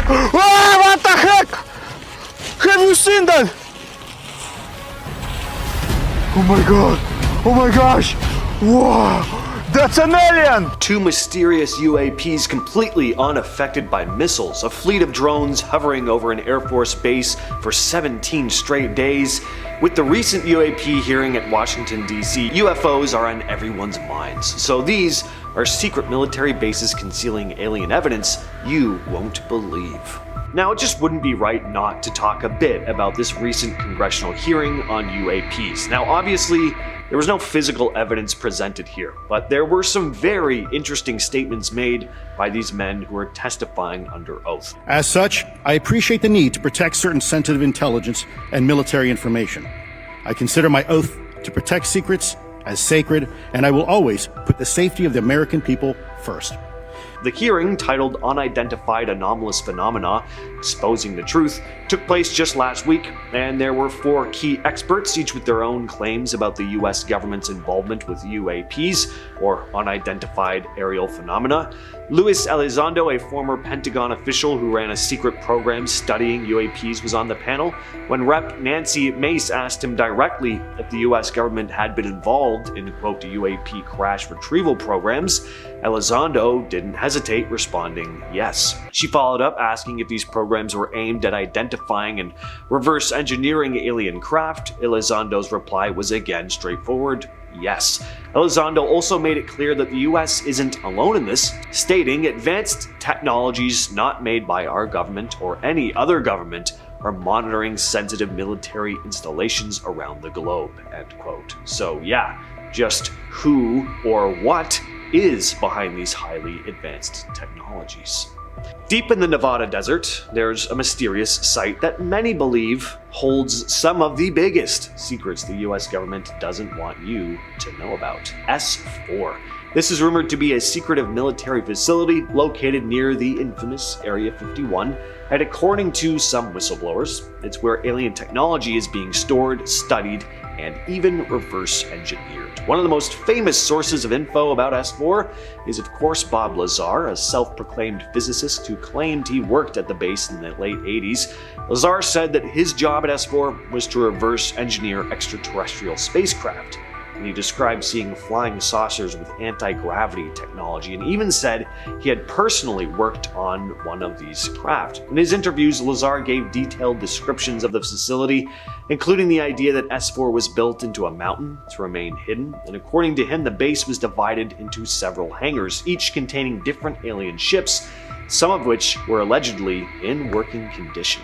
Ah, what the heck? Have you seen that? Oh my god. Oh my gosh. Wow. That's an alien! Two mysterious UAPs completely unaffected by missiles, a fleet of drones hovering over an Air Force base for 17 straight days. With the recent UAP hearing at Washington, D.C., UFOs are on everyone's minds. So these are secret military bases concealing alien evidence you won't believe. Now, it just wouldn't be right not to talk a bit about this recent congressional hearing on UAPs. Now, obviously, there was no physical evidence presented here, but there were some very interesting statements made by these men who are testifying under oath. As such, I appreciate the need to protect certain sensitive intelligence and military information. I consider my oath to protect secrets as sacred, and I will always put the safety of the American people first. The hearing, titled Unidentified Anomalous Phenomena, Exposing the Truth, took place just last week, and there were 4 key experts, each with their own claims about the US government's involvement with UAPs, or Unidentified Aerial Phenomena. Luis Elizondo, a former Pentagon official who ran a secret program studying UAPs, was on the panel. When Rep. Nancy Mace asked him directly if the US government had been involved in, quote, UAP crash retrieval programs, Elizondo didn't hesitate, responding yes. She followed up asking if these programs were aimed at identifying and reverse engineering alien craft. Elizondo's reply was again straightforward: yes. Elizondo also made it clear that the US isn't alone in this, stating advanced technologies not made by our government or any other government are monitoring sensitive military installations around the globe, end quote. So yeah, just who or what is behind these highly advanced technologies? Deep in the Nevada desert, there's a mysterious site that many believe holds some of the biggest secrets the US government doesn't want you to know about. S4. This is rumored to be a secretive military facility located near the infamous Area 51, and according to some whistleblowers, it's where alien technology is being stored, studied, and even reverse engineered. One of the most famous sources of info about S4 is, of course, Bob Lazar, a self-proclaimed physicist who claimed he worked at the base in the late 80s. Lazar said that his job at S4 was to reverse engineer extraterrestrial spacecraft, and he described seeing flying saucers with anti-gravity technology, and even said he had personally worked on one of these craft. In his interviews, Lazar gave detailed descriptions of the facility, including the idea that S4 was built into a mountain to remain hidden, and according to him, the base was divided into several hangars, each containing different alien ships, some of which were allegedly in working condition.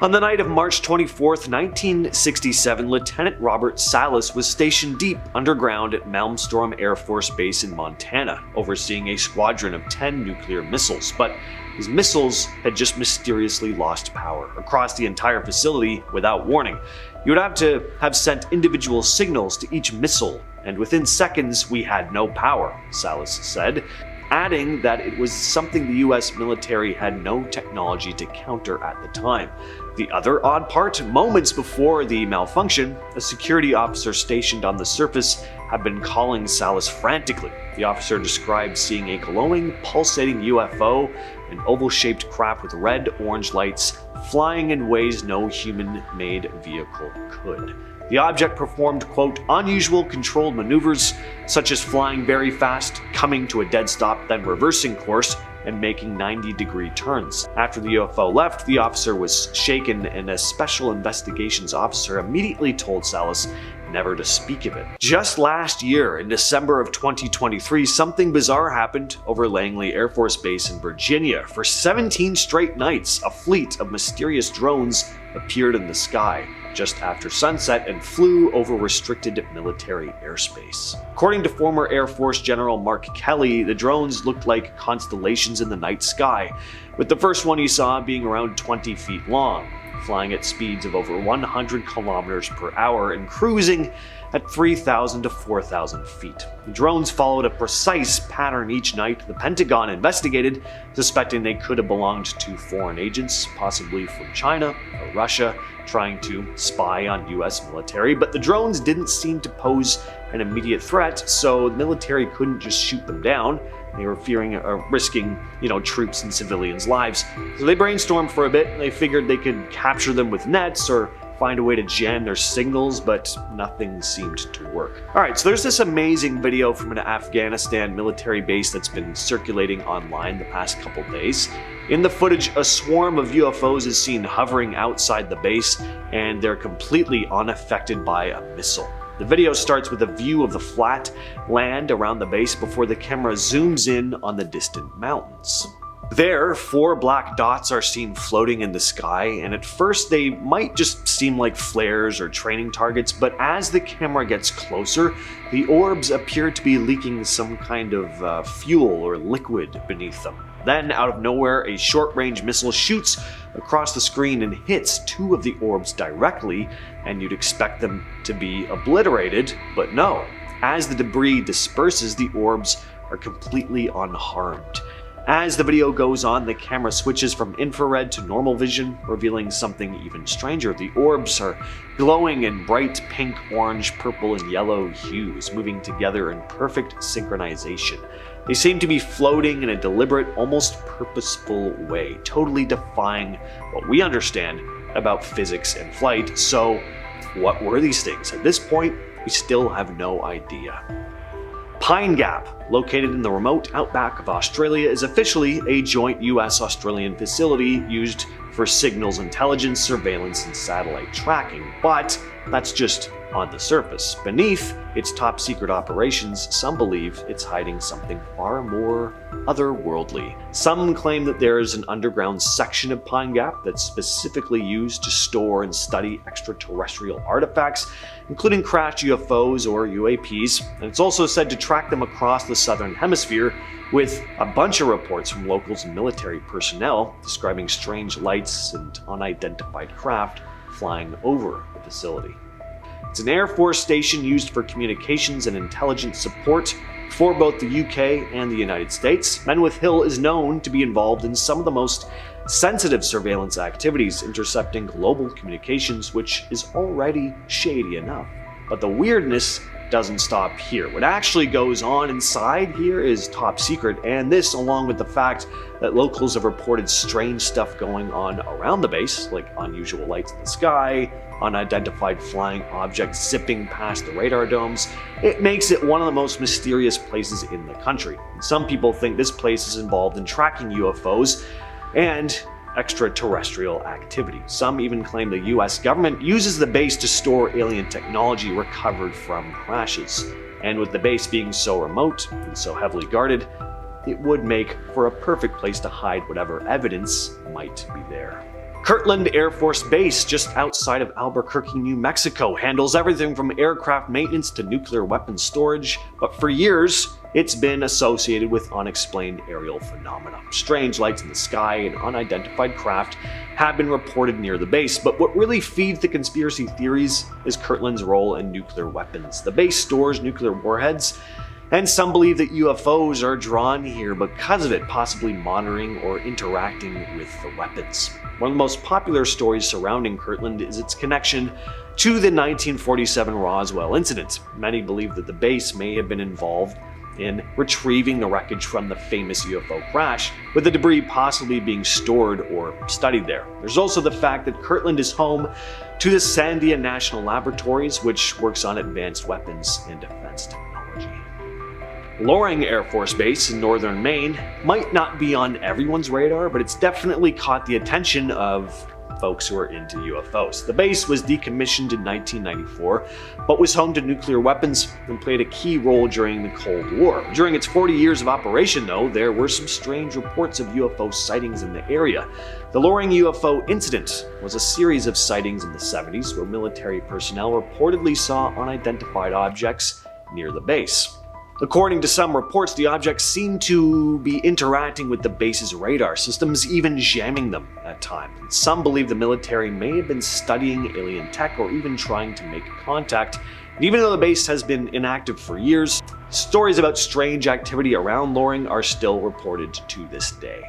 On the night of March 24, 1967, Lieutenant Robert Salas was stationed deep underground at Malmstrom Air Force Base in Montana, overseeing a squadron of 10 nuclear missiles, but his missiles had just mysteriously lost power across the entire facility without warning. You would have to have sent individual signals to each missile, and within seconds we had no power, Salas said, adding that it was something the US military had no technology to counter at the time. The other odd part, moments before the malfunction, a security officer stationed on the surface had been calling Salas frantically. The officer described seeing a glowing, pulsating UFO, an oval-shaped craft with red-orange lights, flying in ways no human-made vehicle could. The object performed, quote, unusual controlled maneuvers, such as flying very fast, coming to a dead stop, then reversing course, and making 90-degree turns. After the UFO left, the officer was shaken, and a special investigations officer immediately told Salas never to speak of it. Just last year, in December of 2023, something bizarre happened over Langley Air Force Base in Virginia. For 17 straight nights, a fleet of mysterious drones appeared in the sky just after sunset and flew over restricted military airspace. According to former Air Force General Mark Kelly, the drones looked like constellations in the night sky, with the first one he saw being around 20 feet long, flying at speeds of over 100 kilometers per hour and cruising at 3,000 to 4,000 feet. The drones followed a precise pattern each night. The Pentagon investigated, suspecting they could have belonged to foreign agents, possibly from China or Russia, trying to spy on US military, but the drones didn't seem to pose an immediate threat, so the military couldn't just shoot them down. They were fearing risking, troops and civilians' lives. So they brainstormed for a bit. They figured they could capture them with nets or find a way to jam their signals, but nothing seemed to work. Alright, so there's this amazing video from an Afghanistan military base that's been circulating online the past couple days. In the footage, a swarm of UFOs is seen hovering outside the base, and they're completely unaffected by a missile. The video starts with a view of the flat land around the base before the camera zooms in on the distant mountains. There, 4 black dots are seen floating in the sky, and at first they might just seem like flares or training targets, but as the camera gets closer, the orbs appear to be leaking some kind of fuel or liquid beneath them. Then, out of nowhere, a short-range missile shoots across the screen and hits 2 of the orbs directly, and you'd expect them to be obliterated, but no. As the debris disperses, the orbs are completely unharmed. As the video goes on, the camera switches from infrared to normal vision, revealing something even stranger. The orbs are glowing in bright pink, orange, purple, and yellow hues, moving together in perfect synchronization. They seem to be floating in a deliberate, almost purposeful way, totally defying what we understand about physics and flight. So, what were these things? At this point, we still have no idea. Pine Gap, located in the remote outback of Australia, is officially a joint US-Australian facility used for signals intelligence, surveillance, and satellite tracking, but that's just on the surface. Beneath its top-secret operations, some believe it's hiding something far more otherworldly. Some claim that there is an underground section of Pine Gap that's specifically used to store and study extraterrestrial artifacts, including crashed UFOs or UAPs, and it's also said to track them across the southern hemisphere, with a bunch of reports from locals and military personnel describing strange lights and unidentified craft flying over the facility. It's an Air Force station used for communications and intelligence support for both the UK and the United States. Menwith Hill is known to be involved in some of the most sensitive surveillance activities, intercepting global communications, which is already shady enough. But the weirdness doesn't stop here. What actually goes on inside here is top secret, and this, along with the fact that locals have reported strange stuff going on around the base, like unusual lights in the sky, unidentified flying objects zipping past the radar domes, it makes it one of the most mysterious places in the country. And some people think this place is involved in tracking UFOs and extraterrestrial activity. Some even claim the US government uses the base to store alien technology recovered from crashes. And with the base being so remote and so heavily guarded, it would make for a perfect place to hide whatever evidence might be there. Kirtland Air Force Base, just outside of Albuquerque, New Mexico, handles everything from aircraft maintenance to nuclear weapons storage, but for years, it's been associated with unexplained aerial phenomena. Strange lights in the sky and unidentified craft have been reported near the base, but what really feeds the conspiracy theories is Kirtland's role in nuclear weapons. The base stores nuclear warheads, and some believe that UFOs are drawn here because of it, possibly monitoring or interacting with the weapons. One of the most popular stories surrounding Kirtland is its connection to the 1947 Roswell incident. Many believe that the base may have been involved in retrieving the wreckage from the famous UFO crash, with the debris possibly being stored or studied there. There's also the fact that Kirtland is home to the Sandia National Laboratories, which works on advanced weapons and defense technology. Loring Air Force Base in northern Maine might not be on everyone's radar, but it's definitely caught the attention of folks who are into UFOs. The base was decommissioned in 1994, but was home to nuclear weapons and played a key role during the Cold War. During its 40 years of operation, though, there were some strange reports of UFO sightings in the area. The Loring UFO incident was a series of sightings in the 70s where military personnel reportedly saw unidentified objects near the base. According to some reports, the objects seem to be interacting with the base's radar systems, even jamming them at times. Some believe the military may have been studying alien tech or even trying to make contact. And even though the base has been inactive for years, stories about strange activity around Loring are still reported to this day.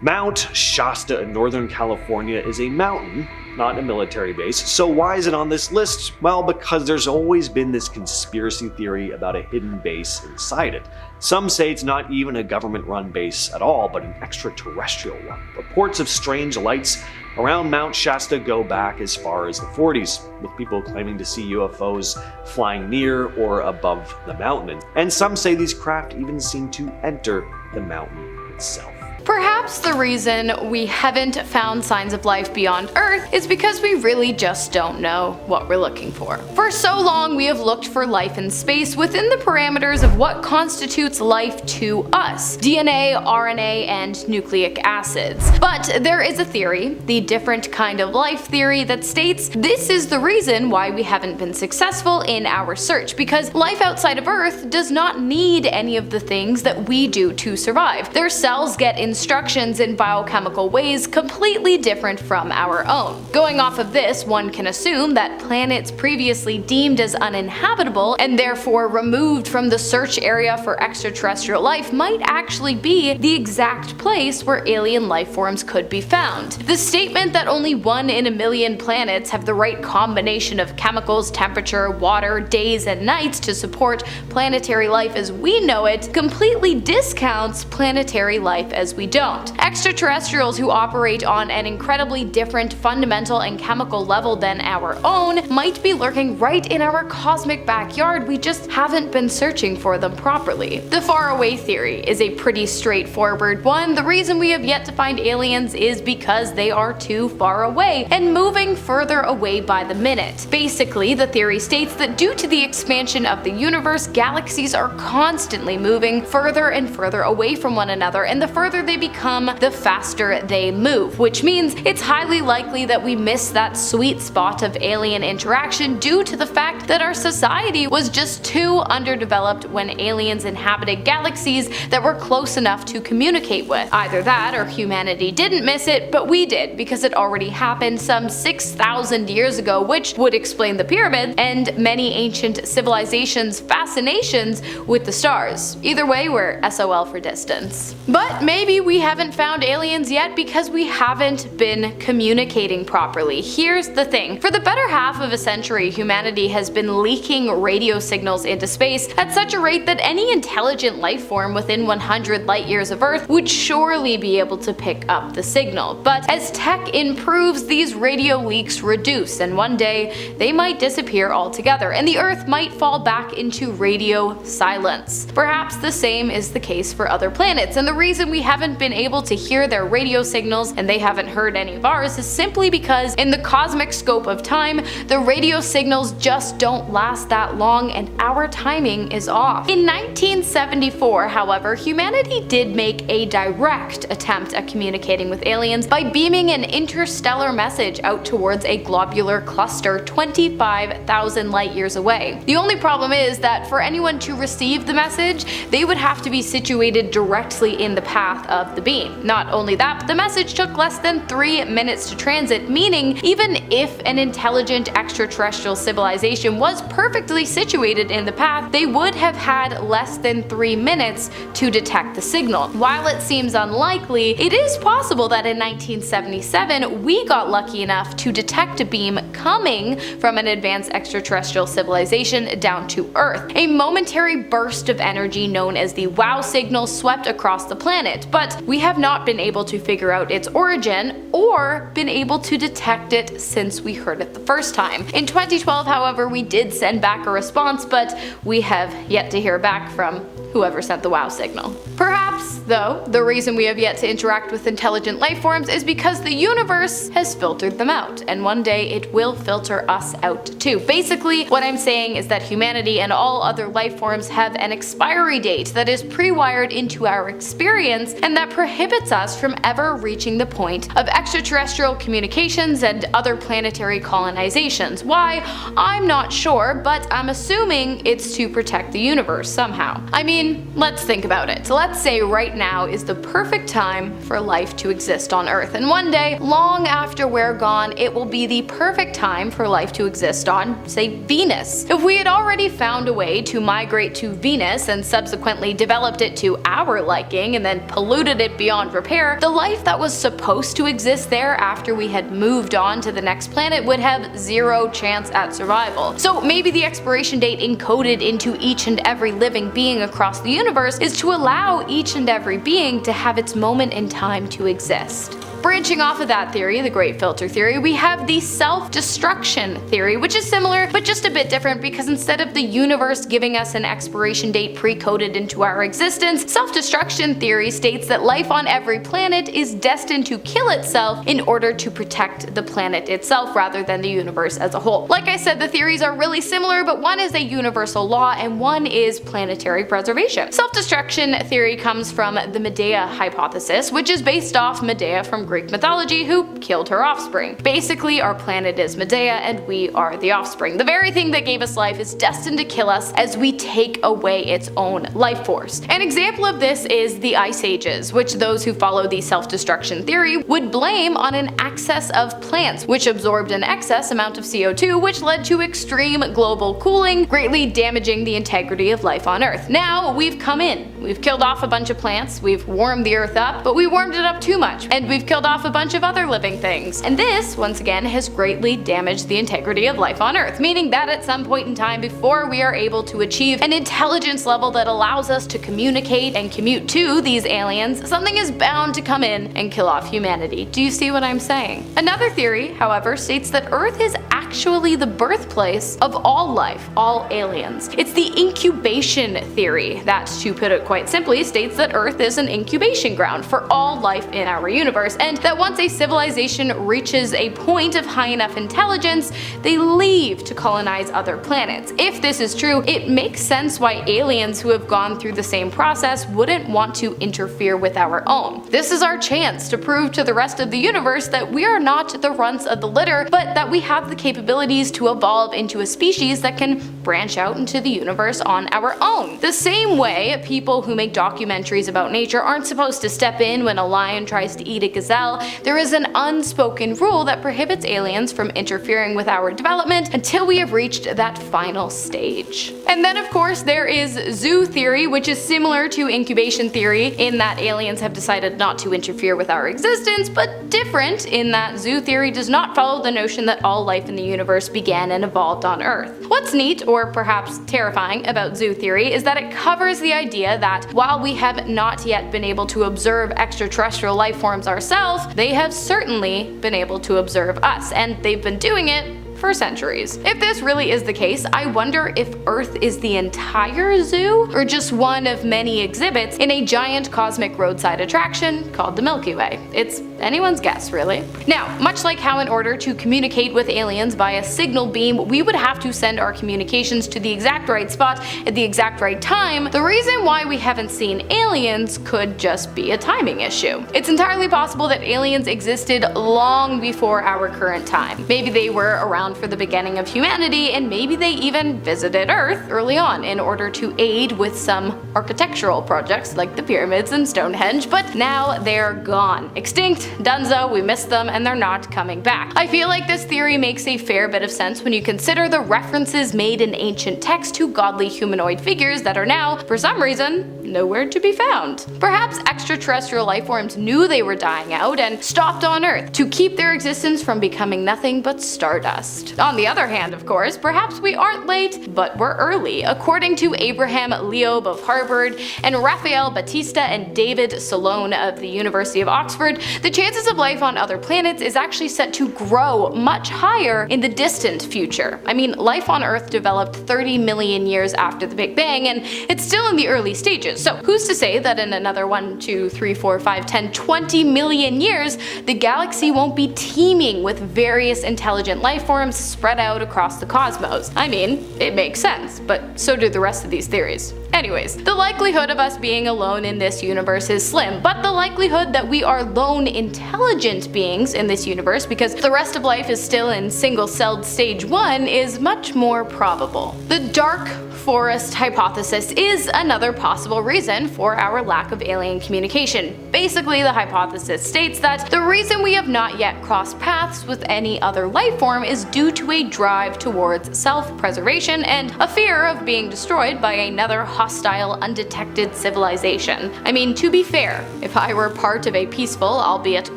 Mount Shasta in Northern California is a mountain, not a military base. So why is it on this list? Well, because there's always been this conspiracy theory about a hidden base inside it. Some say it's not even a government-run base at all, but an extraterrestrial one. Reports of strange lights around Mount Shasta go back as far as the 40s, with people claiming to see UFOs flying near or above the mountain. And some say these craft even seem to enter the mountain itself. Perhaps the reason we haven't found signs of life beyond Earth is because we really just don't know what we're looking for. For so long, we have looked for life in space within the parameters of what constitutes life to us: DNA, RNA, and nucleic acids. But there is a theory, the different kind of life theory, that states this is the reason why we haven't been successful in our search, because life outside of Earth does not need any of the things that we do to survive. Their cells get instructions in biochemical ways completely different from our own. Going off of this, one can assume that planets previously deemed as uninhabitable and therefore removed from the search area for extraterrestrial life might actually be the exact place where alien life forms could be found. The statement that only 1 in a million planets have the right combination of chemicals, temperature, water, days, and nights to support planetary life as we know it completely discounts planetary life as we don't. Extraterrestrials who operate on an incredibly different fundamental and chemical level than our own might be lurking right in our cosmic backyard, we just haven't been searching for them properly. The faraway theory is a pretty straightforward one. The reason we have yet to find aliens is because they are too far away and moving further away by the minute. Basically, the theory states that due to the expansion of the universe, galaxies are constantly moving further and further away from one another, and the further they become, the faster they move, which means it's highly likely that we miss that sweet spot of alien interaction due to the fact that our society was just too underdeveloped when aliens inhabited galaxies that were close enough to communicate with. Either that or humanity didn't miss it, but we did, because it already happened some 6,000 years ago, which would explain the pyramids and many ancient civilizations' fascinations with the stars. Either way, we're SOL for distance. But maybe we haven't found aliens yet because we haven't been communicating properly. Here's the thing. For the better half of a century, humanity has been leaking radio signals into space at such a rate that any intelligent life form within 100 light years of Earth would surely be able to pick up the signal. But as tech improves, these radio leaks reduce, and one day they might disappear altogether, and the Earth might fall back into radio silence. Perhaps the same is the case for other planets, and the reason we haven't been able to hear their radio signals and they haven't heard any of ours is simply because in the cosmic scope of time, the radio signals just don't last that long and our timing is off. In 1974, however, humanity did make a direct attempt at communicating with aliens by beaming an interstellar message out towards a globular cluster 25,000 light years away. The only problem is that for anyone to receive the message, they would have to be situated directly in the path of the beam. Not only that, but the message took less than 3 minutes to transit, meaning even if an intelligent extraterrestrial civilization was perfectly situated in the path, they would have had less than 3 minutes to detect the signal. While it seems unlikely, it is possible that in 1977 we got lucky enough to detect a beam coming from an advanced extraterrestrial civilization down to Earth. A momentary burst of energy known as the WOW signal swept across the planet, but we have not been able to figure out its origin or been able to detect it since we heard it the first time. In 2012, however, we did send back a response, but we have yet to hear back from whoever sent the wow signal. Perhaps, though, the reason we have yet to interact with intelligent life forms is because the universe has filtered them out, and one day it will filter us out too. Basically, what I'm saying is that humanity and all other life forms have an expiry date that is pre-wired into our experience and that prohibits us from ever reaching the point of extraterrestrial communications and other planetary colonizations. Why? I'm not sure, but I'm assuming it's to protect the universe somehow. I mean, let's think about it. Let's say right now is the perfect time for life to exist on Earth, and one day, long after we're gone, it will be the perfect time for life to exist on, say, Venus. If we had already found a way to migrate to Venus and subsequently developed it to our liking and then polluted it beyond repair, the life that was supposed to exist there after we had moved on to the next planet would have zero chance at survival. So maybe the expiration date encoded into each and every living being across the universe is to allow each and every being to have its moment in time to exist. Branching off of that theory, the Great Filter Theory, we have the self-destruction theory, which is similar but just a bit different because instead of the universe giving us an expiration date pre-coded into our existence, self-destruction theory states that life on every planet is destined to kill itself in order to protect the planet itself rather than the universe as a whole. Like I said, the theories are really similar, but one is a universal law and one is planetary preservation. Self-destruction theory comes from the Medea hypothesis, which is based off Medea from Greek mythology, who killed her offspring. Basically, our planet is Medea and we are the offspring. The very thing that gave us life is destined to kill us as we take away its own life force. An example of this is the Ice Ages, which those who follow the self-destruction theory would blame on an excess of plants, which absorbed an excess amount of CO2, which led to extreme global cooling, greatly damaging the integrity of life on Earth. Now we've come in. We've killed off a bunch of plants, we've warmed the Earth up, but we warmed it up too much, and we've killed off a bunch of other living things. And this, once again, has greatly damaged the integrity of life on Earth, meaning that at some point in time before we are able to achieve an intelligence level that allows us to communicate and commute to these aliens, something is bound to come in and kill off humanity. Do you see what I'm saying? Another theory, however, states that Earth is actually the birthplace of all life, all aliens. It's the incubation theory that, to put it quite simply, states that Earth is an incubation ground for all life in our universe, and that once a civilization reaches a point of high enough intelligence, they leave to colonize other planets. If this is true, it makes sense why aliens who have gone through the same process wouldn't want to interfere with our own. This is our chance to prove to the rest of the universe that we are not the runts of the litter, but that we have the capabilities to evolve into a species that can branch out into the universe on our own. The same way people who make documentaries about nature aren't supposed to step in when a lion tries to eat a gazelle, there is an unspoken rule that prohibits aliens from interfering with our development until we have reached that final stage. And then of course there is zoo theory, which is similar to incubation theory in that aliens have decided not to interfere with our existence, but different in that zoo theory does not follow the notion that all life in the universe began and evolved on Earth. What's neat, or perhaps terrifying, about zoo theory is that it covers the idea that while we have not yet been able to observe extraterrestrial life forms ourselves, they have certainly been able to observe us, and they've been doing it for centuries. If this really is the case, I wonder if Earth is the entire zoo, or just one of many exhibits in a giant cosmic roadside attraction called the Milky Way. It's anyone's guess, really. Now, much like how in order to communicate with aliens via signal beam, we would have to send our communications to the exact right spot at the exact right time, the reason why we haven't seen aliens could just be a timing issue. It's entirely possible that aliens existed long before our current time. Maybe they were around for the beginning of humanity, and maybe they even visited Earth early on in order to aid with some architectural projects like the pyramids and Stonehenge, but now they're gone. Extinct, dunzo, we missed them, and they're not coming back. I feel like this theory makes a fair bit of sense when you consider the references made in ancient texts to godly humanoid figures that are now, for some reason, nowhere to be found. Perhaps extraterrestrial life forms knew they were dying out and stopped on Earth to keep their existence from becoming nothing but stardust. first. On the other hand, of course, perhaps we aren't late, but we're early. According to Abraham Leob of Harvard and Raphael Batista and David Solone of the University of Oxford, the chances of life on other planets is actually set to grow much higher in the distant future. I mean, life on Earth developed 30 million years after the Big Bang, and it's still in the early stages. So who's to say that in another 1, 2, 3, 4, 5, 10, 20 million years, the galaxy won't be teeming with various intelligent life forms spread out across the cosmos? I mean, it makes sense, but so do the rest of these theories. Anyways, the likelihood of us being alone in this universe is slim, but the likelihood that we are lone intelligent beings in this universe, because the rest of life is still in single-celled stage 1, is much more probable. The dark forest hypothesis is another possible reason for our lack of alien communication. Basically, the hypothesis states that the reason we have not yet crossed paths with any other life form is due to a drive towards self-preservation and a fear of being destroyed by another hostile, undetected civilization. I mean, to be fair, if I were part of a peaceful, albeit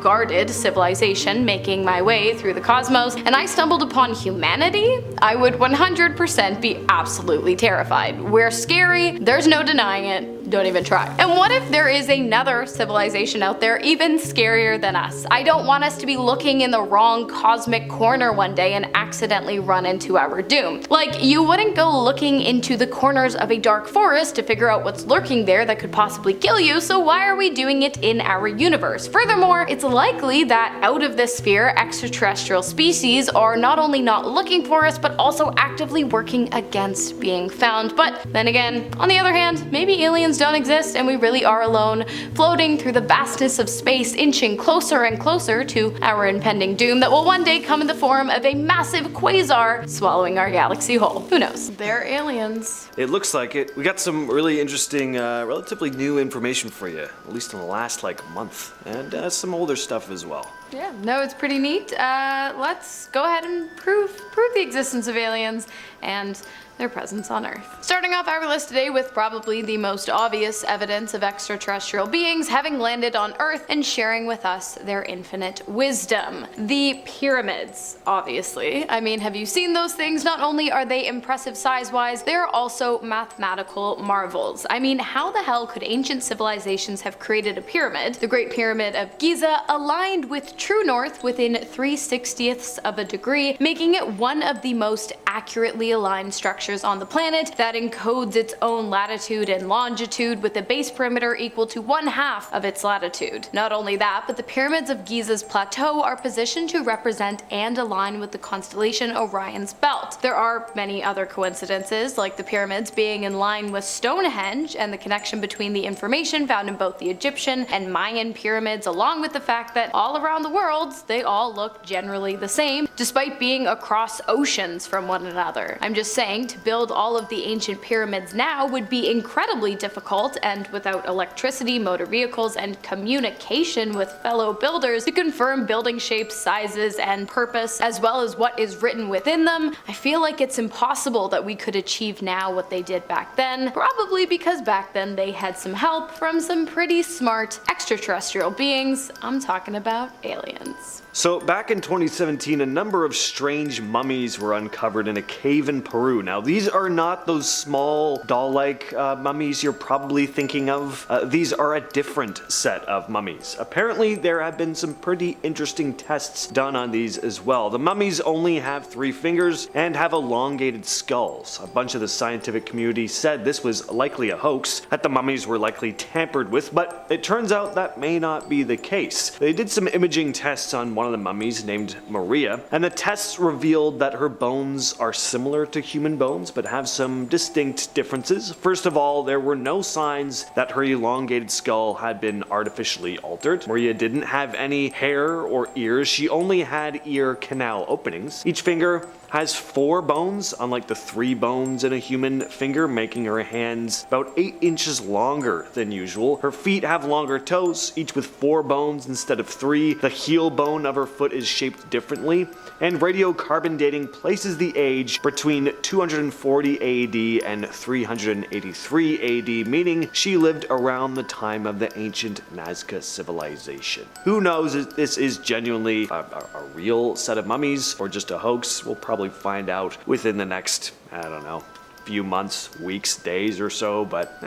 guarded, civilization making my way through the cosmos, and I stumbled upon humanity, I would 100% be absolutely terrified. We're scary, there's no denying it. Don't even try. And what if there is another civilization out there even scarier than us? I don't want us to be looking in the wrong cosmic corner one day and accidentally run into our doom. Like, you wouldn't go looking into the corners of a dark forest to figure out what's lurking there that could possibly kill you, so why are we doing it in our universe? Furthermore, it's likely that out of this sphere, extraterrestrial species are not only not looking for us, but also actively working against being found. But then again, on the other hand, maybe aliens don't exist and we really are alone, floating through the vastness of space, inching closer and closer to our impending doom that will one day come in the form of a massive quasar swallowing our galaxy whole. Who knows? They're aliens. It looks like it. We got some really interesting, relatively new information for you, at least in the last month, and some older stuff as well. Yeah, no, it's pretty neat. Let's go ahead and prove the existence of aliens and their presence on Earth. Starting off our list today with probably the most obvious evidence of extraterrestrial beings having landed on Earth and sharing with us their infinite wisdom. The pyramids, obviously. I mean, have you seen those things? Not only are they impressive size-wise, they're also mathematical marvels. I mean, how the hell could ancient civilizations have created a pyramid, the Great Pyramid of Giza, aligned with true north within 3/60ths of a degree, making it one of the most accurately aligned structures on the planet that encodes its own latitude and longitude, with the base perimeter equal to 1/2 of its latitude. Not only that, but the pyramids of Giza's plateau are positioned to represent and align with the constellation Orion's belt. There are many other coincidences, like the pyramids being in line with Stonehenge and the connection between the information found in both the Egyptian and Mayan pyramids, along with the fact that all around the world they all look generally the same, despite being across oceans from one another. I'm just saying, to build all of the ancient pyramids now would be incredibly difficult, and without electricity, motor vehicles, and communication with fellow builders to confirm building shapes, sizes, and purpose, as well as what is written within them, I feel like it's impossible that we could achieve now what they did back then, probably because back then they had some help from some pretty smart extraterrestrial beings. I'm talking about aliens. So back in 2017, a number of strange mummies were uncovered in a cave in Peru. Now these are not those small doll-like mummies you're probably thinking of. These are a different set of mummies. Apparently there have been some pretty interesting tests done on these as well. The mummies only have 3 fingers and have elongated skulls. A bunch of the scientific community said this was likely a hoax, that the mummies were likely tampered with, but it turns out that may not be the case. They did some imaging tests on one of the mummies named Maria, and the tests revealed that her bones are similar to human bones but have some distinct differences. First of all, there were no signs that her elongated skull had been artificially altered. Maria didn't have any hair or ears, she only had ear canal openings. Each finger has 4 bones, unlike the 3 bones in a human finger, making her hands about 8 inches longer than usual. Her feet have longer toes, each with 4 bones instead of 3. The heel bone of her foot is shaped differently, and radiocarbon dating places the age between 240 AD and 383 AD, meaning she lived around the time of the ancient Nazca civilization. Who knows if this is genuinely a real set of mummies or just a hoax? We'll probably find out within the next, I don't know, few months, weeks, days or so, but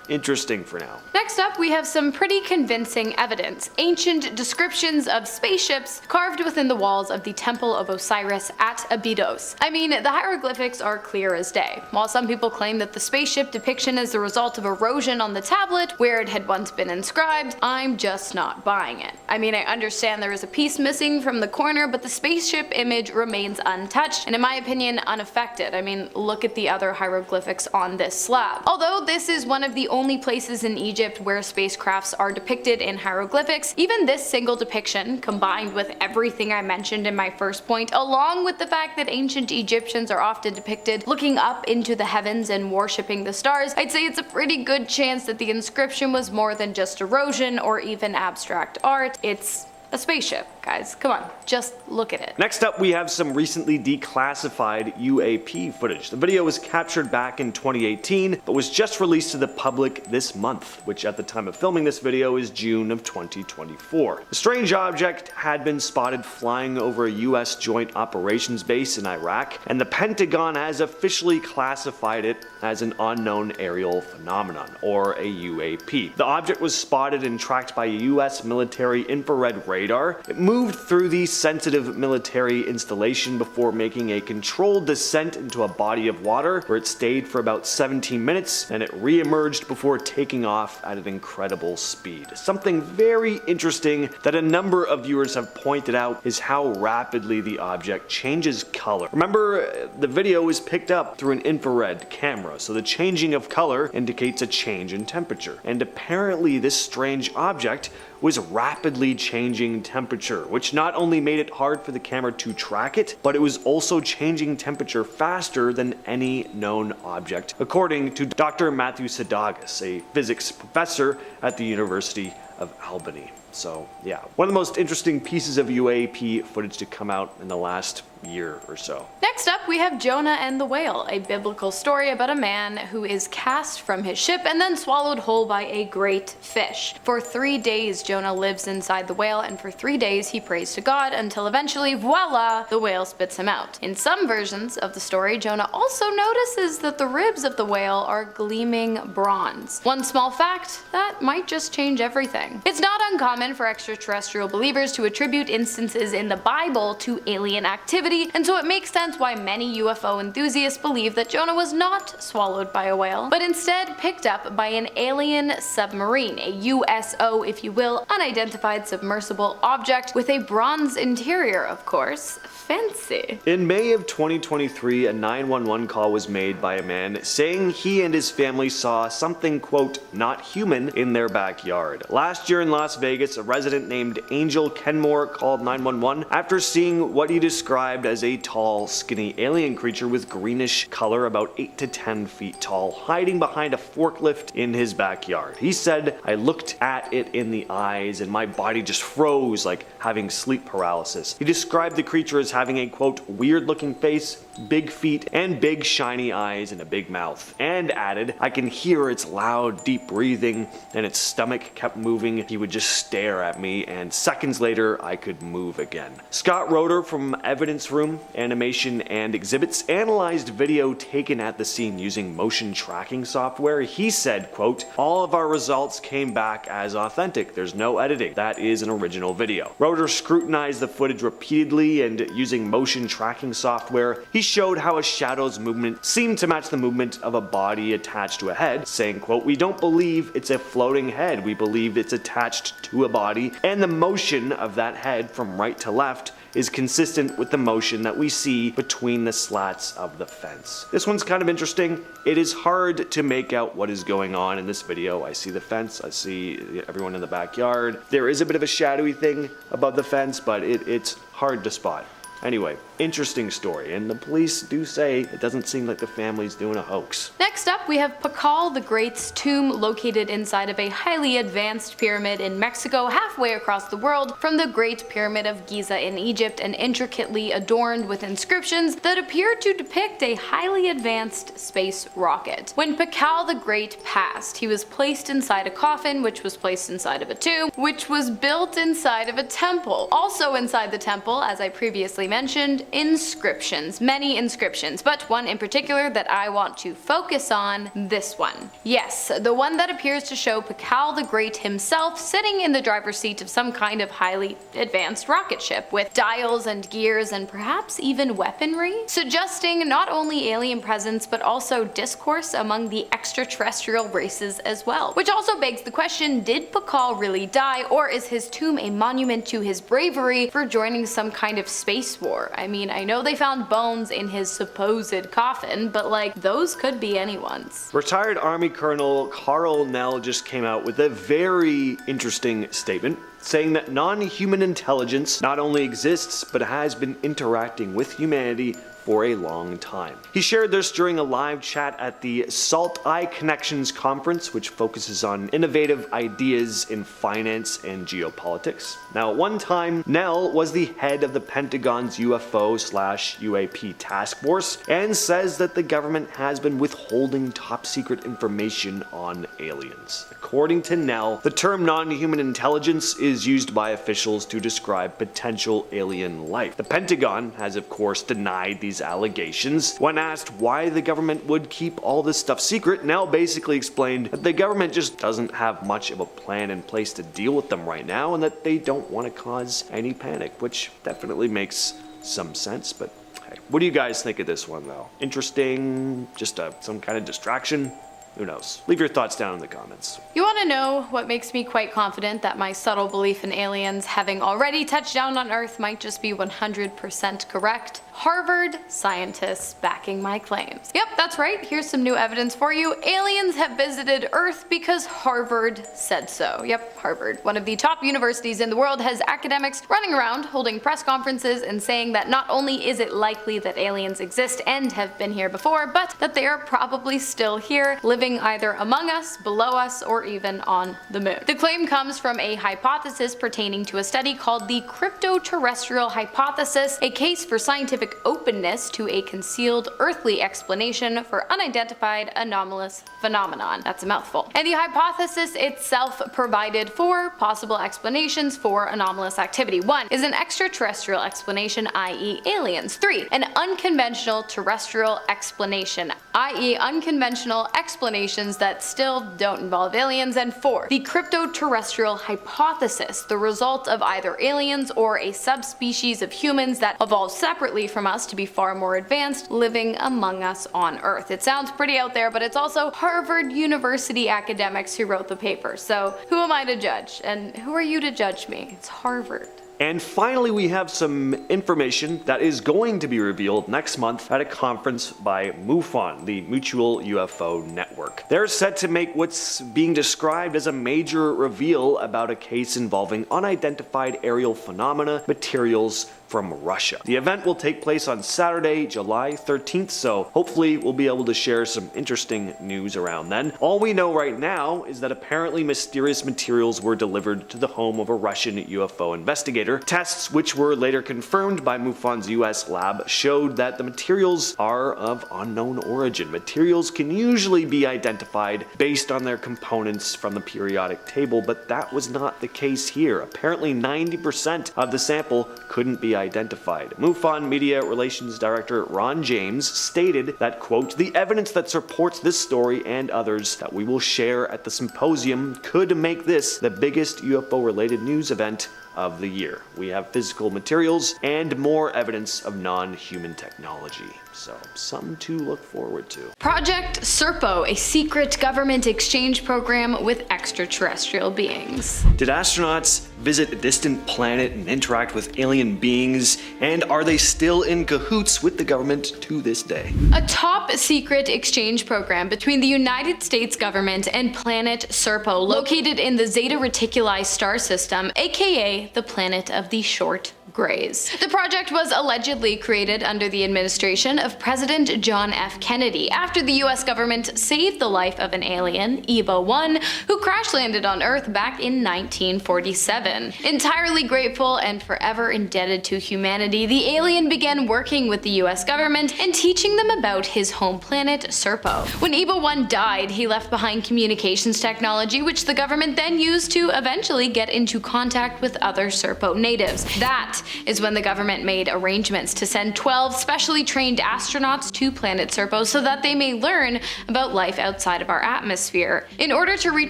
interesting for now. Next up, we have some pretty convincing evidence. Ancient descriptions of spaceships carved within the walls of the Temple of Osiris at Abydos. I mean, the hieroglyphics are clear as day. While some people claim that the spaceship depiction is the result of erosion on the tablet where it had once been inscribed, I'm just not buying it. I mean, I understand there is a piece missing from the corner, but the spaceship image remains untouched and in my opinion unaffected. I mean, look at the other hieroglyphics on this slab. Although this is one of the only places in Egypt where spacecrafts are depicted in hieroglyphics, even this single depiction, combined with everything I mentioned in my first point, along with the fact that ancient Egyptians are often depicted looking up into the heavens and worshipping the stars, I'd say it's a pretty good chance that the inscription was more than just erosion or even abstract art. It's a spaceship, guys. Come on, just look at it. Next up, we have some recently declassified UAP footage. The video was captured back in 2018, but was just released to the public this month, which at the time of filming this video is June of 2024. The strange object had been spotted flying over a US joint operations base in Iraq, and the Pentagon has officially classified it as an unknown aerial phenomenon, or a UAP. The object was spotted and tracked by a US military infrared radar. It moved through the sensitive military installation before making a controlled descent into a body of water, where it stayed for about 17 minutes, and it re-emerged before taking off at an incredible speed. Something very interesting that a number of viewers have pointed out is how rapidly the object changes color. Remember, the video was picked up through an infrared camera, so the changing of color indicates a change in temperature. And apparently this strange object was rapidly changing temperature, which not only made it hard for the camera to track it, but it was also changing temperature faster than any known object, according to Dr. Matthew Sadagas, a physics professor at the University of Albany. So yeah, one of the most interesting pieces of UAP footage to come out in the last year or so. Next up, we have Jonah and the whale, a biblical story about a man who is cast from his ship and then swallowed whole by a great fish. For 3 days, Jonah lives inside the whale, and for 3 days he prays to God until eventually, voila, the whale spits him out. In some versions of the story, Jonah also notices that the ribs of the whale are gleaming bronze. One small fact that might just change everything. It's not uncommon for extraterrestrial believers to attribute instances in the Bible to alien activity, and so it makes sense why many UFO enthusiasts believe that Jonah was not swallowed by a whale, but instead picked up by an alien submarine, a USO if you will, unidentified submersible object with a bronze interior, of course. Fancy. In May of 2023, a 911 call was made by a man saying he and his family saw something, quote, not human in their backyard. Last year in Las Vegas, a resident named Angel Kenmore called 911 after seeing what he described as a tall, skinny alien creature with greenish color about 8 to 10 feet tall, hiding behind a forklift in his backyard. He said, I looked at it in the eyes and my body just froze like having sleep paralysis. He described the creature as having a, quote, weird looking face, big feet, and big shiny eyes and a big mouth, and added, I can hear its loud, deep breathing, and its stomach kept moving. He would just stare at me, and seconds later, I could move again. Scott Roeder from Evidence Room, Animation and Exhibits analyzed video taken at the scene using motion tracking software. He said, quote, all of our results came back as authentic. There's no editing. That is an original video. Roeder scrutinized the footage repeatedly, and using motion tracking software, he showed how a shadow's movement seemed to match the movement of a body attached to a head, saying, quote, we don't believe it's a floating head. We believe it's attached to a body, and the motion of that head from right to left is consistent with the motion that we see between the slats of the fence. This one's kind of interesting. It is hard to make out what is going on in this video. I see the fence, I see everyone in the backyard. There is a bit of a shadowy thing above the fence, but it's hard to spot. Anyway, interesting story, and the police do say it doesn't seem like the family's doing a hoax. Next up, we have Pakal the Great's tomb, located inside of a highly advanced pyramid in Mexico, halfway across the world from the Great Pyramid of Giza in Egypt, and intricately adorned with inscriptions that appear to depict a highly advanced space rocket. When Pakal the Great passed, he was placed inside a coffin, which was placed inside of a tomb, which was built inside of a temple. Also inside the temple, as I previously mentioned, inscriptions, many inscriptions, but one in particular that I want to focus on, this one. Yes, the one that appears to show Pakal the Great himself sitting in the driver's seat of some kind of highly advanced rocket ship with dials and gears and perhaps even weaponry, suggesting not only alien presence but also discourse among the extraterrestrial races as well. Which also begs the question, did Pakal really die, or is his tomb a monument to his bravery for joining some kind of space war? I mean, I know they found bones in his supposed coffin, but like, those could be anyone's. Retired Army Colonel Carl Nell just came out with a very interesting statement, saying that non-human intelligence not only exists, but has been interacting with humanity for a long time. He shared this during a live chat at the Salt Eye Connections conference, which focuses on innovative ideas in finance and geopolitics. Now, at one time, Nell was the head of the Pentagon's UFO/UAP task force, and says that the government has been withholding top secret information on aliens. According to Nell, the term non-human intelligence is used by officials to describe potential alien life. The Pentagon has, of course, denied these allegations. When asked why the government would keep all this stuff secret, Nell basically explained that the government just doesn't have much of a plan in place to deal with them right now, and that they don't want to cause any panic, which definitely makes some sense. But hey, what do you guys think of this one though? Interesting? Just some kind of distraction? Who knows? Leave your thoughts down in the comments. You want to know what makes me quite confident that my subtle belief in aliens having already touched down on Earth might just be 100% correct? Harvard scientists backing my claims. Yep, that's right, here's some new evidence for you. Aliens have visited Earth because Harvard said so. Yep, Harvard, one of the top universities in the world, has academics running around holding press conferences and saying that not only is it likely that aliens exist and have been here before, but that they are probably still here, living either among us, below us, or even on the moon. The claim comes from a hypothesis pertaining to a study called the cryptoterrestrial hypothesis, a case for scientific openness to a concealed earthly explanation for unidentified anomalous phenomenon. That's a mouthful. And the hypothesis itself provided 4 possible explanations for anomalous activity. 1 is an extraterrestrial explanation, i.e. aliens. 3, an unconventional terrestrial explanation, i.e. unconventional explanations that still don't involve aliens. And 4, the cryptoterrestrial hypothesis, the result of either aliens or a subspecies of humans that evolved separately from us to be far more advanced, living among us on Earth. It sounds pretty out there, but it's also Harvard University academics who wrote the paper, so who am I to judge? And who are you to judge me? It's Harvard. And finally, we have some information that is going to be revealed next month at a conference by MUFON, the Mutual UFO Network. They're set to make what's being described as a major reveal about a case involving unidentified aerial phenomena, materials from Russia. The event will take place on Saturday, July 13th, so hopefully we'll be able to share some interesting news around then. All we know right now is that apparently mysterious materials were delivered to the home of a Russian UFO investigator. Tests, which were later confirmed by MUFON's US lab, showed that the materials are of unknown origin. Materials can usually be identified based on their components from the periodic table, but that was not the case here. Apparently 90% of the sample couldn't be identified. MUFON Media Relations Director Ron James stated that, quote, "The evidence that supports this story and others that we will share at the symposium could make this the biggest UFO-related news event of the year. We have physical materials and more evidence of non-human technology." So, something to look forward to. Project Serpo, a secret government exchange program with extraterrestrial beings. Did astronauts visit a distant planet and interact with alien beings? And are they still in cahoots with the government to this day? A top secret exchange program between the United States government and planet Serpo, located in the Zeta Reticuli star system, aka the planet of the short grays. The project was allegedly created under the administration of President John F. Kennedy after the US government saved the life of an alien, EVA-1, who crash-landed on Earth back in 1947. Entirely grateful and forever indebted to humanity, the alien began working with the US government and teaching them about his home planet, Serpo. When EVA-1 died, he left behind communications technology which the government then used to eventually get into contact with other Serpo natives. That is when the government made arrangements to send 12 specially trained astronauts to planet Serpo so that they may learn about life outside of our atmosphere. In order to reach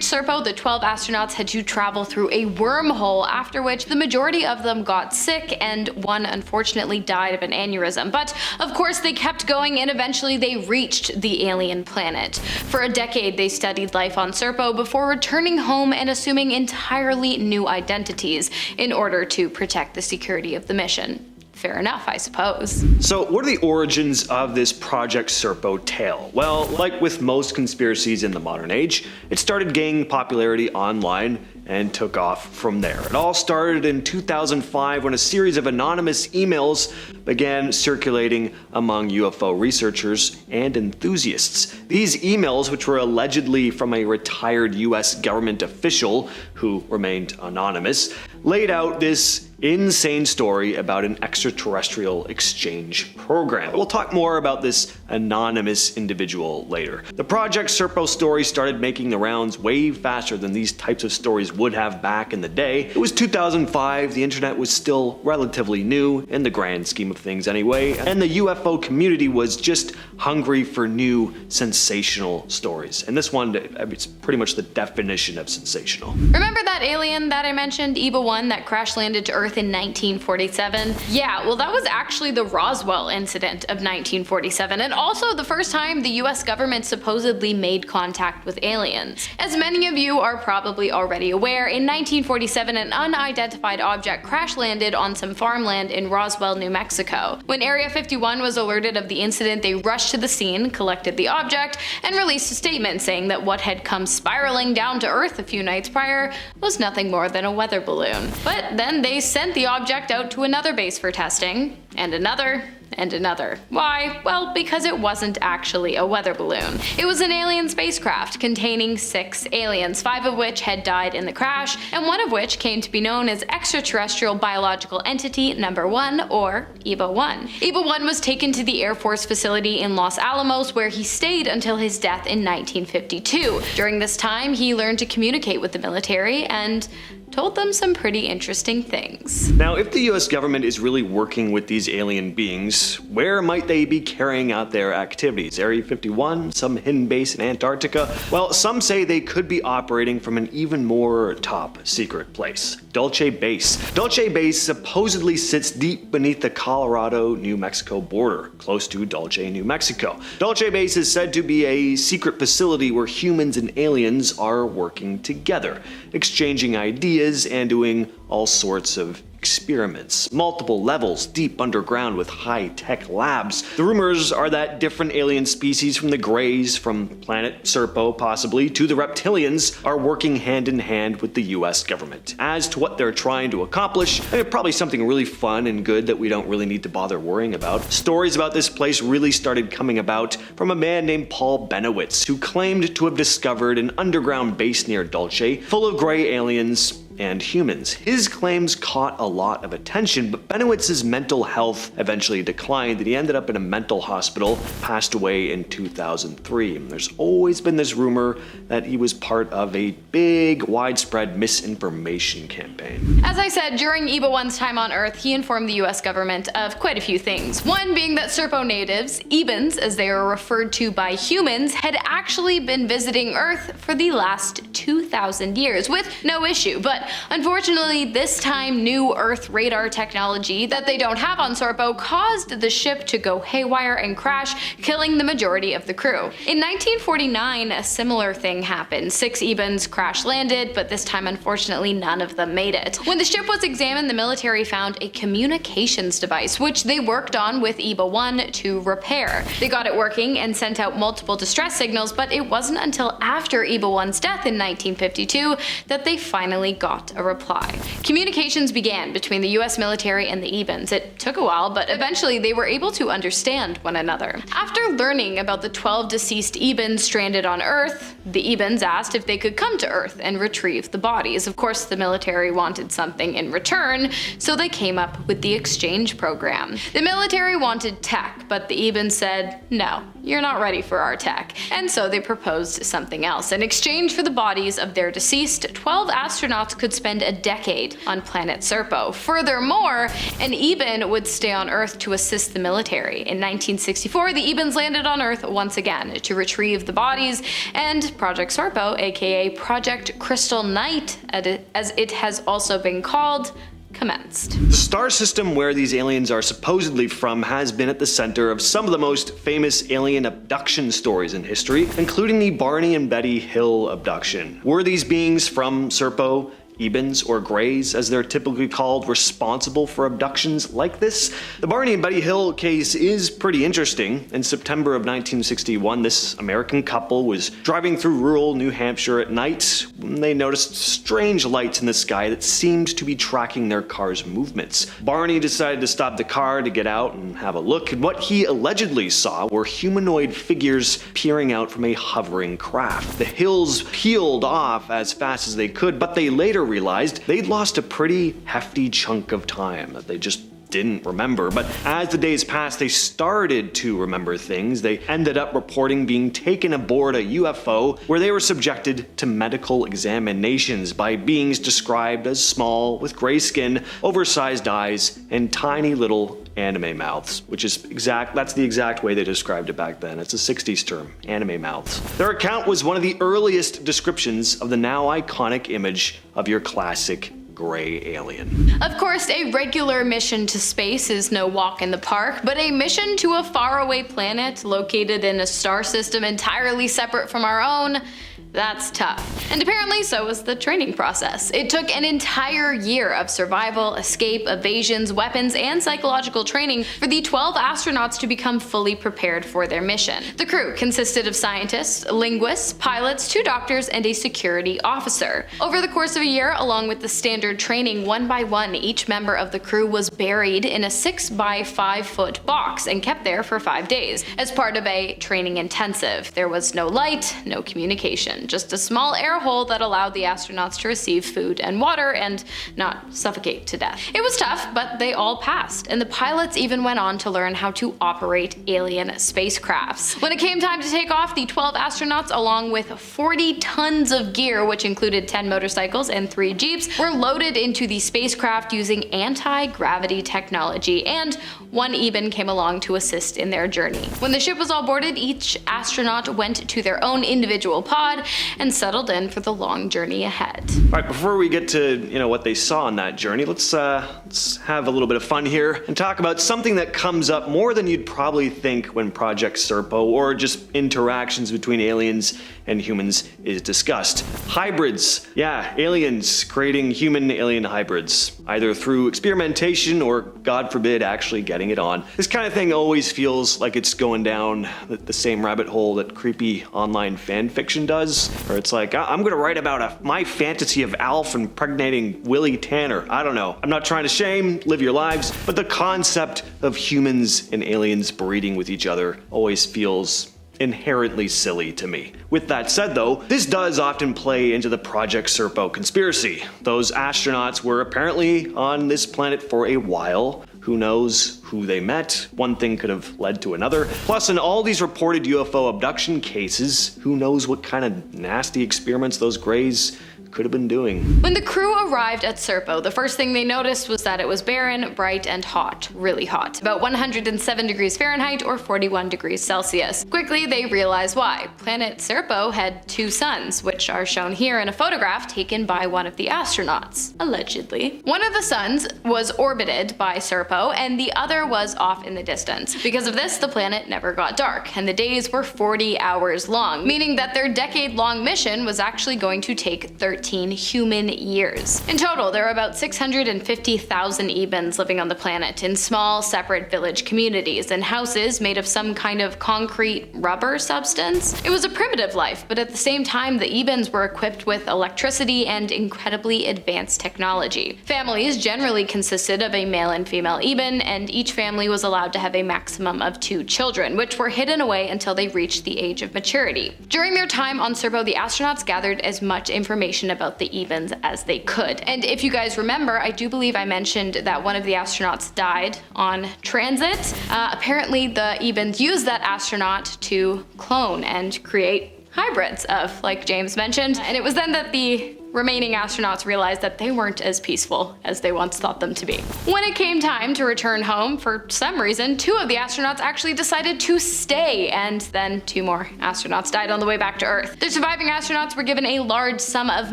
Serpo, the 12 astronauts had to travel through a wormhole, after which the majority of them got sick and one unfortunately died of an aneurysm. But of course they kept going and eventually they reached the alien planet. For a decade they studied life on Serpo before returning home and assuming entirely new identities in order to protect the security of the mission. Fair enough, I suppose. So what are the origins of this Project Serpo tale? Well, like with most conspiracies in the modern age, it started gaining popularity online and took off from there. It all started in 2005 when a series of anonymous emails began circulating among UFO researchers and enthusiasts. These emails, which were allegedly from a retired US government official who remained anonymous, laid out this insane story about an extraterrestrial exchange program. We'll talk more about this anonymous individual later. The Project Serpo story started making the rounds way faster than these types of stories would have back in the day. It was 2005, the internet was still relatively new in the grand scheme of things anyway, and the UFO community was just hungry for new sensational stories. And this one, it's pretty much the definition of sensational. Remember that alien that I mentioned, EVA-1, that crash-landed to Earth in 1947? Yeah, well that was actually the Roswell incident of 1947, and also the first time the US government supposedly made contact with aliens. As many of you are probably already aware, in 1947 an unidentified object crash-landed on some farmland in Roswell, New Mexico. When Area 51 was alerted of the incident, they rushed to the scene, collected the object, and released a statement saying that what had come spiraling down to Earth a few nights prior was nothing more than a weather balloon. But then they sent the object out to another base for testing, and another, and another. Why? Well, because it wasn't actually a weather balloon. It was an alien spacecraft containing 6 aliens, 5 of which had died in the crash, and one of which came to be known as Extraterrestrial Biological Entity Number 1, or EVA-1. EVA-1 was taken to the Air Force facility in Los Alamos, where he stayed until his death in 1952. During this time, he learned to communicate with the military and told them some pretty interesting things. Now, if the US government is really working with these alien beings, where might they be carrying out their activities? Area 51? Some hidden base in Antarctica? Well, some say they could be operating from an even more top secret place. Dolce Base. Dolce Base supposedly sits deep beneath the Colorado-New Mexico border, close to Dolce, New Mexico. Dolce Base is said to be a secret facility where humans and aliens are working together, exchanging ideas and doing all sorts of experiments. Multiple levels deep underground with high-tech labs. The rumors are that different alien species, from the Greys, from planet Serpo possibly, to the reptilians, are working hand in hand with the US government. As to what they're trying to accomplish, probably something really fun and good that we don't really need to bother worrying about. Stories about this place really started coming about from a man named Paul Benowitz, who claimed to have discovered an underground base near Dolce, full of gray aliens and humans. His claims caught a lot of attention, but Benowitz's mental health eventually declined, and he ended up in a mental hospital, passed away in 2003. And there's always been this rumor that he was part of a big, widespread misinformation campaign. As I said, during EVA-1's time on Earth, he informed the US government of quite a few things. One being that Serpo natives, Ebans as they are referred to by humans, had actually been visiting Earth for the last 2,000 years with no issue, but unfortunately, this time new Earth radar technology that they don't have on Serpo caused the ship to go haywire and crash, killing the majority of the crew. In 1949, a similar thing happened. 6 Ebans crash-landed, but this time unfortunately none of them made it. When the ship was examined, the military found a communications device, which they worked on with EVA-1 to repair. They got it working and sent out multiple distress signals, but it wasn't until after EVA-1's death in 1952 that they finally got got a reply. Communications began between the US military and the Ebens. It took a while, but eventually they were able to understand one another. After learning about the 12 deceased Ebens stranded on Earth, the Ebens asked if they could come to Earth and retrieve the bodies. Of course, the military wanted something in return, so they came up with the exchange program. The military wanted tech, but the Ebens said, no, you're not ready for our tech. And so they proposed something else. In exchange for the bodies of their deceased, 12 astronauts could spend a decade on planet Serpo. Furthermore, an Eben would stay on Earth to assist the military. In 1964, the Ebens landed on Earth once again to retrieve the bodies, and Project Serpo, aka Project Crystal Knight, as it has also been called, commenced. The star system where these aliens are supposedly from has been at the center of some of the most famous alien abduction stories in history, including the Barney and Betty Hill abduction. Were these beings from Serpo, Ebens, or Greys, as they're typically called, responsible for abductions like this? The Barney and Betty Hill case is pretty interesting. In September of 1961, this American couple was driving through rural New Hampshire at night when they noticed strange lights in the sky that seemed to be tracking their car's movements. Barney decided to stop the car to get out and have a look, and what he allegedly saw were humanoid figures peering out from a hovering craft. The Hills peeled off as fast as they could, but they later realized they'd lost a pretty hefty chunk of time that they just didn't remember. But as the days passed, they started to remember things. They ended up reporting being taken aboard a UFO where they were subjected to medical examinations by beings described as small, with gray skin, oversized eyes, and tiny little anime mouths, that's the exact way they described it back then. It's a 60s term, anime mouths. Their account was one of the earliest descriptions of the now iconic image of your classic gray alien. Of course, a regular mission to space is no walk in the park, but a mission to a faraway planet located in a star system entirely separate from our own, that's tough. And apparently so was the training process. It took an entire year of survival, escape, evasions, weapons, and psychological training for the 12 astronauts to become fully prepared for their mission. The crew consisted of scientists, linguists, pilots, 2 doctors, and a security officer. Over the course of a year, along with the standard training, one by one, each member of the crew was buried in a 6 by 5 foot box and kept there for 5 days as part of a training intensive. There was no light, no communication. Just a small air hole that allowed the astronauts to receive food and water and not suffocate to death. It was tough, but they all passed, and the pilots even went on to learn how to operate alien spacecrafts. When it came time to take off, the 12 astronauts, along with 40 tons of gear, which included 10 motorcycles and 3 jeeps, were loaded into the spacecraft using anti-gravity technology, and 1 Eben came along to assist in their journey. When the ship was all boarded, each astronaut went to their own individual pod and settled in for the long journey ahead. All right, before we get to what they saw on that journey, let's have a little bit of fun here and talk about something that comes up more than you'd probably think when Project Serpo or just interactions between aliens and humans is discussed. Hybrids. Yeah, aliens creating human-alien hybrids, either through experimentation or, God forbid, actually getting it on. This kind of thing always feels like it's going down the same rabbit hole that creepy online fan fiction does, where it's like, I'm gonna write about my fantasy of Alf impregnating Willie Tanner. I don't know. I'm not trying to shame, live your lives, but the concept of humans and aliens breeding with each other always feels inherently silly to me. With that said though, this does often play into the Project Serpo conspiracy. Those astronauts were apparently on this planet for a while. Who knows who they met? One thing could have led to another. Plus, in all these reported UFO abduction cases, who knows what kind of nasty experiments those Greys could have been doing. When the crew arrived at Serpo, the first thing they noticed was that it was barren, bright, and hot. Really hot. About 107 degrees Fahrenheit or 41 degrees Celsius. Quickly, they realized why. Planet Serpo had 2 suns, which are shown here in a photograph taken by one of the astronauts, allegedly. One of the suns was orbited by Serpo, and the other was off in the distance. Because of this, the planet never got dark, and the days were 40 hours long, meaning that their decade-long mission was actually going to take 13 13 human years. In total, there are about 650,000 Ebens living on the planet in small, separate village communities and houses made of some kind of concrete rubber substance. It was a primitive life, but at the same time, the Ebens were equipped with electricity and incredibly advanced technology. Families generally consisted of a male and female Eben, and each family was allowed to have a maximum of 2 children, which were hidden away until they reached the age of maturity. During their time on Serpo, the astronauts gathered as much information about the Ebens as they could. And if you guys remember, I do believe I mentioned that one of the astronauts died on transit. Apparently the Ebens used that astronaut to clone and create hybrids of, like James mentioned, and it was then that the remaining astronauts realized that they weren't as peaceful as they once thought them to be. When it came time to return home, for some reason, 2 of the astronauts actually decided to stay, and then 2 more astronauts died on the way back to Earth. The surviving astronauts were given a large sum of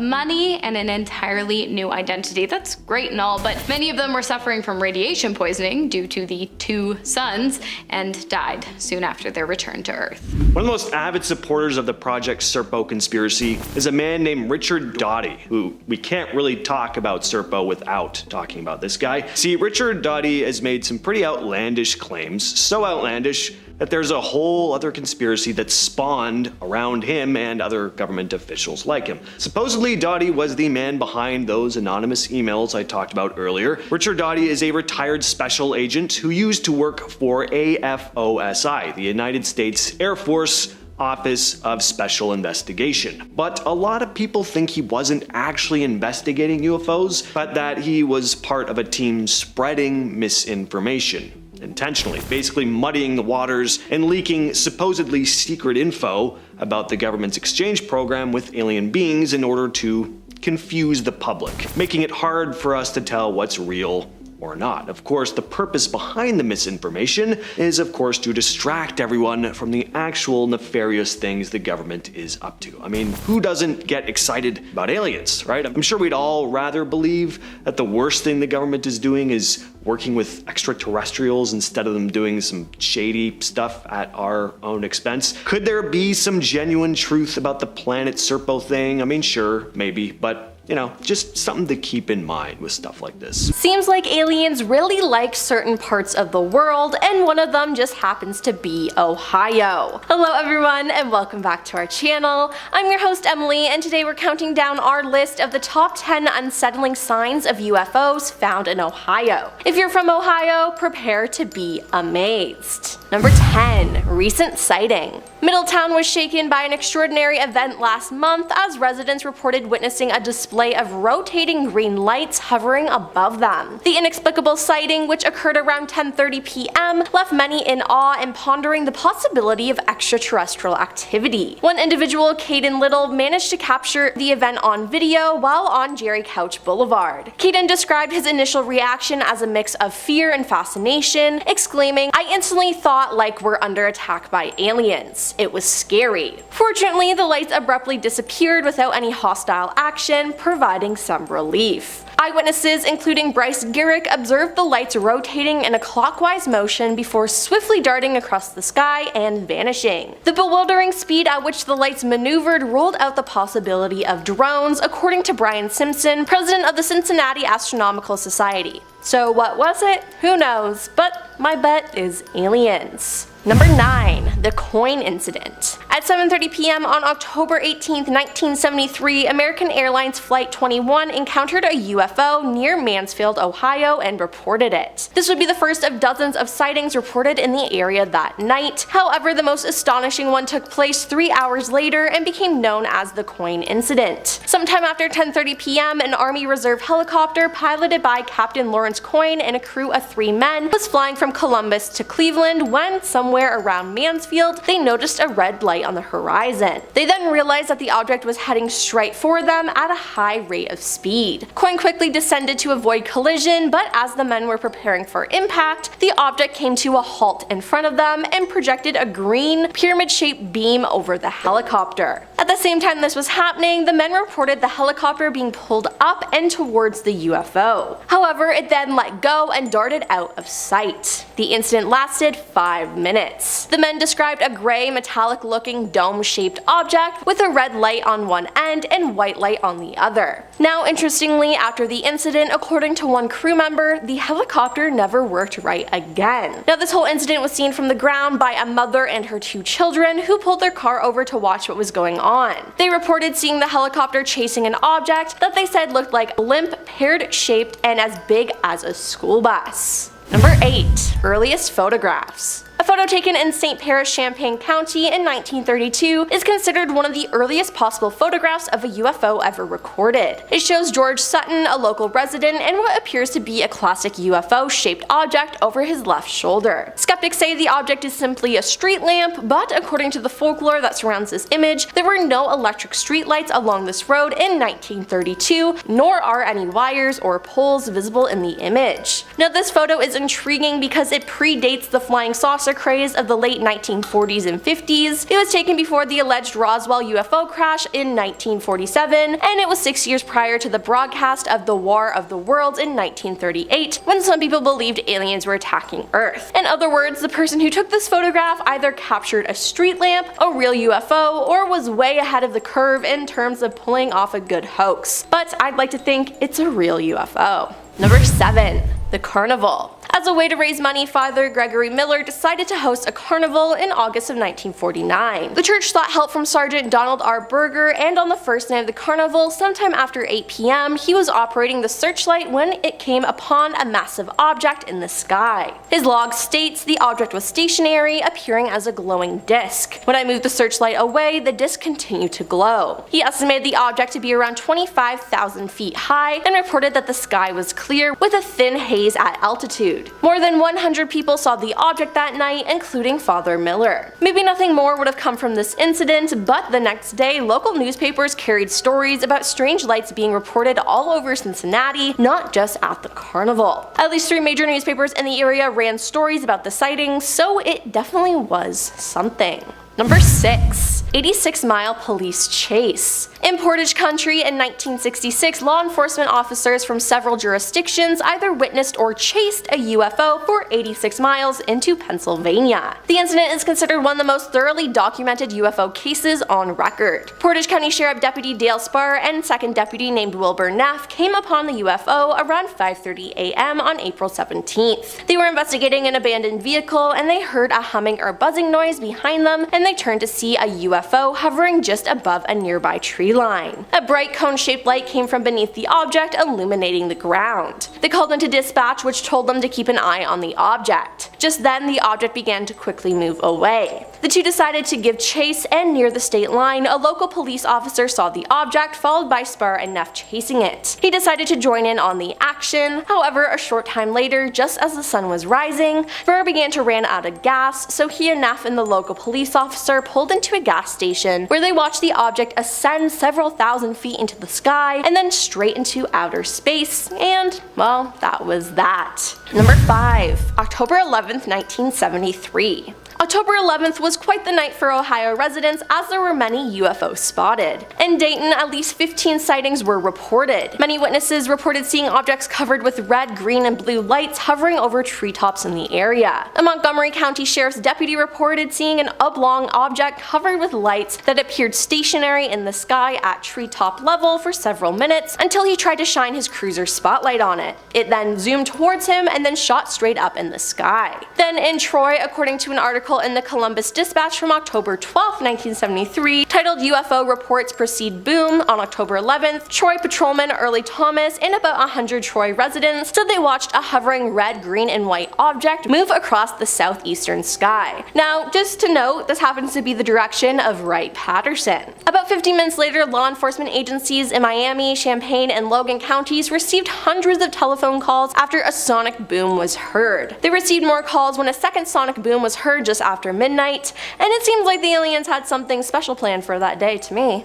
money and an entirely new identity. That's great and all, but many of them were suffering from radiation poisoning due to the 2 suns and died soon after their return to Earth. One of the most avid supporters of the Project Serpo conspiracy is a man named Richard Doty, who we can't really talk about Serpo without talking about this guy. See, Richard Doty has made some pretty outlandish claims, so outlandish that there's a whole other conspiracy that spawned around him and other government officials like him. Supposedly, Doty was the man behind those anonymous emails I talked about earlier. Richard Doty is a retired special agent who used to work for AFOSI, the United States Air Force Office of Special Investigation. But a lot of people think he wasn't actually investigating UFOs, but that he was part of a team spreading misinformation intentionally, basically muddying the waters and leaking supposedly secret info about the government's exchange program with alien beings in order to confuse the public, making it hard for us to tell what's real or not. Of course, the purpose behind the misinformation is, of course, to distract everyone from the actual nefarious things the government is up to. I mean, who doesn't get excited about aliens, right? I'm sure we'd all rather believe that the worst thing the government is doing is working with extraterrestrials instead of them doing some shady stuff at our own expense. Could there be some genuine truth about the planet Serpo thing? I mean, sure, maybe, but you know, just something to keep in mind with stuff like this. Seems like aliens really like certain parts of the world, and one of them just happens to be Ohio. Hello everyone, and welcome back to our channel. I'm your host Emily, and today we're counting down our list of the top 10 unsettling signs of UFOs found in Ohio. If you're from Ohio, prepare to be amazed. Number 10. Recent sighting. Middletown was shaken by an extraordinary event last month as residents reported witnessing a display of rotating green lights hovering above them. The inexplicable sighting, which occurred around 10:30 p.m., left many in awe and pondering the possibility of extraterrestrial activity. One individual, Caden Little, managed to capture the event on video while on Jerry Couch Boulevard. Caden described his initial reaction as a mix of fear and fascination, exclaiming, "I instantly thought like we're under attack by aliens. It was scary." Fortunately, the lights abruptly disappeared without any hostile action, providing some relief. Eyewitnesses, including Bryce Garrick, observed the lights rotating in a clockwise motion before swiftly darting across the sky and vanishing. The bewildering speed at which the lights maneuvered ruled out the possibility of drones, according to Brian Simpson, president of the Cincinnati Astronomical Society. So what was it? Who knows, but my bet is aliens. Number 9. The coin incident. At 7:30 p.m. on October 18, 1973, American Airlines Flight 21 encountered a UFO near Mansfield, Ohio, and reported it. This would be the first of dozens of sightings reported in the area that night. However, the most astonishing one took place 3 hours later and became known as the coin incident. Sometime after 10:30 p.m., an Army Reserve helicopter piloted by Captain Lawrence Coyne and a crew of 3 men was flying from Columbus to Cleveland when, somewhere around Mansfield, they noticed a red light on the horizon. They then realized that the object was heading straight for them at a high rate of speed. Coyne quickly descended to avoid collision, but as the men were preparing for impact, the object came to a halt in front of them and projected a green, pyramid-shaped beam over the helicopter. At the same time this was happening, the men reported the helicopter being pulled up and towards the UFO. However, it then let go and darted out of sight. The incident lasted 5 minutes. The men described described a gray metallic-looking dome-shaped object with a red light on one end and white light on the other. Now, interestingly, after the incident, according to one crew member, the helicopter never worked right again. Now, this whole incident was seen from the ground by a mother and her 2 children who pulled their car over to watch what was going on. They reported seeing the helicopter chasing an object that they said looked like limp, pear-shaped, and as big as a school bus. Number 8. Earliest photographs. A photo taken in St. Paris, Champaign County in 1932 is considered one of the earliest possible photographs of a UFO ever recorded. It shows George Sutton, a local resident, and what appears to be a classic UFO-shaped object over his left shoulder. Skeptics say the object is simply a street lamp, but according to the folklore that surrounds this image, there were no electric streetlights along this road in 1932, nor are any wires or poles visible in the image. Now, this photo is intriguing because it predates the flying saucer craze of the late 1940s and 50s. It was taken before the alleged Roswell UFO crash in 1947, and it was 6 years prior to the broadcast of the War of the Worlds in 1938, when some people believed aliens were attacking Earth. In other words, the person who took this photograph either captured a street lamp, a real UFO, or was way ahead of the curve in terms of pulling off a good hoax. But I'd like to think it's a real UFO. Number 7. The Carnival. As a way to raise money, Father Gregory Miller decided to host a carnival in August of 1949. The church sought help from Sergeant Donald R. Berger, and on the first night of the carnival, sometime after 8 p.m., he was operating the searchlight when it came upon a massive object in the sky. His log states the object was stationary, appearing as a glowing disc. When I moved the searchlight away, the disc continued to glow. He estimated the object to be around 25,000 feet high and reported that the sky was clear with a thin haze at altitude. More than 100 people saw the object that night, including Father Miller. Maybe nothing more would have come from this incident, but the next day, local newspapers carried stories about strange lights being reported all over Cincinnati, not just at the carnival. At least 3 major newspapers in the area ran stories about the sightings, so it definitely was something. Number 6. 86-mile police chase. In Portage Country in 1966, law enforcement officers from several jurisdictions either witnessed or chased a UFO for 86 miles into Pennsylvania. The incident is considered one of the most thoroughly documented UFO cases on record. Portage County Sheriff Deputy Dale Spar and Second Deputy named Wilbur Neff came upon the UFO around 5:30 a.m. on April 17th. They were investigating an abandoned vehicle and they heard a humming or buzzing noise behind them, and they turned to see a UFO hovering just above a nearby tree line. A bright cone-shaped light came from beneath the object, illuminating the ground. They called into dispatch, which told them to keep an eye on the object. Just then, the object began to quickly move away. The two decided to give chase, and near the state line, a local police officer saw the object, followed by Spar and Neff chasing it. He decided to join in on the action. However, a short time later, just as the sun was rising, Spar began to run out of gas, so he and Neff and the local police officer pulled into a gas station, where they watched the object ascend several thousand feet into the sky and then straight into outer space, and, well, that was that. Number 5. October 11th, 1973. October 11th was quite the night for Ohio residents, as there were many UFOs spotted. In Dayton, at least 15 sightings were reported. Many witnesses reported seeing objects covered with red, green, and blue lights hovering over treetops in the area. A Montgomery County Sheriff's deputy reported seeing an oblong object covered with lights that appeared stationary in the sky at treetop level for several minutes until he tried to shine his cruiser's spotlight on it. It then zoomed towards him and then shot straight up in the sky. Then in Troy, according to an article in the Columbus Dispatch from October 12, 1973, titled UFO Reports Proceed Boom, on October 11th, Troy patrolman Early Thomas and about 100 Troy residents said they watched a hovering red, green, and white object move across the southeastern sky. Now, just to note, this happens to be the direction of Wright-Patterson. About 15 minutes later, law enforcement agencies in Miami, Champaign, and Logan counties received hundreds of telephone calls after a sonic boom was heard. They received more calls when a second sonic boom was heard just after midnight, and it seems like the aliens had something special planned for that day to me.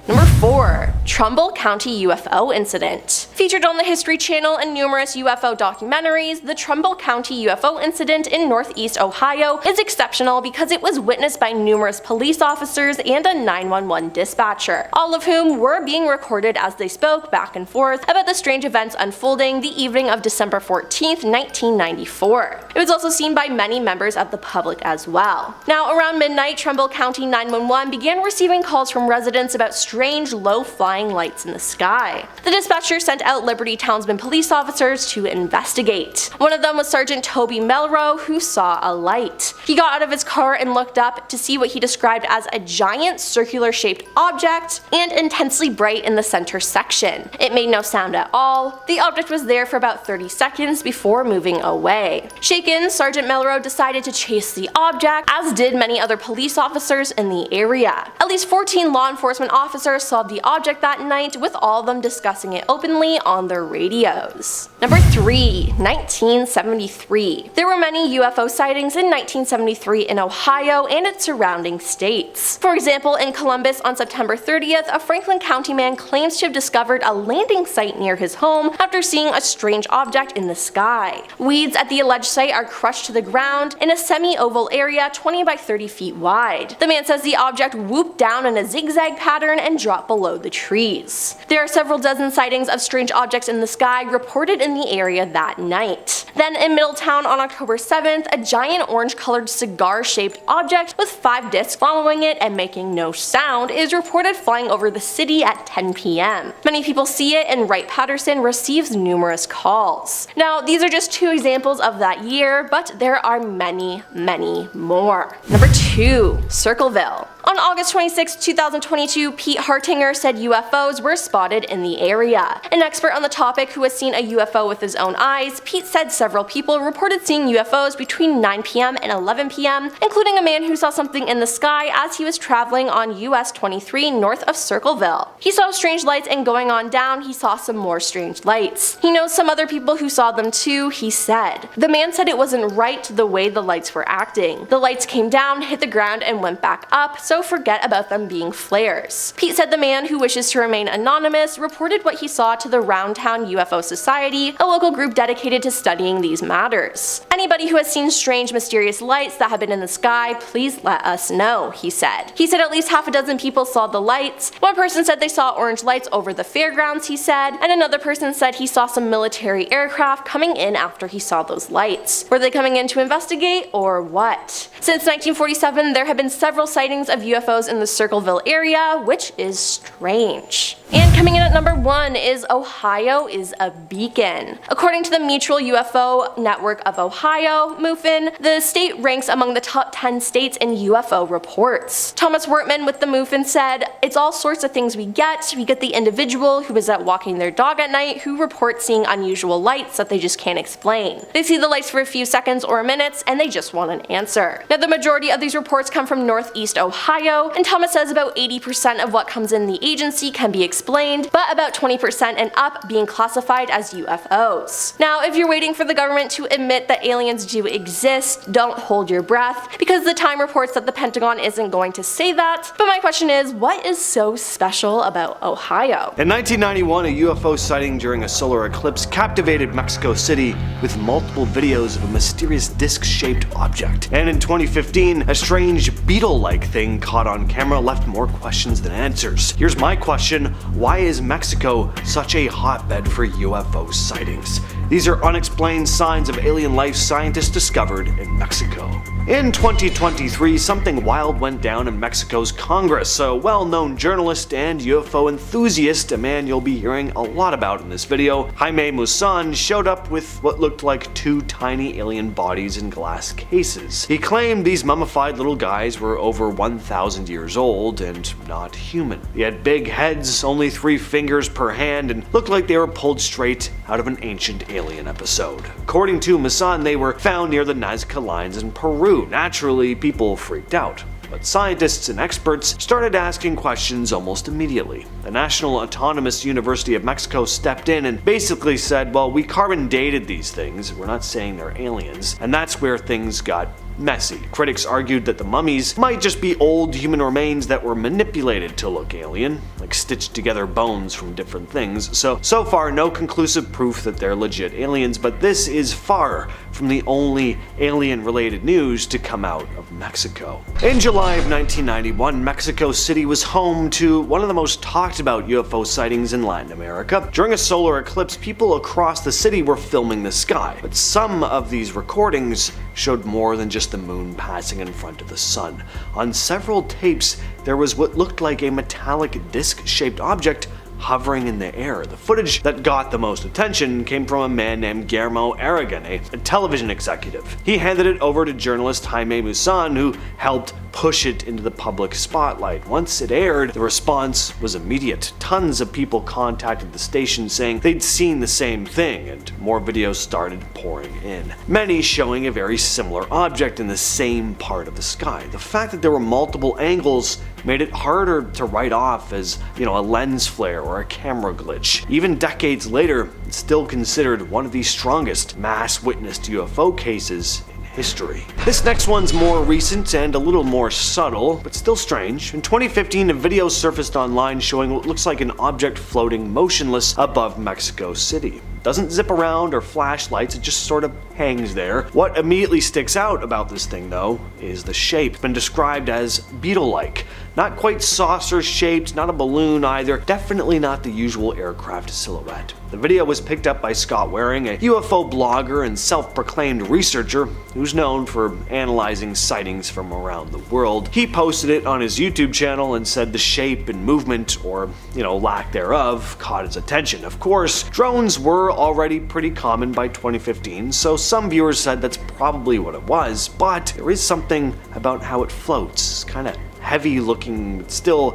Number 4. Trumbull County UFO Incident. Featured on the History Channel and numerous UFO documentaries, the Trumbull County UFO incident in northeast Ohio is exceptional because it was witnessed by numerous police officers and a 911 dispatcher, all of whom were being recorded as they spoke back and forth about the strange events unfolding the evening of December 14th, 1994. It was also seen by many members of the public as well. Now, around midnight, Trumbull County 911 began receiving calls from residents about strange low-flying lights in the sky. The dispatcher sent out Liberty Townsend police officers to investigate. One of them was Sergeant Toby Melrose, who saw a light. He got out of his car and looked up to see what he described as a giant circular-shaped object and intensely bright in the center section. It made no sound at all. The object was there for about 30 seconds before moving away. Shaken, Sergeant Melrose decided to chase the object, as did many other police officers in the area. At least 14 law enforcement officers saw the object that night, with all of them discussing it openly on their radios. Number 3. 1973. There were many UFO sightings in 1973 in Ohio and its surrounding states. For example, in Columbus on September 30th, a Franklin County man claims to have discovered a landing site near his home after seeing a strange object in the sky. Weeds at the alleged site are crushed to the ground in a semi-oval area 20 by 30 feet wide. The man says the object whooped down in a zigzag pattern and dropped below the trees. There are several dozen sightings of strange objects in the sky reported in the area that night. Then in Middletown on October 7th, a giant orange-colored cigar-shaped object with 5 discs following it and making no sound is reported flying over the city at 10 p.m. Many people see it, and Wright-Patterson receives numerous calls. Now, these are just 2 examples of that year, but there are many, many more. Number 2. Circleville. On August 26, 2022, Pete Hartinger said UFOs were spotted in the area. An expert on the topic who has seen a UFO with his own eyes, Pete said several people reported seeing UFOs between 9 p.m. and 11 p.m., including a man who saw something in the sky as he was traveling on US 23 north of Circleville. He saw strange lights, and going on down, he saw some more strange lights. He knows some other people who saw them too, he said. The man said it wasn't right the way the lights were acting. The lights came down, hit the ground, and went back up, so forget about them being flares. Pete said the man, who wishes to remain anonymous, reported what he saw to the Roundtown UFO Society, a local group dedicated to studying these matters. Anybody who has seen strange, mysterious lights that have been in the sky, please let us know, he said. He said at least half a dozen people saw the lights. One person said they saw orange lights over the fairgrounds, he said, and another person said he saw some military aircraft coming in after he saw those lights. Were they coming in to investigate, or what? Since 1947, there have been several sightings of UFOs in the Circleville area, which is strange. And coming in at number 1 is Ohio is a beacon. According to the Mutual UFO Network of Ohio, MUFON, the state ranks among the top 10 states in UFO reports. Thomas Wortman with the MUFON said, "It's all sorts of things we get. We get the individual who is out walking their dog at night who reports seeing unusual lights that they just can't explain. They see the lights for a few seconds or minutes and they just want an answer." Now, the majority of these reports come from Northeast Ohio, and Thomas says about 80% of what comes in the agency can be explained, but about 20% and up being classified as UFOs. Now, if you're waiting for the government to admit that aliens do exist, don't hold your breath, because the Time reports that the Pentagon isn't going to say that. But my question is, what is so special about Ohio? In 1991, a UFO sighting during a solar eclipse captivated Mexico City with multiple videos of a mysterious disc-shaped object. And in 2015, a strange beetle-like thing caught on camera left more questions than answers. Here's my question: why is Mexico such a hotbed for UFO sightings? These are unexplained signs of alien life scientists discovered in Mexico. In 2023, something wild went down in Mexico's Congress. A well-known journalist and UFO enthusiast, a man you'll be hearing a lot about in this video, Jaime Maussan, showed up with what looked like 2 tiny alien bodies in glass cases. He claimed these mummified little guys were over 1,000 years old and not human. They had big heads, only 3 fingers per hand, and looked like they were pulled straight out of an ancient alien episode. According to Maussan, they were found near the Nazca lines in Peru. Naturally, people freaked out. But scientists and experts started asking questions almost immediately. The National Autonomous University of Mexico stepped in and basically said, well, we carbon dated these things, we're not saying they're aliens, and that's where things got messy. Critics argued that the mummies might just be old human remains that were manipulated to look alien, like like stitched together bones from different things. So far, no conclusive proof that they're legit aliens, but this is far from the only alien-related news to come out of Mexico. In July of 1991, Mexico City was home to one of the most talked about UFO sightings in Latin America. During a solar eclipse, people across the city were filming the sky, but some of these recordings showed more than just the moon passing in front of the sun. On several tapes, there was what looked like a metallic disc-shaped object hovering in the air. The footage that got the most attention came from a man named Guillermo Aragon, a television executive. He handed it over to journalist Jaime Maussan, who helped push it into the public spotlight. Once it aired, the response was immediate. Tons of people contacted the station saying they'd seen the same thing, and more videos started pouring in. Many showing a very similar object in the same part of the sky. The fact that there were multiple angles made it harder to write off as, a lens flare or a camera glitch. Even decades later, it's still considered one of the strongest mass witnessed UFO cases in history. This next one's more recent and a little more subtle, but still strange. In 2015, a video surfaced online showing what looks like an object floating motionless above Mexico City. It doesn't zip around or flash lights, it just sort of hangs there. What immediately sticks out about this thing, though, is the shape. It's been described as beetle-like. Not quite saucer-shaped, not a balloon either, definitely not the usual aircraft silhouette. The video was picked up by Scott Waring, a UFO blogger and self-proclaimed researcher who's known for analyzing sightings from around the world. He posted it on his YouTube channel and said the shape and movement, or, lack thereof, caught his attention. Of course, drones were already pretty common by 2015, so some viewers said that's probably what it was, but there is something about how it floats. It's kind of heavy looking, but still,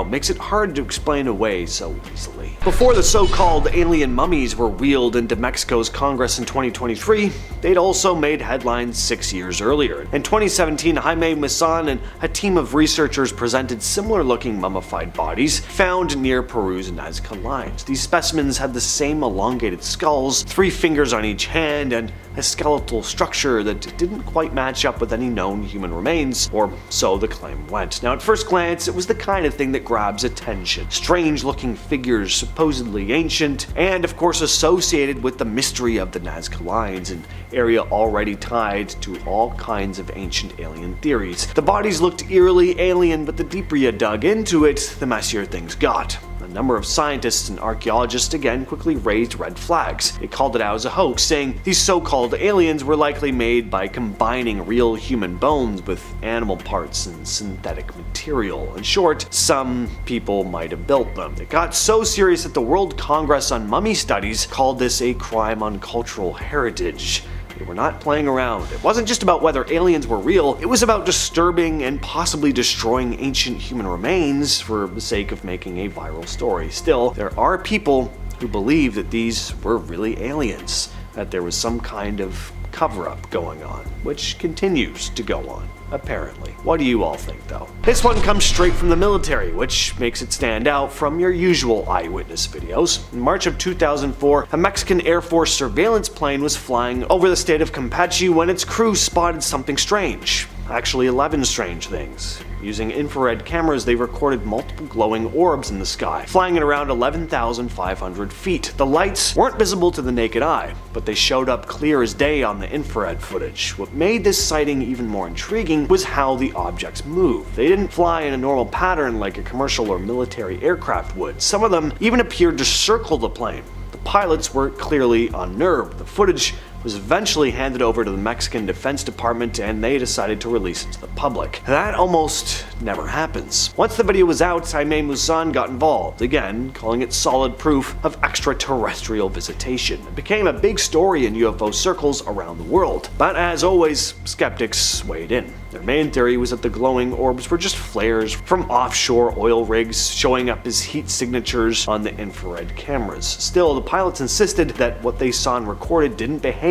makes it hard to explain away so easily. Before the so-called alien mummies were wheeled into Mexico's Congress in 2023, they'd also made headlines 6 years earlier. In 2017, Jaime Maussan and a team of researchers presented similar-looking mummified bodies found near Peru's Nazca lines. These specimens had the same elongated skulls, 3 fingers on each hand, and a skeletal structure that didn't quite match up with any known human remains, or so the claim went. Now, at first glance, it was the kind of thing that grabs attention. Strange-looking figures, supposedly ancient, and of course associated with the mystery of the Nazca lines, an area already tied to all kinds of ancient alien theories. The bodies looked eerily alien, but the deeper you dug into it, the messier things got. A number of scientists and archaeologists again quickly raised red flags. They called it out as a hoax, saying these so-called aliens were likely made by combining real human bones with animal parts and synthetic material. In short, some people might have built them. It got so serious that the World Congress on Mummy Studies called this a crime on cultural heritage. They were not playing around. It wasn't just about whether aliens were real, it was about disturbing and possibly destroying ancient human remains for the sake of making a viral story. Still, there are people who believe that these were really aliens, that there was some kind of cover-up going on, which continues to go on, apparently. What do you all think, though? This one comes straight from the military, which makes it stand out from your usual eyewitness videos. In March of 2004, a Mexican Air Force surveillance plane was flying over the state of Campeche when its crew spotted something strange. Actually, 11 strange things. Using infrared cameras, they recorded multiple glowing orbs in the sky, flying at around 11,500 feet. The lights weren't visible to the naked eye, but they showed up clear as day on the infrared footage. What made this sighting even more intriguing was how the objects moved. They didn't fly in a normal pattern like a commercial or military aircraft would. Some of them even appeared to circle the plane. The pilots were clearly unnerved. The footage was eventually handed over to the Mexican Defense Department, and they decided to release it to the public. That almost never happens. Once the video was out, Jaime Maussan got involved, again calling it solid proof of extraterrestrial visitation. It became a big story in UFO circles around the world. But as always, skeptics weighed in. Their main theory was that the glowing orbs were just flares from offshore oil rigs showing up as heat signatures on the infrared cameras. Still, the pilots insisted that what they saw and recorded didn't behave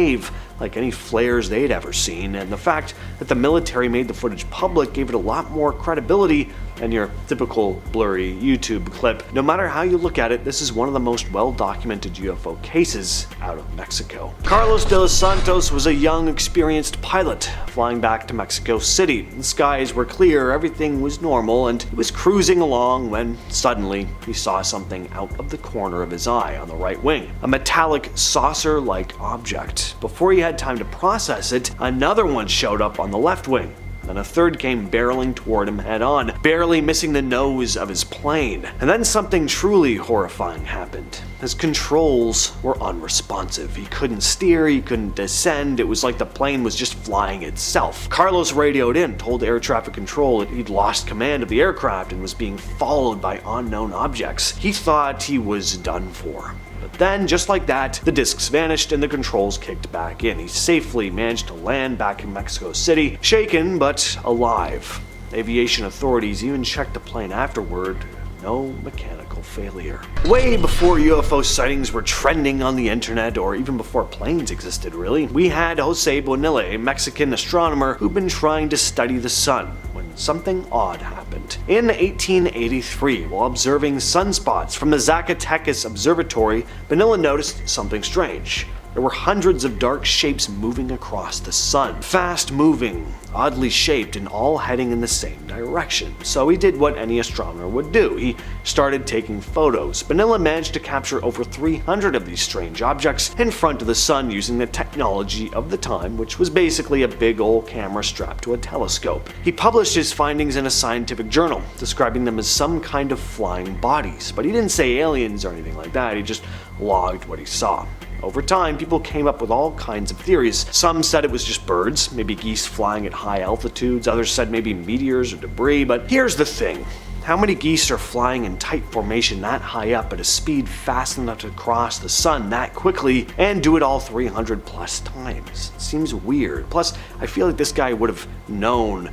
like any flares they'd ever seen, and the fact that the military made the footage public gave it a lot more credibility than your typical blurry YouTube clip. No matter how you look at it, this is one of the most well-documented UFO cases out of Mexico. Carlos de los Santos was a young, experienced pilot flying back to Mexico City. The skies were clear, everything was normal, and he was cruising along when suddenly he saw something out of the corner of his eye on the right wing. A metallic saucer-like object. Before he had time to process it, another one showed up on the left wing. Then a third came barreling toward him head-on, barely missing the nose of his plane. And then something truly horrifying happened. His controls were unresponsive. He couldn't steer, he couldn't descend, it was like the plane was just flying itself. Carlos radioed in, told air traffic control that he'd lost command of the aircraft and was being followed by unknown objects. He thought he was done for. But then, just like that, the discs vanished and the controls kicked back in. He safely managed to land back in Mexico City, shaken but alive. Aviation authorities even checked the plane afterward. No mechanical failure. Way before UFO sightings were trending on the internet, or even before planes existed really, we had Jose Bonilla, a Mexican astronomer who'd been trying to study the sun when something odd happened. In 1883, while observing sunspots from the Zacatecas Observatory, Bonilla noticed something strange. There were hundreds of dark shapes moving across the sun. Fast moving, oddly shaped, and all heading in the same direction. So he did what any astronomer would do. He started taking photos. Bonilla managed to capture over 300 of these strange objects in front of the sun using the technology of the time, which was basically a big old camera strapped to a telescope. He published his findings in a scientific journal, describing them as some kind of flying bodies. But he didn't say aliens or anything like that, he just logged what he saw. Over time, people came up with all kinds of theories. Some said it was just birds, maybe geese flying at high altitudes. Others said maybe meteors or debris. But here's the thing. How many geese are flying in tight formation that high up at a speed fast enough to cross the sun that quickly and do it all 300 plus times? It seems weird. Plus, I feel like this guy would have known,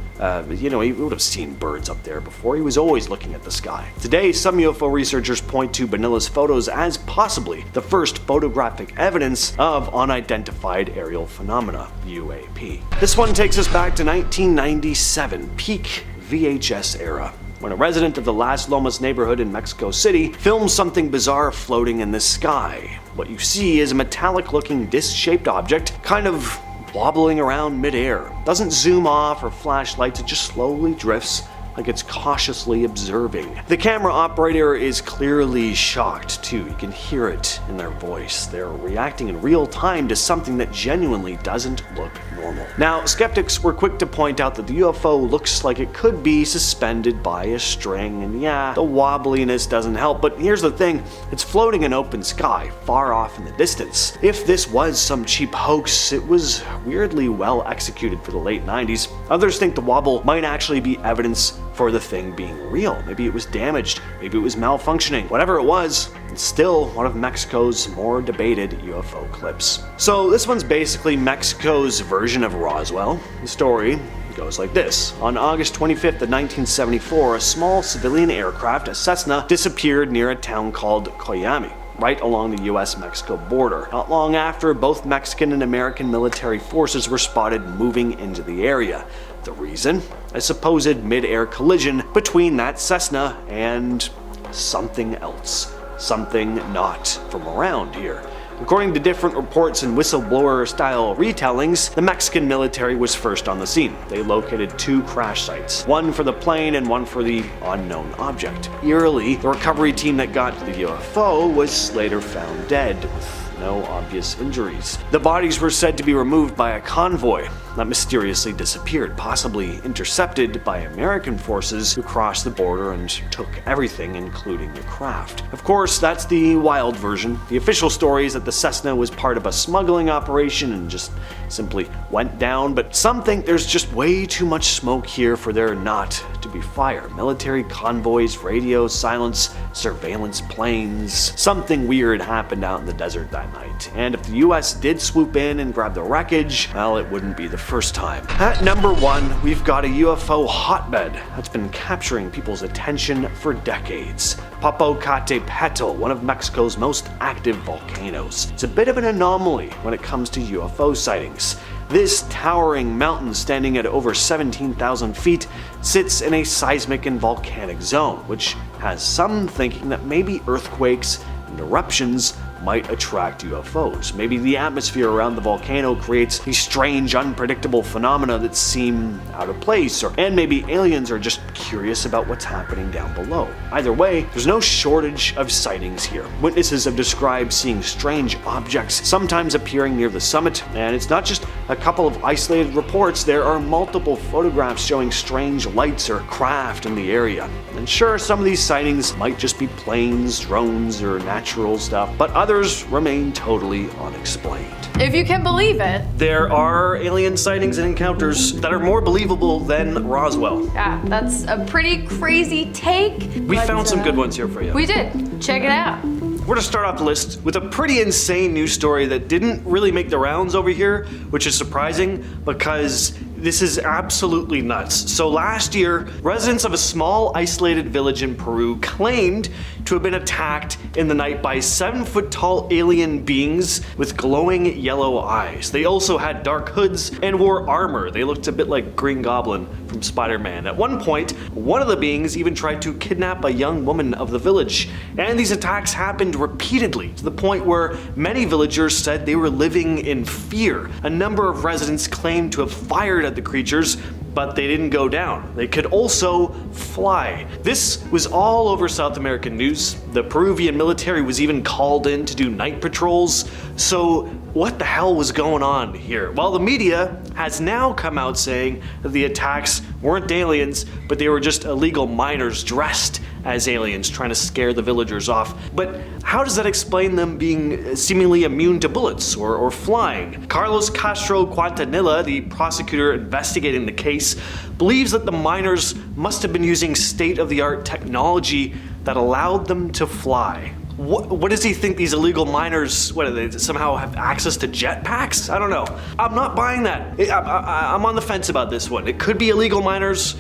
he would have seen birds up there before. He was always looking at the sky. Today, some UFO researchers point to Bonilla's photos as possibly the first photographic evidence of unidentified aerial phenomena, UAP. This one takes us back to 1997, peak VHS era, when a resident of the Las Lomas neighborhood in Mexico City filmed something bizarre floating in the sky. What you see is a metallic-looking disc-shaped object kind of wobbling around midair. Doesn't zoom off or flash lights, it just slowly drifts like it's cautiously observing. The camera operator is clearly shocked too. You can hear it in their voice. They're reacting in real time to something that genuinely doesn't look normal. Now, skeptics were quick to point out that the UFO looks like it could be suspended by a string, and yeah, the wobbliness doesn't help, but here's the thing, it's floating in open sky, far off in the distance. If this was some cheap hoax, it was weirdly well executed for the late 90s. Others think the wobble might actually be evidence for the thing being real. Maybe it was damaged, maybe it was malfunctioning. Whatever it was, it's still one of Mexico's more debated UFO clips. So this one's basically Mexico's version of Roswell. The story goes like this. On August 25th of 1974, a small civilian aircraft, a Cessna, disappeared near a town called Coyame, right along the US-Mexico border. Not long after, both Mexican and American military forces were spotted moving into the area. The reason? A supposed mid-air collision between that Cessna and something else. Something not from around here. According to different reports and whistleblower-style retellings, the Mexican military was first on the scene. They located 2 crash sites, one for the plane and one for the unknown object. Eerily, the recovery team that got to the UFO was later found dead, with no obvious injuries. The bodies were said to be removed by a convoy that mysteriously disappeared, possibly intercepted by American forces who crossed the border and took everything, including the craft. Of course, that's the wild version. The official story is that the Cessna was part of a smuggling operation and just simply went down, but some think there's just way too much smoke here for there not to be fire. Military convoys, radio silence, surveillance planes. Something weird happened out in the desert that night, and if the US did swoop in and grab the wreckage, well, it wouldn't be the first time. At number 1, we've got a UFO hotbed that's been capturing people's attention for decades. Popocatépetl, one of Mexico's most active volcanoes. It's a bit of an anomaly when it comes to UFO sightings. sightings. This towering mountain, standing at over 17,000 feet, sits in a seismic and volcanic zone, which has some thinking that maybe earthquakes and eruptions might attract UFOs. Maybe the atmosphere around the volcano creates these strange, unpredictable phenomena that seem out of place, and maybe aliens are just curious about what's happening down below. Either way, there's no shortage of sightings here. Witnesses have described seeing strange objects, sometimes appearing near the summit, and it's not just a couple of isolated reports. There are multiple photographs showing strange lights or craft in the area. And sure, some of these sightings might just be planes, drones, or natural stuff, but others remain totally unexplained. If you can believe it. There are alien sightings and encounters that are more believable than Roswell. Yeah, that's a pretty crazy take. We found some good ones here for you. We did. Check it out. We're gonna start off the list with a pretty insane news story that didn't really make the rounds over here, which is surprising because this is absolutely nuts. So last year, residents of a small isolated village in Peru claimed to have been attacked in the night by 7-foot-tall alien beings with glowing yellow eyes. They also had dark hoods and wore armor. They looked a bit like Green Goblin from Spider-Man. At one point, one of the beings even tried to kidnap a young woman of the village. And these attacks happened repeatedly, to the point where many villagers said they were living in fear. A number of residents claimed to have fired at the creatures, but they didn't go down. They could also fly. This was all over South American news. The Peruvian military was even called in to do night patrols. So what the hell was going on here? Well, the media has now come out saying that the attacks weren't aliens, but they were just illegal miners dressed as aliens trying to scare the villagers off. But how does that explain them being seemingly immune to bullets or flying? Carlos Castro Quintanilla, the prosecutor investigating the case, believes that the miners must have been using state-of-the-art technology that allowed them to fly. What does he think these illegal miners, what do they somehow have access to jetpacks? I don't know. I'm not buying that. I'm on the fence about this one. It could be illegal miners.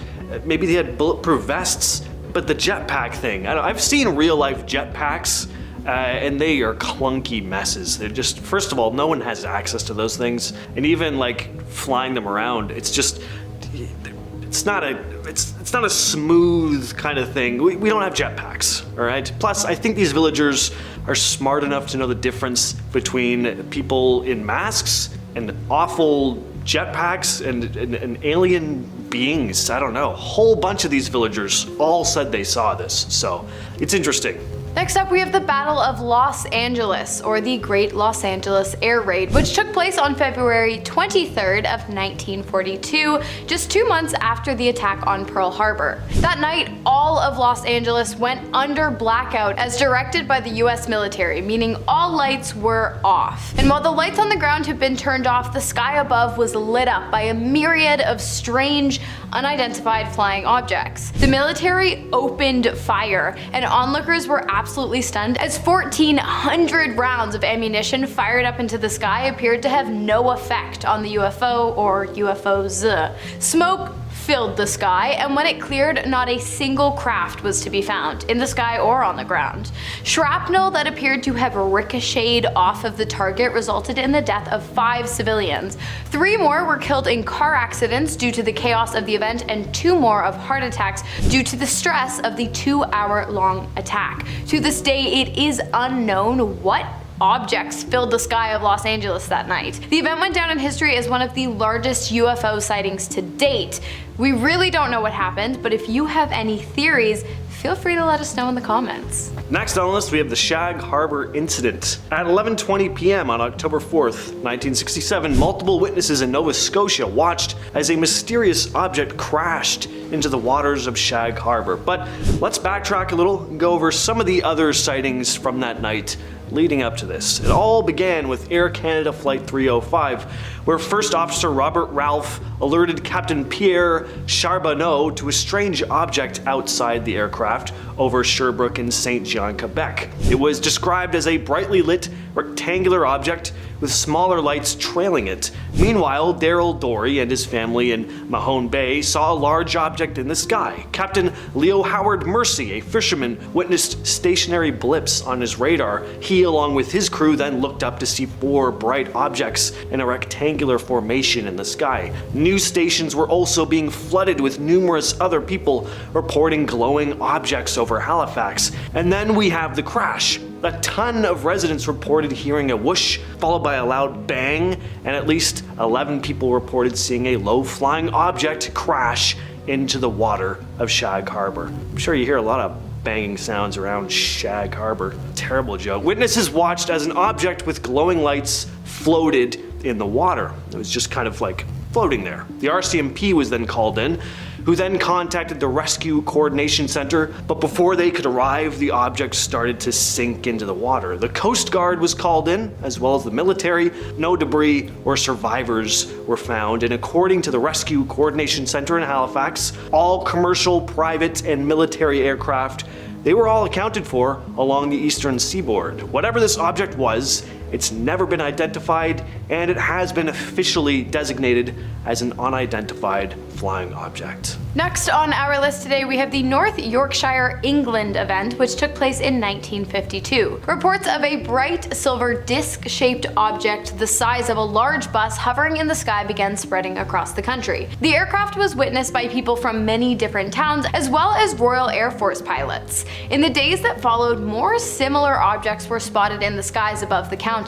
Maybe they had bulletproof vests, but the jetpack thing, I've seen real life jetpacks and they are clunky messes. They're just, first of all, no one has access to those things. And even like flying them around, it's just, it's not a smooth kind of thing. We don't have jetpacks, all right? Plus, I think these villagers are smart enough to know the difference between people in masks and awful jetpacks and alien beings. I don't know. A whole bunch of these villagers all said they saw this, so it's interesting. Next up, we have the Battle of Los Angeles, or the Great Los Angeles Air Raid, which took place on February 23rd of 1942, just 2 months after the attack on Pearl Harbor. That night, all of Los Angeles went under blackout as directed by the US military, meaning all lights were off. And while the lights on the ground had been turned off, the sky above was lit up by a myriad of strange, unidentified flying objects. The military opened fire, and onlookers were absolutely stunned as 1,400 rounds of ammunition fired up into the sky appeared to have no effect on the UFO or UFOs. Smoke filled the sky, and when it cleared, not a single craft was to be found, in the sky or on the ground. Shrapnel that appeared to have ricocheted off of the target resulted in the death of 5 civilians. 3 more were killed in car accidents due to the chaos of the event, and 2 more of heart attacks due to the stress of the 2-hour-long attack. To this day, it is unknown what objects filled the sky of Los Angeles that night. The event went down in history as one of the largest UFO sightings to date. We really don't know what happened, but if you have any theories, feel free to let us know in the comments. Next on the list, we have the Shag Harbor incident. At 11:20 p.m. on October 4th, 1967, multiple witnesses in Nova Scotia watched as a mysterious object crashed into the waters of Shag Harbor. But let's backtrack a little and go over some of the other sightings from that night leading up to this. It all began with Air Canada Flight 305, where First Officer Robert Ralph alerted Captain Pierre Charbonneau to a strange object outside the aircraft over Sherbrooke in Saint Jean, Quebec. It was described as a brightly lit rectangular object with with smaller lights trailing it. Meanwhile, Daryl Dory and his family in Mahone Bay saw a large object in the sky. Captain Leo Howard Mercy, a fisherman, witnessed stationary blips on his radar. He, along with his crew, then looked up to see 4 bright objects in a rectangular formation in the sky. News stations were also being flooded with numerous other people reporting glowing objects over Halifax. And then we have the crash. A ton of residents reported hearing a whoosh, followed by a loud bang, and at least 11 people reported seeing a low-flying object crash into the water of Shag Harbor. I'm sure you hear a lot of banging sounds around Shag Harbor. Terrible joke. Witnesses watched as an object with glowing lights floated in the water. It was just kind of like floating there. The RCMP was then called in, who then contacted the Rescue Coordination Center, but before they could arrive, the object started to sink into the water. The Coast Guard was called in, as well as the military. No debris or survivors were found, and according to the Rescue Coordination Center in Halifax, all commercial, private, and military aircraft, they were all accounted for along the eastern seaboard. Whatever this object was, it's never been identified, and it has been officially designated as an unidentified flying object. Next on our list today, we have the North Yorkshire, England event, which took place in 1952. Reports of a bright silver disc-shaped object the size of a large bus hovering in the sky began spreading across the country. The aircraft was witnessed by people from many different towns, as well as Royal Air Force pilots. In the days that followed, more similar objects were spotted in the skies above the county.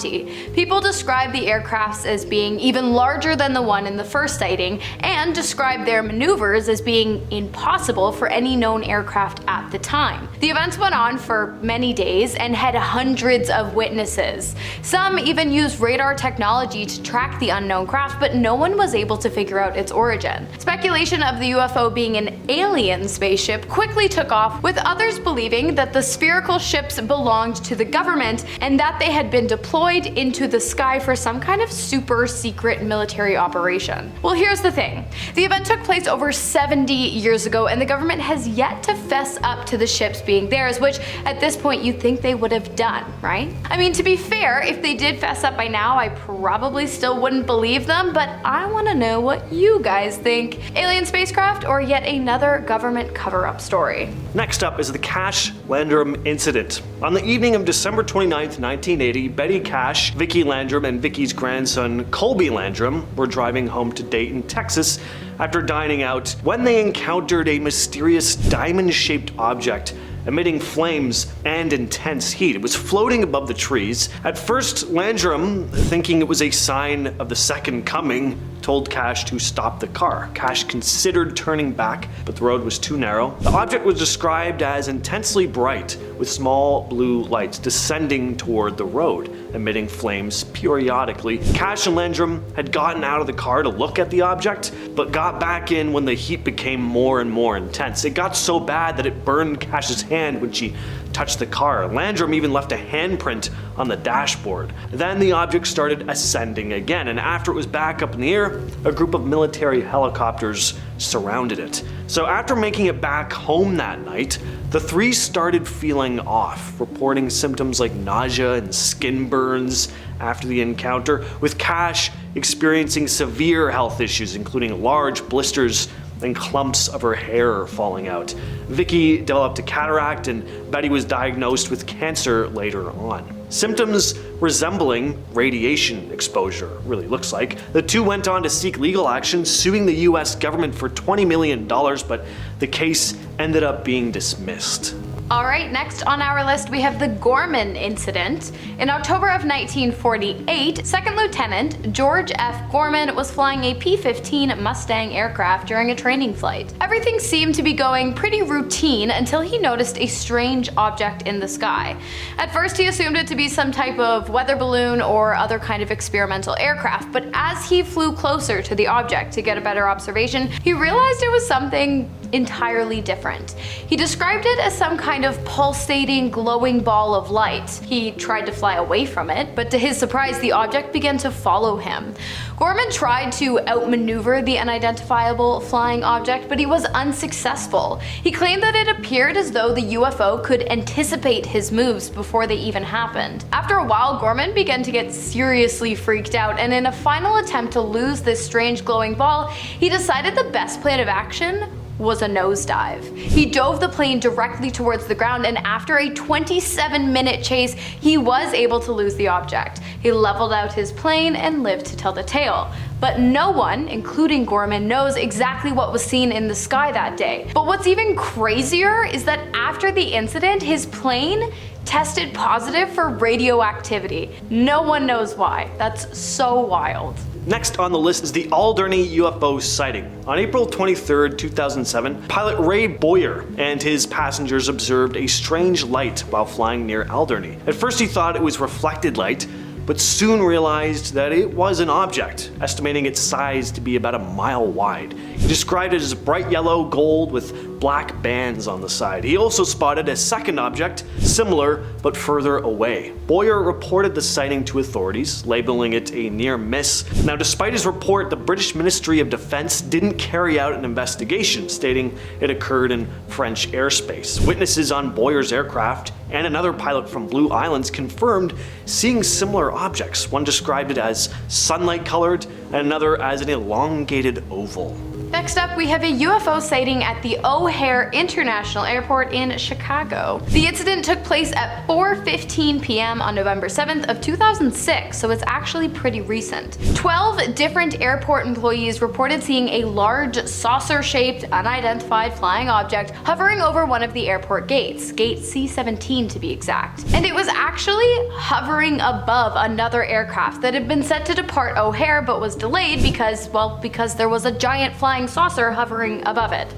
People described the aircrafts as being even larger than the one in the first sighting, and described their maneuvers as being impossible for any known aircraft at the time. The events went on for many days and had hundreds of witnesses. Some even used radar technology to track the unknown craft, but no one was able to figure out its origin. Speculation of the UFO being an alien spaceship quickly took off, with others believing that the spherical ships belonged to the government and that they had been deployed into the sky for some kind of super secret military operation. Well, here's the thing. The event took place over 70 years ago, and the government has yet to fess up to the ships being theirs, which at this point you'd think they would have done, right? I mean, to be fair, if they did fess up by now, I probably still wouldn't believe them, but I want to know what you guys think. Alien spacecraft or yet another government cover-up story? Next up is the Cash-Landram incident. On the evening of December 29th, 1980, Betty Cash, Vicki Landram, and Vicki's grandson Colby Landram were driving home to Dayton, Texas after dining out when they encountered a mysterious diamond-shaped object emitting flames and intense heat. It was floating above the trees. At first, Landram, thinking it was a sign of the second coming, told Cash to stop the car. Cash considered turning back, but the road was too narrow. The object was described as intensely bright, with small blue lights descending toward the road, emitting flames periodically. Cash and Landram had gotten out of the car to look at the object, but got back in when the heat became more and more intense. It got so bad that it burned Cash's hand when she touched the car. Landram even left a handprint on the dashboard. Then the object started ascending again, and after it was back up in the air, a group of military helicopters surrounded it. So after making it back home that night, the three started feeling off, reporting symptoms like nausea and skin burns after the encounter, with Cash experiencing severe health issues, including large blisters and clumps of her hair falling out. Vicki developed a cataract, and Betty was diagnosed with cancer later on. Symptoms resembling radiation exposure, really looks like. The two went on to seek legal action, suing the US government for $20 million, but the case ended up being dismissed. Alright, next on our list we have the Gorman incident. In October of 1948, Second Lieutenant George F. Gorman was flying a P-15 Mustang aircraft during a training flight. Everything seemed to be going pretty routine until he noticed a strange object in the sky. At first he assumed it to be some type of weather balloon or other kind of experimental aircraft, but as he flew closer to the object to get a better observation, he realized it was something entirely different. He described it as some kind of pulsating, glowing ball of light. He tried to fly away from it, but to his surprise, the object began to follow him. Gorman tried to outmaneuver the unidentifiable flying object, but he was unsuccessful. He claimed that it appeared as though the UFO could anticipate his moves before they even happened. After a while, Gorman began to get seriously freaked out, and in a final attempt to lose this strange glowing ball, he decided the best plan of action was a nosedive. He dove the plane directly towards the ground, and after a 27-minute chase, he was able to lose the object. He leveled out his plane and lived to tell the tale. But no one, including Gorman, knows exactly what was seen in the sky that day. But what's even crazier is that after the incident, his plane tested positive for radioactivity. No one knows why. That's so wild. Next on the list is the Alderney UFO sighting. On April 23, 2007, pilot Ray Boyer and his passengers observed a strange light while flying near Alderney. At first he thought it was reflected light, but soon realized that it was an object, estimating its size to be about a mile wide. He described it as bright yellow gold with black bands on the side. He also spotted a second object, similar but further away. Boyer reported the sighting to authorities, labeling it a near miss. Now, despite his report, the British Ministry of Defense didn't carry out an investigation, stating it occurred in French airspace. Witnesses on Boyer's aircraft and another pilot from Blue Islands confirmed seeing similar objects. One described it as sunlight colored and another as an elongated oval. Next up, we have a UFO sighting at the O'Hare International Airport in Chicago. The incident took place at 4:15 p.m. on November 7th of 2006, so it's actually pretty recent. 12 different airport employees reported seeing a large saucer-shaped, unidentified flying object hovering over one of the airport gates, gate C-17 to be exact. And it was actually hovering above another aircraft that had been set to depart O'Hare but was delayed because there was a giant flying saucer hovering above it.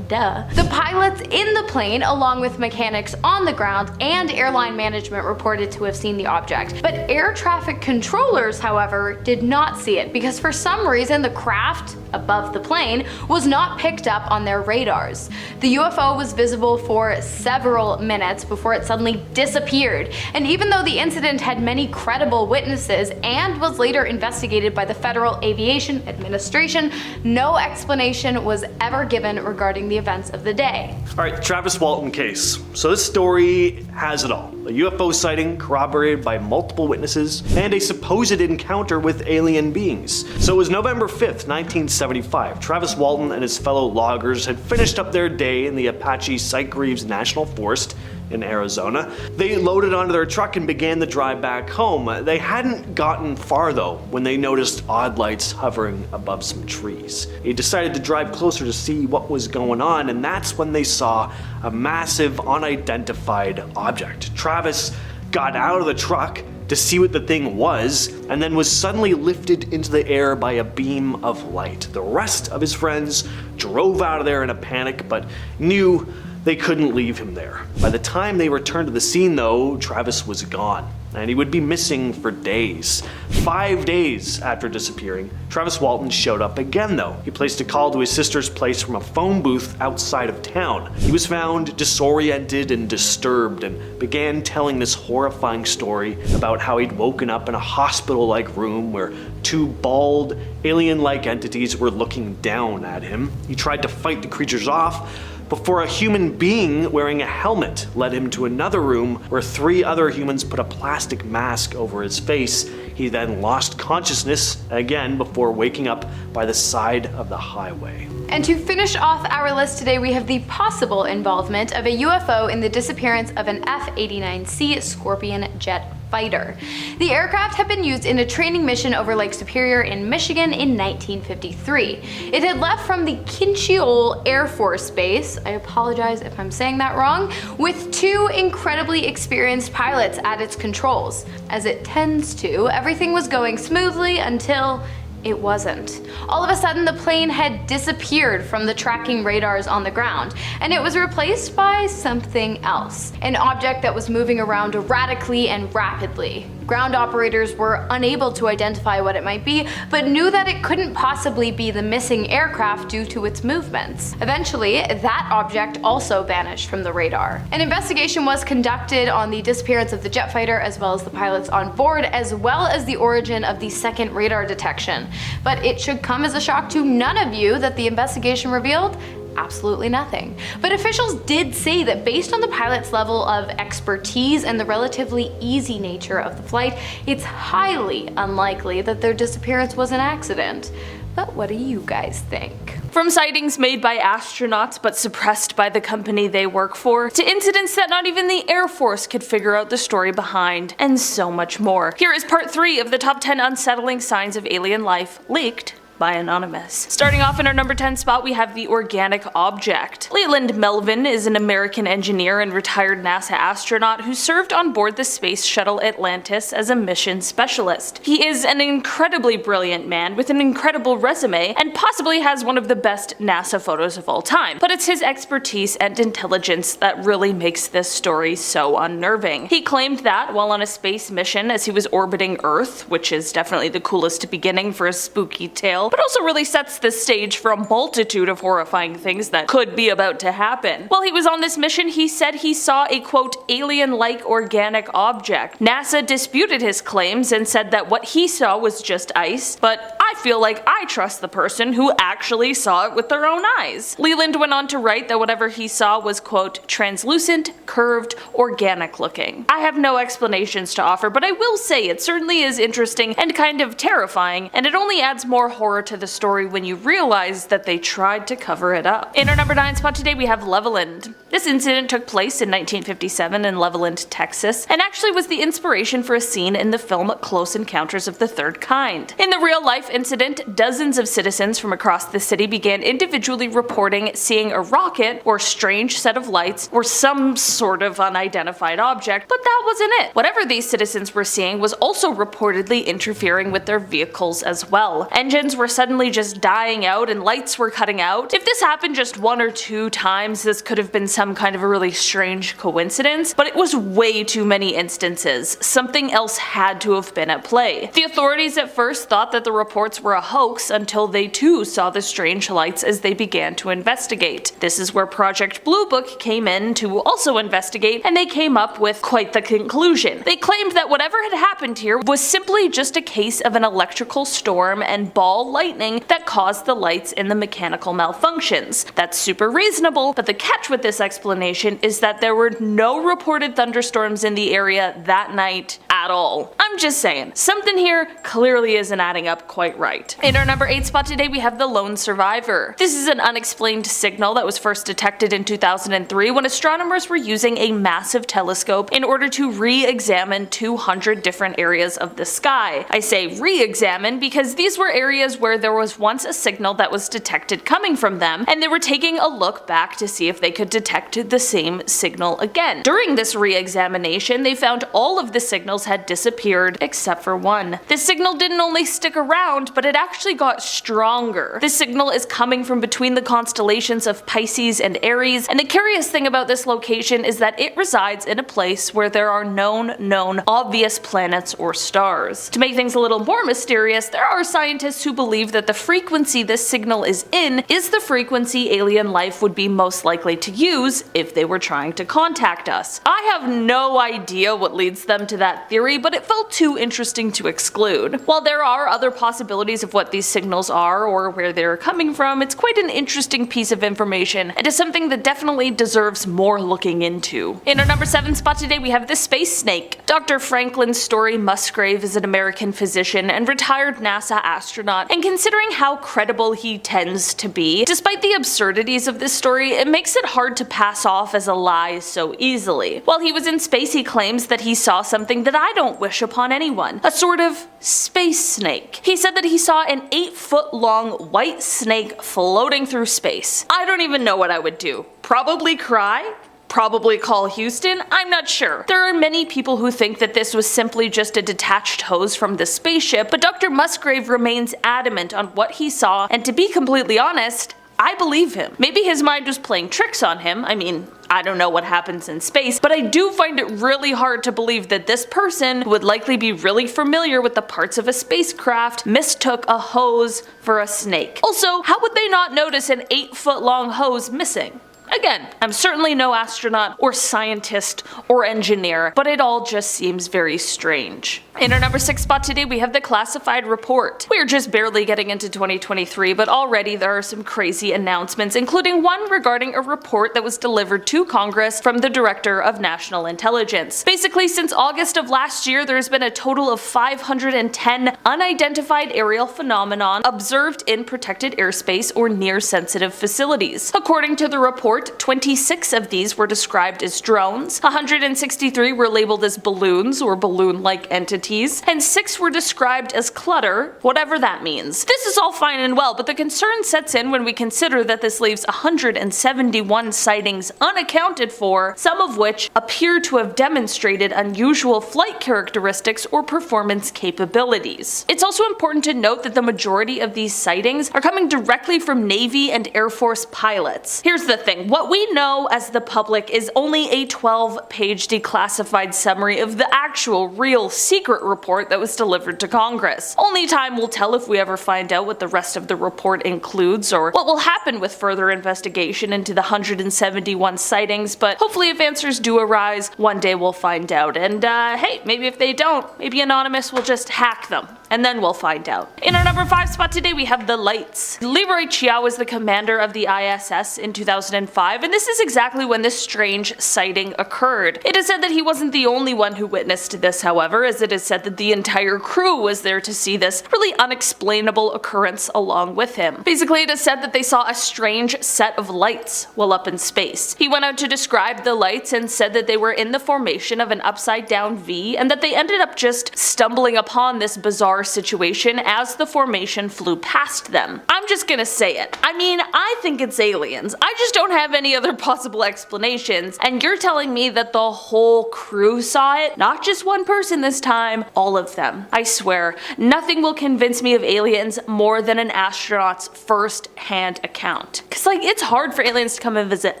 Duh. The pilots in the plane, along with mechanics on the ground and airline management, reported to have seen the object. But air traffic controllers, however, did not see it because for some reason the craft above the plane was not picked up on their radars. The UFO was visible for several minutes before it suddenly disappeared. And even though the incident had many credible witnesses and was later investigated by the Federal Aviation Administration, no explanation was ever given regarding the events of the day. Alright, the Travis Walton case. So this story has it all. A UFO sighting corroborated by multiple witnesses and a supposed encounter with alien beings. So it was November 5th, 1975. Travis Walton and his fellow loggers had finished up their day in the Apache Sitgreaves National Forest in Arizona. They loaded onto their truck and began the drive back home. They hadn't gotten far though when they noticed odd lights hovering above some trees. They decided to drive closer to see what was going on, and that's when they saw a massive unidentified object. Travis got out of the truck to see what the thing was, and then was suddenly lifted into the air by a beam of light. The rest of his friends drove out of there in a panic, but knew they couldn't leave him there. By the time they returned to the scene though, Travis was gone, and he would be missing for days. 5 days after disappearing, Travis Walton showed up again though. He placed a call to his sister's place from a phone booth outside of town. He was found disoriented and disturbed and began telling this horrifying story about how he'd woken up in a hospital-like room where two bald, alien-like entities were looking down at him. He tried to fight the creatures off before a human being wearing a helmet led him to another room where 3 other humans put a plastic mask over his face. He then lost consciousness again before waking up by the side of the highway. And to finish off our list today, we have the possible involvement of a UFO in the disappearance of an F-89C Scorpion jet fighter. The aircraft had been used in a training mission over Lake Superior in Michigan in 1953. It had left from the Kincheol Air Force Base, I apologize if I'm saying that wrong, with 2 incredibly experienced pilots at its controls. As it tends to, everything was going smoothly until it wasn't. All of a sudden, the plane had disappeared from the tracking radars on the ground, and it was replaced by something else. An object that was moving around erratically and rapidly. Ground operators were unable to identify what it might be, but knew that it couldn't possibly be the missing aircraft due to its movements. Eventually, that object also vanished from the radar. An investigation was conducted on the disappearance of the jet fighter as well as the pilots on board, as well as the origin of the second radar detection. But it should come as a shock to none of you that the investigation revealed absolutely nothing. But officials did say that based on the pilot's level of expertise and the relatively easy nature of the flight, it's highly unlikely that their disappearance was an accident. But what do you guys think? From sightings made by astronauts but suppressed by the company they work for, to incidents that not even the Air Force could figure out the story behind, and so much more. Here is part 3 of the top 10 unsettling signs of alien life leaked by Anonymous. Starting off in our number 10 spot, we have the organic object. Leland Melvin is an American engineer and retired NASA astronaut who served on board the space shuttle Atlantis as a mission specialist. He is an incredibly brilliant man with an incredible resume and possibly has one of the best NASA photos of all time, but it's his expertise and intelligence that really makes this story so unnerving. He claimed that while on a space mission as he was orbiting Earth, which is definitely the coolest beginning for a spooky tale, but also really sets the stage for a multitude of horrifying things that could be about to happen. While he was on this mission, he said he saw a quote alien-like organic object. NASA disputed his claims and said that what he saw was just ice, but I feel like I trust the person who actually saw it with their own eyes. Leland went on to write that whatever he saw was quote translucent, curved, organic looking. I have no explanations to offer, but I will say it certainly is interesting and kind of terrifying, and it only adds more horror to the story when you realize that they tried to cover it up. In our number 9 spot today, we have Levelland. This incident took place in 1957 in Levelland, Texas, and actually was the inspiration for a scene in the film Close Encounters of the Third Kind. In the real-life incident, dozens of citizens from across the city began individually reporting seeing a rocket or strange set of lights or some sort of unidentified object, but that wasn't it. Whatever these citizens were seeing was also reportedly interfering with their vehicles as well. Engines were suddenly just dying out and lights were cutting out. If this happened just 1 or 2 times, this could have been some kind of a really strange coincidence, but it was way too many instances. Something else had to have been at play. The authorities at first thought that the reports were a hoax until they too saw the strange lights as they began to investigate. This is where Project Blue Book came in to also investigate, and they came up with quite the conclusion. They claimed that whatever had happened here was simply just a case of an electrical storm and ball lightning that caused the lights in the mechanical malfunctions. That's super reasonable, but the catch with this explanation is that there were no reported thunderstorms in the area that night at all. I'm just saying, something here clearly isn't adding up quite right. In our number 8 spot today, we have the lone survivor. This is an unexplained signal that was first detected in 2003 when astronomers were using a massive telescope in order to re-examine 200 different areas of the sky. I say re-examine because these were areas where there was once a signal that was detected coming from them, and they were taking a look back to see if they could detect the same signal again. During this re-examination, they found all of the signals had disappeared except for one. This signal didn't only stick around, but it actually got stronger. This signal is coming from between the constellations of Pisces and Aries, and the curious thing about this location is that it resides in a place where there are known obvious planets or stars. To make things a little more mysterious, there are scientists who believe that the frequency this signal is in is the frequency alien life would be most likely to use if they were trying to contact us. I have no idea what leads them to that theory, but it felt too interesting to exclude. While there are other possibilities of what these signals are or where they're coming from, it's quite an interesting piece of information and is something that definitely deserves more looking into. In our number 7 spot today, we have the space snake. Dr. Franklin Story Musgrave is an American physician and retired NASA astronaut, and considering how credible he tends to be, despite the absurdities of this story, it makes it hard to pass off as a lie so easily. While he was in space, he claims that he saw something that I don't wish upon anyone, a sort of space snake. He said that he saw an 8-foot-long white snake floating through space. I don't even know what I would do. Probably cry? Probably call Houston? I'm not sure. There are many people who think that this was simply just a detached hose from the spaceship, but Dr. Musgrave remains adamant on what he saw, and to be completely honest, I believe him. Maybe his mind was playing tricks on him. I mean, I don't know what happens in space, but I do find it really hard to believe that this person, who would likely be really familiar with the parts of a spacecraft, mistook a hose for a snake. Also, how would they not notice an 8-foot long hose missing? Again, I'm certainly no astronaut or scientist or engineer, but it all just seems very strange. In our number 6 spot today, we have the classified report. We're just barely getting into 2023, but already there are some crazy announcements, including one regarding a report that was delivered to Congress from the Director of National Intelligence. Basically, since August of last year, there's been a total of 510 unidentified aerial phenomenon observed in protected airspace or near sensitive facilities. According to the report, 26 of these were described as drones, 163 were labeled as balloons or balloon-like entities, and 6 were described as clutter, whatever that means. This is all fine and well, but the concern sets in when we consider that this leaves 171 sightings unaccounted for, some of which appear to have demonstrated unusual flight characteristics or performance capabilities. It's also important to note that the majority of these sightings are coming directly from Navy and Air Force pilots. Here's the thing. What we know as the public is only a 12-page declassified summary of the actual, real, secret report that was delivered to Congress. Only time will tell if we ever find out what the rest of the report includes or what will happen with further investigation into the 171 sightings, but hopefully if answers do arise, one day we'll find out. And hey, maybe if they don't, maybe Anonymous will just hack them, and then we'll find out. In our number 5 spot today, we have the lights. Leroy Chiao was the commander of the ISS in 2005, and this is exactly when this strange sighting occurred. It is said that he wasn't the only one who witnessed this, however, as it is said that the entire crew was there to see this really unexplainable occurrence along with him. Basically, it is said that they saw a strange set of lights while up in space. He went out to describe the lights and said that they were in the formation of an upside-down V, and that they ended up just stumbling upon this bizarre situation as the formation flew past them. I'm just gonna say it. I mean, I think it's aliens. I just don't have any other possible explanations, and you're telling me that the whole crew saw it? Not just one person this time, all of them. I swear, nothing will convince me of aliens more than an astronaut's first-hand account. Cause like, it's hard for aliens to come and visit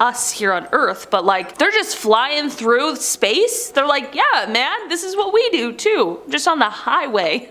us here on Earth, but like, they're just flying through space? They're like, yeah man, this is what we do too, just on the highway.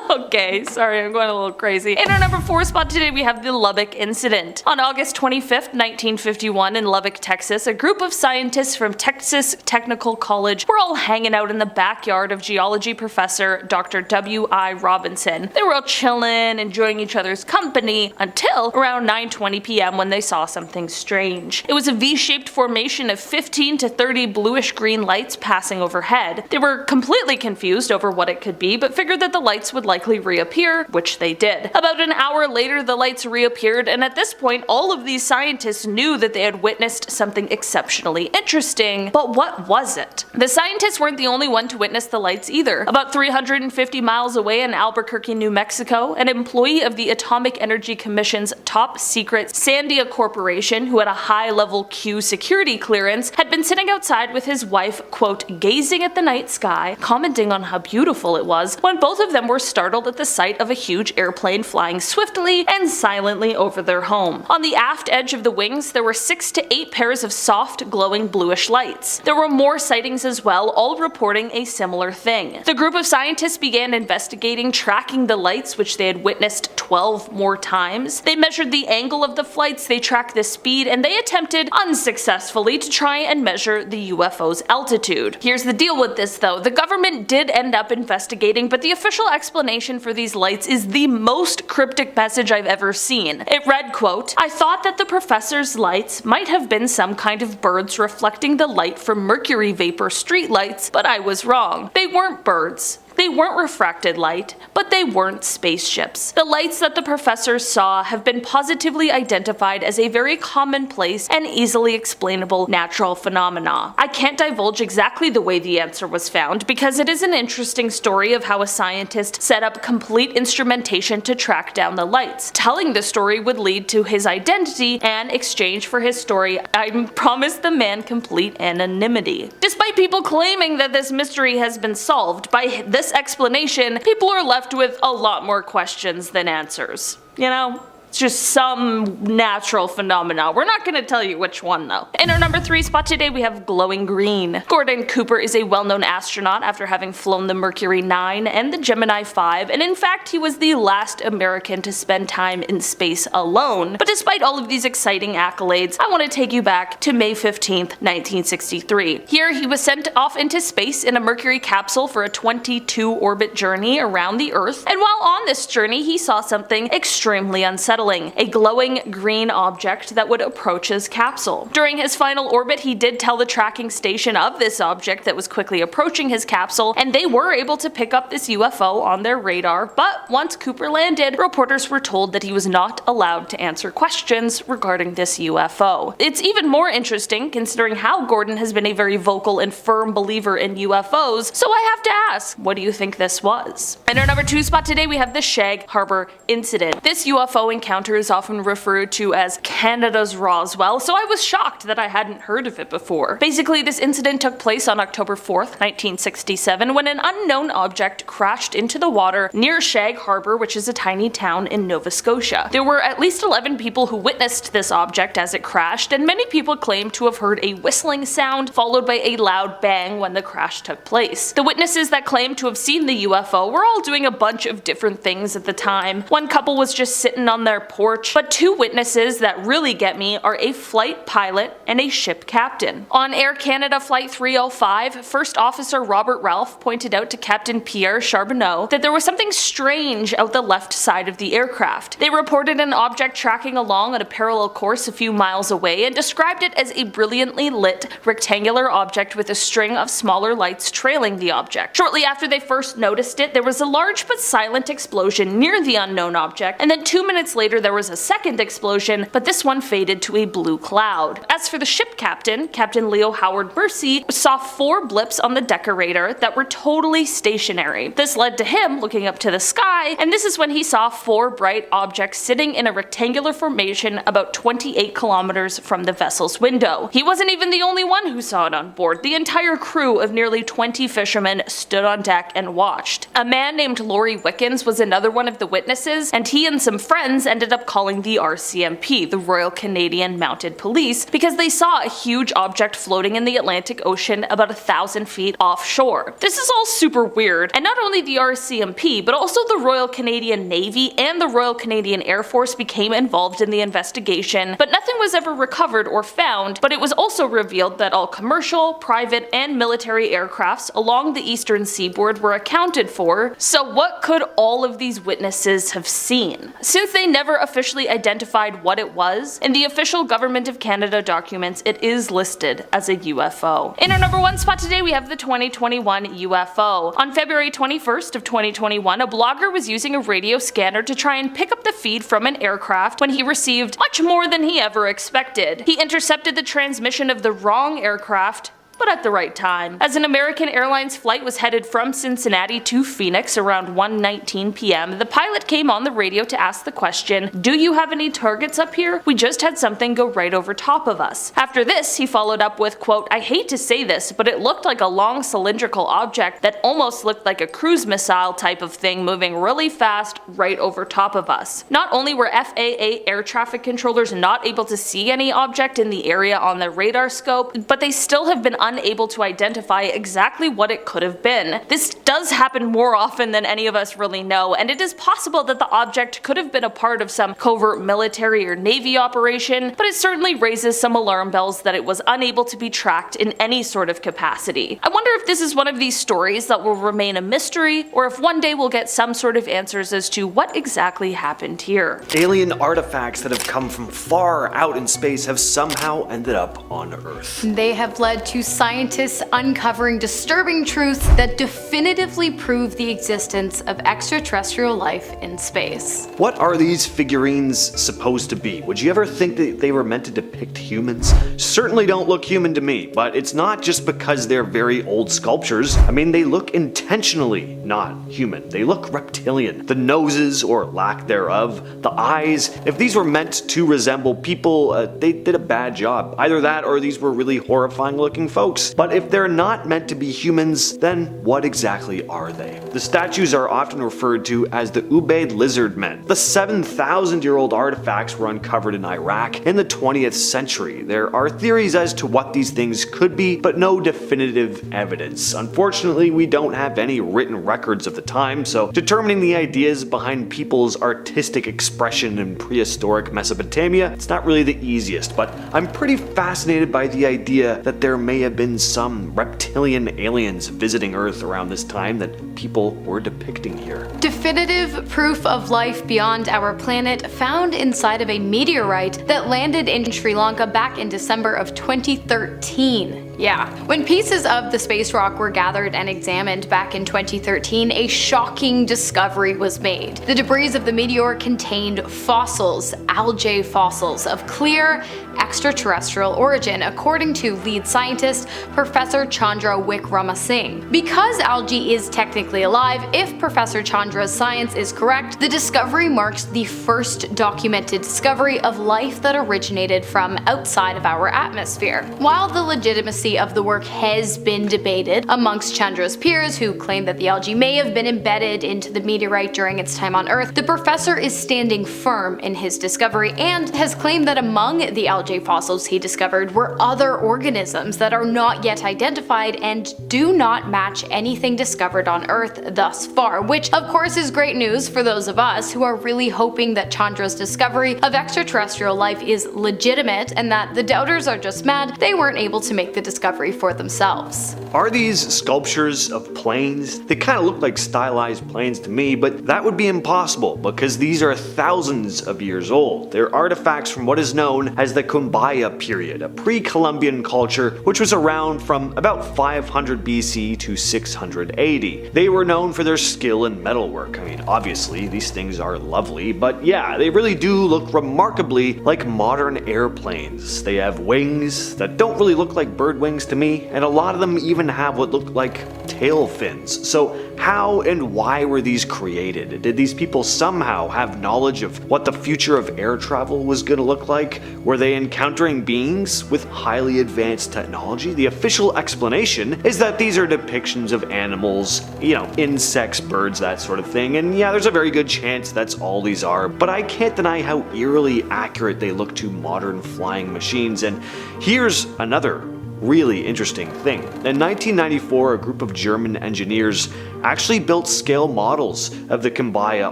Okay, sorry, I'm going a little crazy. In our number 4 spot today, we have the Lubbock incident. On August 25th, 1951 in Lubbock, Texas, a group of scientists from Texas Technical College were all hanging out in the backyard of geology professor Dr. W.I. Robinson. They were all chilling, enjoying each other's company, until around 9:20 p.m. when they saw something strange. It was a V-shaped formation of 15 to 30 bluish-green lights passing overhead. They were completely confused over what it could be, but figured that the lights would likely reappear, which they did. About an hour later, the lights reappeared, and at this point, all of these scientists knew that they had witnessed something exceptionally interesting, but what was it? The scientists weren't the only one to witness the lights either. About 350 miles away in Albuquerque, New Mexico, an employee of the Atomic Energy Commission's top secret Sandia Corporation, who had a high-level Q security clearance, had been sitting outside with his wife, quote, gazing at the night sky, commenting on how beautiful it was, when both of them were startled at the sight of a huge airplane flying swiftly and silently over their home. On the aft edge of the wings, there were 6 to 8 pairs of soft, glowing bluish lights. There were more sightings as well, all reporting a similar thing. The group of scientists began investigating, tracking the lights, which they had witnessed 12 more times. They measured the angle of the flights, they tracked the speed, and they attempted, unsuccessfully, to try and measure the UFO's altitude. Here's the deal with this though, the government did end up investigating, but the official explanation for these lights is the most cryptic message I've ever seen. It read, quote, I thought that the professor's lights might have been some kind of birds reflecting the light from mercury vapor streetlights, but I was wrong. They weren't birds. They weren't refracted light, but they weren't spaceships. The lights that the professors saw have been positively identified as a very commonplace and easily explainable natural phenomena. I can't divulge exactly the way the answer was found because it is an interesting story of how a scientist set up complete instrumentation to track down the lights. Telling the story would lead to his identity, and in exchange for his story, I promised the man complete anonymity. Despite people claiming that this mystery has been solved, by this explanation, people are left with a lot more questions than answers. You know? It's just some natural phenomena. We're not gonna tell you which one though. In our number 3 spot today we have glowing green. Gordon Cooper is a well-known astronaut after having flown the Mercury 9 and the Gemini 5, and in fact he was the last American to spend time in space alone. But despite all of these exciting accolades, I want to take you back to May 15th, 1963. Here he was sent off into space in a Mercury capsule for a 22-orbit journey around the Earth, and while on this journey he saw something extremely unsettling, a glowing green object that would approach his capsule. During his final orbit he did tell the tracking station of this object that was quickly approaching his capsule, and they were able to pick up this UFO on their radar, but once Cooper landed, reporters were told that he was not allowed to answer questions regarding this UFO. It's even more interesting considering how Gordon has been a very vocal and firm believer in UFOs, so I have to ask, what do you think this was? In our number 2 spot today we have the Shag Harbor incident. This UFO encounter is often referred to as Canada's Roswell, so I was shocked that I hadn't heard of it before. Basically, this incident took place on October 4th, 1967, when an unknown object crashed into the water near Shag Harbor, which is a tiny town in Nova Scotia. There were at least 11 people who witnessed this object as it crashed, and many people claim to have heard a whistling sound followed by a loud bang when the crash took place. The witnesses that claimed to have seen the UFO were all doing a bunch of different things at the time. One couple was just sitting on their porch, but 2 witnesses that really get me are a flight pilot and a ship captain. On Air Canada Flight 305, First Officer Robert Ralph pointed out to Captain Pierre Charbonneau that there was something strange out the left side of the aircraft. They reported an object tracking along on a parallel course a few miles away and described it as a brilliantly lit rectangular object with a string of smaller lights trailing the object. Shortly after they first noticed it, there was a large but silent explosion near the unknown object, and then 2 minutes later there was a second explosion, but this one faded to a blue cloud. As for the ship captain, Captain Leo Howard Mercy saw 4 blips on the decorator that were totally stationary. This led to him looking up to the sky, and this is when he saw 4 bright objects sitting in a rectangular formation about 28 kilometers from the vessel's window. He wasn't even the only one who saw it on board. The entire crew of nearly 20 fishermen stood on deck and watched. A man named Laurie Wickens was another one of the witnesses, and he and some friends ended up calling the RCMP, the Royal Canadian Mounted Police, because they saw a huge object floating in the Atlantic Ocean about 1,000 feet offshore. This is all super weird, and not only the RCMP, but also the Royal Canadian Navy and the Royal Canadian Air Force became involved in the investigation, but nothing was ever recovered or found. But it was also revealed that all commercial, private, and military aircrafts along the eastern seaboard were accounted for. So what could all of these witnesses have seen? Since they never officially identified what it was, in the official Government of Canada documents it is listed as a UFO. In our number 1 spot today we have the 2021 UFO. On February 21st of 2021, a blogger was using a radio scanner to try and pick up the feed from an aircraft when he received much more than he ever expected. He intercepted the transmission of the wrong aircraft, but at the right time. As an American Airlines flight was headed from Cincinnati to Phoenix around 1:19 p.m., the pilot came on the radio to ask the question, "Do you have any targets up here? We just had something go right over top of us." After this, he followed up with, quote, "I hate to say this, but it looked like a long cylindrical object that almost looked like a cruise missile type of thing moving really fast right over top of us." Not only were FAA air traffic controllers not able to see any object in the area on their radar scope, but they still have been unable to identify exactly what it could have been. This does happen more often than any of us really know, and it is possible that the object could have been a part of some covert military or navy operation, but it certainly raises some alarm bells that it was unable to be tracked in any sort of capacity. I wonder if this is one of these stories that will remain a mystery, or if one day we'll get some sort of answers as to what exactly happened here. Alien artifacts that have come from far out in space have somehow ended up on Earth. They have led to scientists uncovering disturbing truths that definitively prove the existence of extraterrestrial life in space. What are these figurines supposed to be? Would you ever think that they were meant to depict humans? Certainly don't look human to me, but it's not just because they're very old sculptures. I mean, they look intentionally not human. They look reptilian. The noses, or lack thereof, the eyes, if these were meant to resemble people, they did a bad job. Either that or these were really horrifying looking photos. folks. But if they're not meant to be humans, then what exactly are they? The statues are often referred to as the Ubaid lizard men. The 7,000-year-old artifacts were uncovered in Iraq in the 20th century. There are theories as to what these things could be, but no definitive evidence. Unfortunately, we don't have any written records of the time, so determining the ideas behind people's artistic expression in prehistoric Mesopotamia, it's not really the easiest, but I'm pretty fascinated by the idea that there may have been some reptilian aliens visiting Earth around this time that people were depicting here. Definitive proof of life beyond our planet found inside of a meteorite that landed in Sri Lanka back in December of 2013. Yeah. When pieces of the space rock were gathered and examined back in 2013, a shocking discovery was made. The debris of the meteor contained fossils, algae fossils, of clear extraterrestrial origin, according to lead scientist Professor Chandra Wickramasinghe. Because algae is technically alive, if Professor Chandra's science is correct, the discovery marks the first documented discovery of life that originated from outside of our atmosphere. While the legitimacy of the work has been debated amongst Chandra's peers who claim that the algae may have been embedded into the meteorite during its time on Earth, the professor is standing firm in his discovery and has claimed that among the algae fossils he discovered were other organisms that are not yet identified and do not match anything discovered on Earth thus far, which of course is great news for those of us who are really hoping that Chandra's discovery of extraterrestrial life is legitimate and that the doubters are just mad they weren't able to make the discovery for themselves. Are these sculptures of planes? They kind of look like stylized planes to me, but that would be impossible because these are thousands of years old. They're artifacts from what is known as the Kumbaya period, a pre-Columbian culture which was around from about 500 BC to 680. They were known for their skill in metalwork. I mean, obviously these things are lovely, but yeah, they really do look remarkably like modern airplanes. They have wings that don't really look like bird wings to me, and a lot of them even have what look like tail fins. So how and why were these created? Did these people somehow have knowledge of what the future of air travel was going to look like? Were they encountering beings with highly advanced technology? The official explanation is that these are depictions of animals, insects, birds, that sort of thing, and yeah, there's a very good chance that's all these are, but I can't deny how eerily accurate they look to modern flying machines. And here's another really interesting thing. In 1994, a group of German engineers actually built scale models of the Kumbaya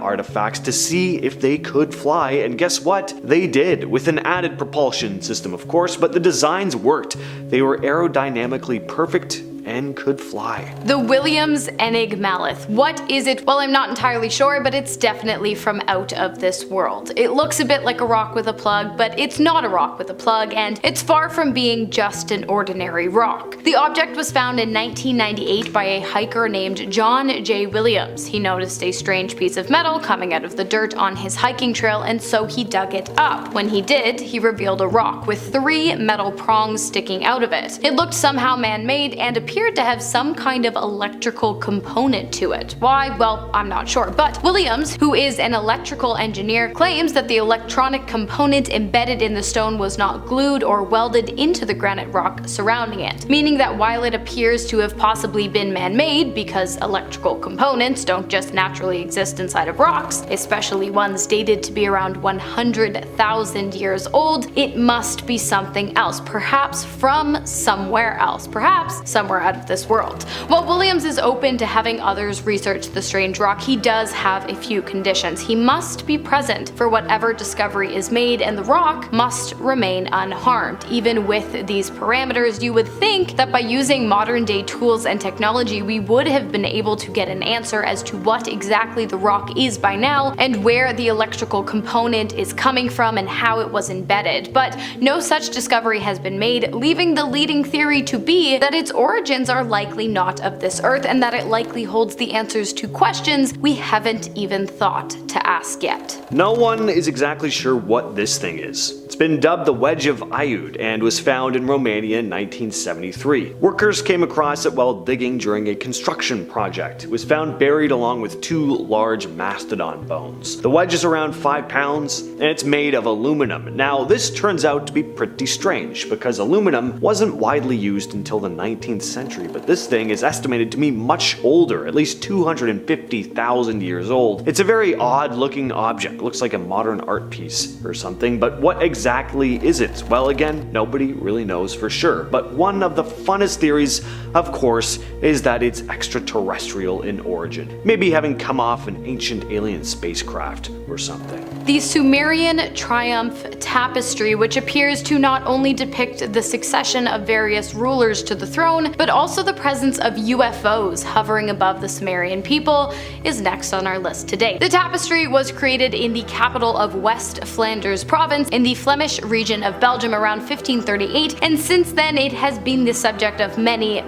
artifacts to see if they could fly, and guess what? They did, with an added propulsion system of course, but the designs worked. They were aerodynamically perfect and could fly. The Williams Enigmalith. What is it? Well, I'm not entirely sure, but it's definitely from out of this world. It looks a bit like a rock with a plug, but it's not a rock with a plug, and it's far from being just an ordinary rock. The object was found in 1998 by a hiker named John J. Williams. He noticed a strange piece of metal coming out of the dirt on his hiking trail, and so he dug it up. When he did, he revealed a rock with 3 metal prongs sticking out of it. It looked somehow man-made and appeared to have some kind of electrical component to it. Why? Well, I'm not sure, but Williams, who is an electrical engineer, claims that the electronic component embedded in the stone was not glued or welded into the granite rock surrounding it, meaning that while it appears to have possibly been man-made, because electrical components don't just naturally exist inside of rocks, especially ones dated to be around 100,000 years old, it must be something else, perhaps from somewhere else, perhaps somewhere out of this world. While Williams is open to having others research the strange rock, he does have a few conditions. He must be present for whatever discovery is made, and the rock must remain unharmed. Even with these parameters, you would think that by using modern day tools and technology, we would have been able to get an answer as to what exactly the rock is by now, and where the electrical component is coming from and how it was embedded. But no such discovery has been made, leaving the leading theory to be that its origins are likely not of this earth, and that it likely holds the answers to questions we haven't even thought to ask yet. No one is exactly sure what this thing is. It's been dubbed the Wedge of Ayud and was found in Romania in 1973. Workers came across it while digging during a construction project. It was found buried along with two large mastodon bones. The wedge is around 5 pounds and it's made of aluminum. Now, this turns out to be pretty strange because aluminum wasn't widely used until the 19th century, but this thing is estimated to be much older, at least 250,000 years old. It's a very odd looking object. It looks like a modern art piece or something, but what exactly is it? Well, again, nobody really knows for sure, but one of the funnest theories, of course, is that it's extraterrestrial in origin, maybe having come off an ancient alien spacecraft or something. The Sumerian Triumph Tapestry, which appears to not only depict the succession of various rulers to the throne, but also the presence of UFOs hovering above the Sumerian people, is next on our list today. The tapestry was created in the capital of West Flanders province in the Flemish region of Belgium around 1538, and since then it has been the subject of many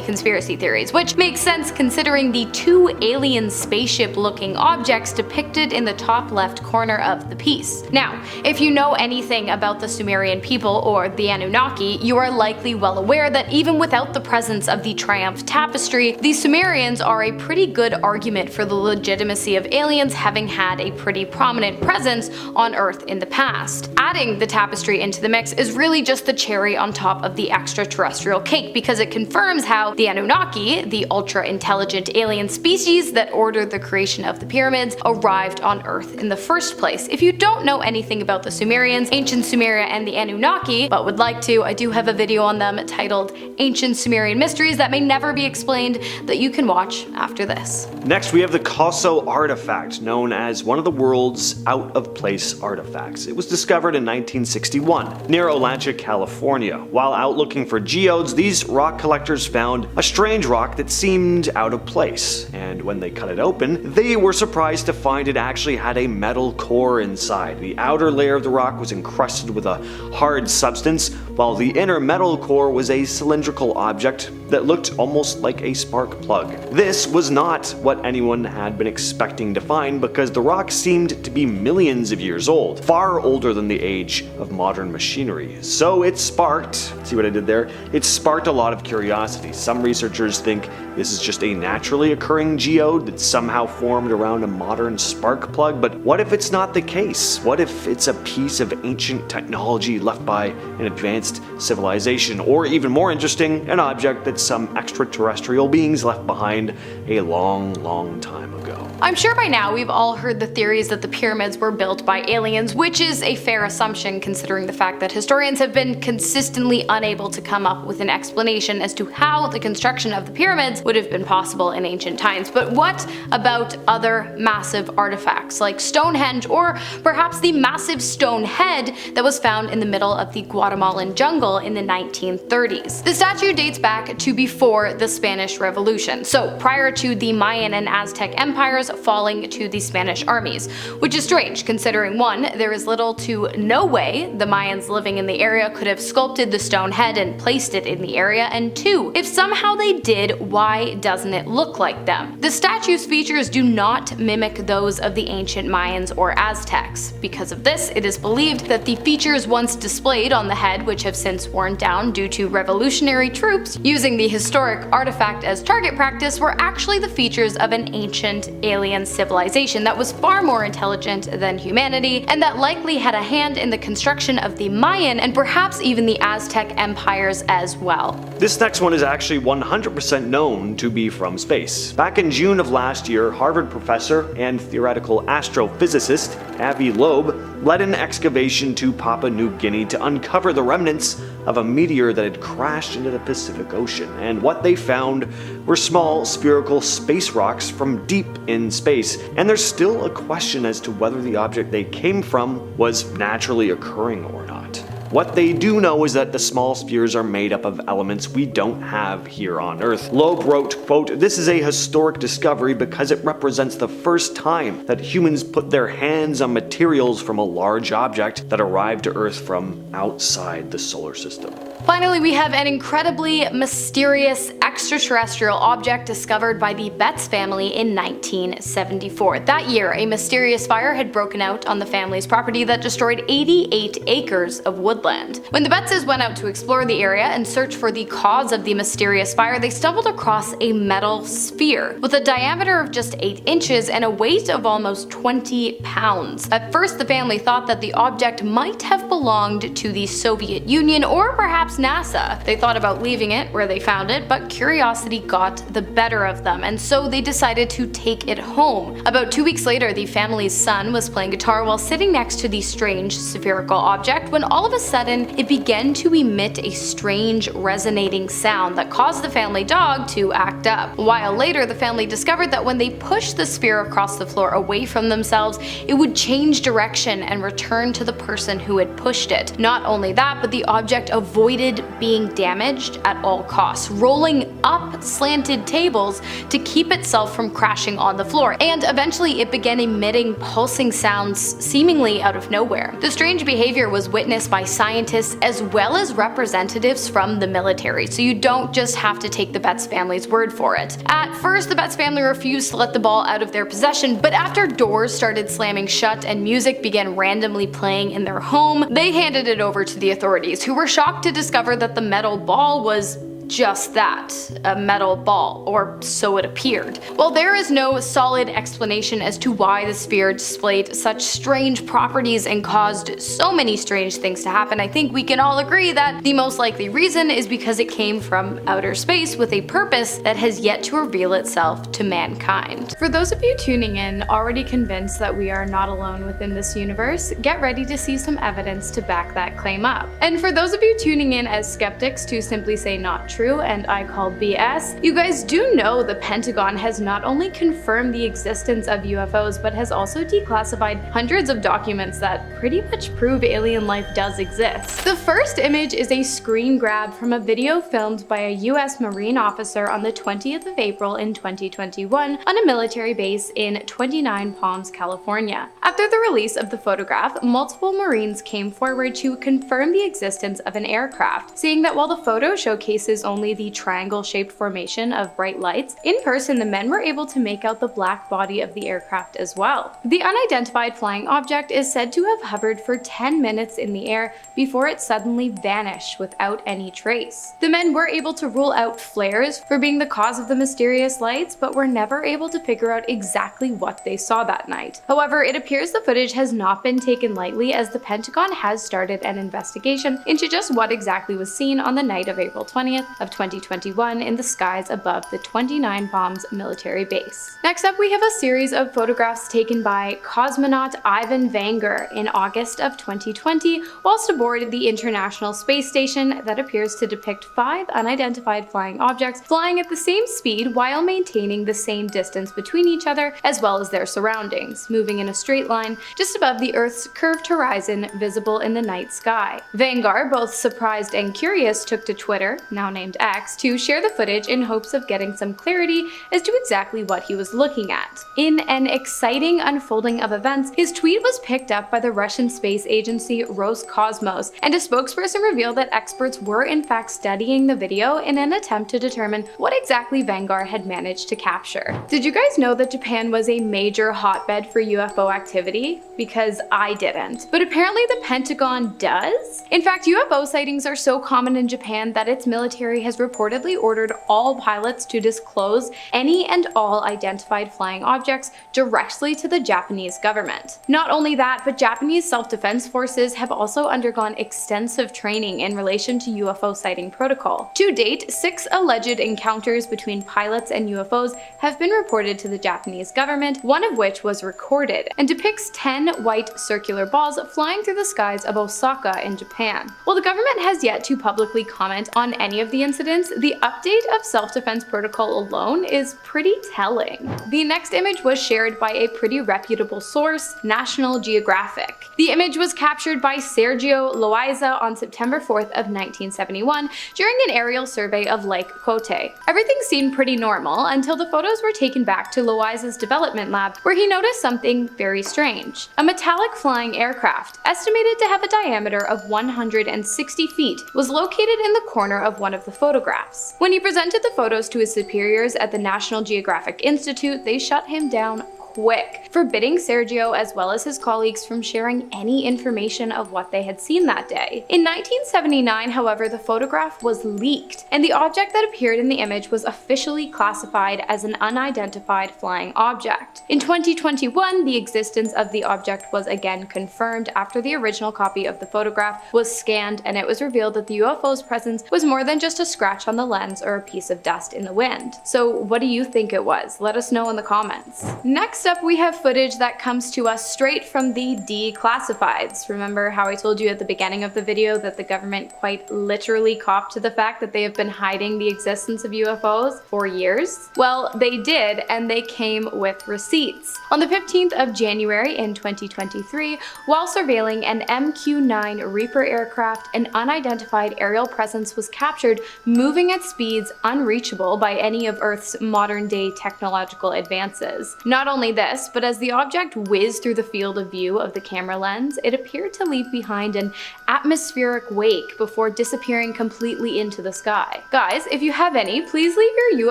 conspiracy theories, which makes sense considering the two alien spaceship-looking objects depicted in the top left corner of the piece. Now, if you know anything about the Sumerian people or the Anunnaki, you are likely well aware that even without the presence of the Triumph Tapestry, the Sumerians are a pretty good argument for the legitimacy of aliens having had a pretty prominent presence on Earth in the past. Adding the tapestry into the mix is really just the cherry on top of the extraterrestrial cake because it confirms how the Anunnaki, the ultra-intelligent alien species that ordered the creation of the pyramids, arrived on Earth in the first place. If you don't know anything about the Sumerians, ancient Sumeria, and the Anunnaki, but would like to, I do have a video on them titled Ancient Sumerian Mysteries that may never be explained that you can watch after this. Next, we have the Coso artifact, known as one of the world's out-of-place artifacts. It was discovered in 1961 near Olancha, California. While out looking for geodes, these rock collectors found a strange rock that seemed out of place, and when they cut it open, they were surprised to find it actually had a metal core inside. The outer layer of the rock was encrusted with a hard substance, while the inner metal core was a cylindrical object that looked almost like a spark plug. This was not what anyone had been expecting to find because the rock seemed to be millions of years old, far older than the age of modern machinery. So it sparked, see what I did there? It sparked a lot of curiosity. Some researchers think this is just a naturally occurring geode that somehow formed around a modern spark plug, but what if it's not the case? What if it's a piece of ancient technology left by an advanced civilization? Or even more interesting, an object that some extraterrestrial beings left behind a long time ago. I'm sure by now we've all heard the theories that the pyramids were built by aliens, which is a fair assumption considering the fact that historians have been consistently unable to come up with an explanation as to how the construction of the pyramids would have been possible in ancient times. But what about other massive artifacts like Stonehenge, or perhaps the massive stone head that was found in the middle of the Guatemalan jungle in the 1930s? The statue dates back to before the Spanish Revolution, so prior to the Mayan and Aztec empires falling to the Spanish armies, which is strange considering 1, there is little to no way the Mayans living in the area could have sculpted the stone head and placed it in the area, and 2, if somehow they did, why doesn't it look like them? The statue's features do not mimic those of the ancient Mayans or Aztecs. Because of this, it is believed that the features once displayed on the head, which have since worn down due to revolutionary troops using the historic artifact as target practice, were actually the features of an ancient alien civilization that was far more intelligent than humanity, and that likely had a hand in the construction of the Mayan and perhaps even the Aztec empires as well. This next one is actually 100% known to be from space. Back in June of last year, Harvard professor and theoretical astrophysicist Avi Loeb led an excavation to Papua New Guinea to uncover the remnants of a meteor that had crashed into the Pacific Ocean, and what they found were small spherical space rocks from deep in space, and there's still a question as to whether the object they came from was naturally occurring or not. What they do know is that the small spheres are made up of elements we don't have here on Earth. Loeb wrote, quote, "This is a historic discovery because it represents the first time that humans put their hands on materials from a large object that arrived to Earth from outside the solar system." Finally, we have an incredibly mysterious extraterrestrial object discovered by the Betts family in 1974. That year, a mysterious fire had broken out on the family's property that destroyed 88 acres of woodland. When the Bettses went out to explore the area and search for the cause of the mysterious fire, they stumbled across a metal sphere with a diameter of just 8 inches and a weight of almost 20 pounds. At first, the family thought that the object might have belonged to the Soviet Union or perhaps NASA. They thought about leaving it where they found it, but curiosity got the better of them, and so they decided to take it home. About 2 weeks later, the family's son was playing guitar while sitting next to the strange spherical object when all of a sudden it began to emit a strange resonating sound that caused the family dog to act up. A while later, the family discovered that when they pushed the sphere across the floor away from themselves, it would change direction and return to the person who had pushed it. Not only that, but the object avoided being damaged at all costs, rolling up slanted tables to keep itself from crashing on the floor, and eventually it began emitting pulsing sounds seemingly out of nowhere. The strange behavior was witnessed by scientists as well as representatives from the military, so you don't just have to take the Betts family's word for it. At first, the Betts family refused to let the ball out of their possession, but after doors started slamming shut and music began randomly playing in their home, they handed it over to the authorities, who were shocked to discover that the metal ball was just that, a metal ball, or so it appeared. While there is no solid explanation as to why the sphere displayed such strange properties and caused so many strange things to happen, I think we can all agree that the most likely reason is because it came from outer space with a purpose that has yet to reveal itself to mankind. For those of you tuning in already convinced that we are not alone within this universe, get ready to see some evidence to back that claim up. And for those of you tuning in as skeptics to simply say not true and I call BS, you guys do know the Pentagon has not only confirmed the existence of UFOs, but has also declassified hundreds of documents that pretty much prove alien life does exist. The first image is a screen grab from a video filmed by a US Marine officer on the 20th of April in 2021 on a military base in 29 Palms, California. After the release of the photograph, multiple Marines came forward to confirm the existence of an aircraft, saying that while the photo showcases only the triangle-shaped formation of bright lights, in person the men were able to make out the black body of the aircraft as well. The unidentified flying object is said to have hovered for 10 minutes in the air before it suddenly vanished without any trace. The men were able to rule out flares for being the cause of the mysterious lights, but were never able to figure out exactly what they saw that night. However, it appears the footage has not been taken lightly, as the Pentagon has started an investigation into just what exactly was seen on the night of April 20th of 2021 in the skies above the 29 Palms military base. Next up, we have a series of photographs taken by cosmonaut Ivan Vanger in August of 2020 whilst aboard the International Space Station that appears to depict 5 unidentified flying objects flying at the same speed while maintaining the same distance between each other as well as their surroundings, moving in a straight line just above the Earth's curved horizon visible in the night sky. Vangar, both surprised and curious, took to Twitter, now named X, to share the footage in hopes of getting some clarity as to exactly what he was looking at. In an exciting unfolding of events, his tweet was picked up by the Russian space agency Roscosmos, and a spokesperson revealed that experts were in fact studying the video in an attempt to determine what exactly Vangar had managed to capture. Did you guys know that Japan was a major hotbed for UFO activity? Because I didn't. But apparently the Pentagon does? In fact, UFO sightings are so common in Japan that its military has reportedly ordered all pilots to disclose any and all identified flying objects directly to the Japanese government. Not only that, but Japanese self-defense forces have also undergone extensive training in relation to UFO sighting protocol. To date, 6 alleged encounters between pilots and UFOs have been reported to the Japanese government, one of which was recorded, and depicts 10 white circular balls flying through the skies of Osaka in Japan. While the government has yet to publicly comment on any of the incidents, the update of self-defense protocol alone is pretty telling. The next image was shared by a pretty reputable source, National Geographic. The image was captured by Sergio Loaiza on September 4th of 1971 during an aerial survey of Lake Cote. Everything seemed pretty normal until the photos were taken back to Loaiza's development lab, where he noticed something very strange. A metallic flying aircraft, estimated to have a diameter of 160 feet, was located in the corner of one of the photographs. When he presented the photos to his superiors at the National Geographic Institute, they shut him down quick, forbidding Sergio as well as his colleagues from sharing any information of what they had seen that day. In 1979, however, the photograph was leaked, and the object that appeared in the image was officially classified as an unidentified flying object. In 2021, the existence of the object was again confirmed after the original copy of the photograph was scanned, and it was revealed that the UFO's presence was more than just a scratch on the lens or a piece of dust in the wind. So what do you think it was? Let us know in the comments. Next up, we have footage that comes to us straight from the declassifieds. Remember how I told you at the beginning of the video that the government quite literally copped to the fact that they have been hiding the existence of UFOs for years? Well, they did, and they came with receipts. On the 15th of January in 2023, while surveilling an MQ-9 Reaper aircraft, an unidentified aerial presence was captured moving at speeds unreachable by any of Earth's modern-day technological advances. Not only this, but as the object whizzed through the field of view of the camera lens, it appeared to leave behind an atmospheric wake before disappearing completely into the sky. Guys, if you have any, please leave your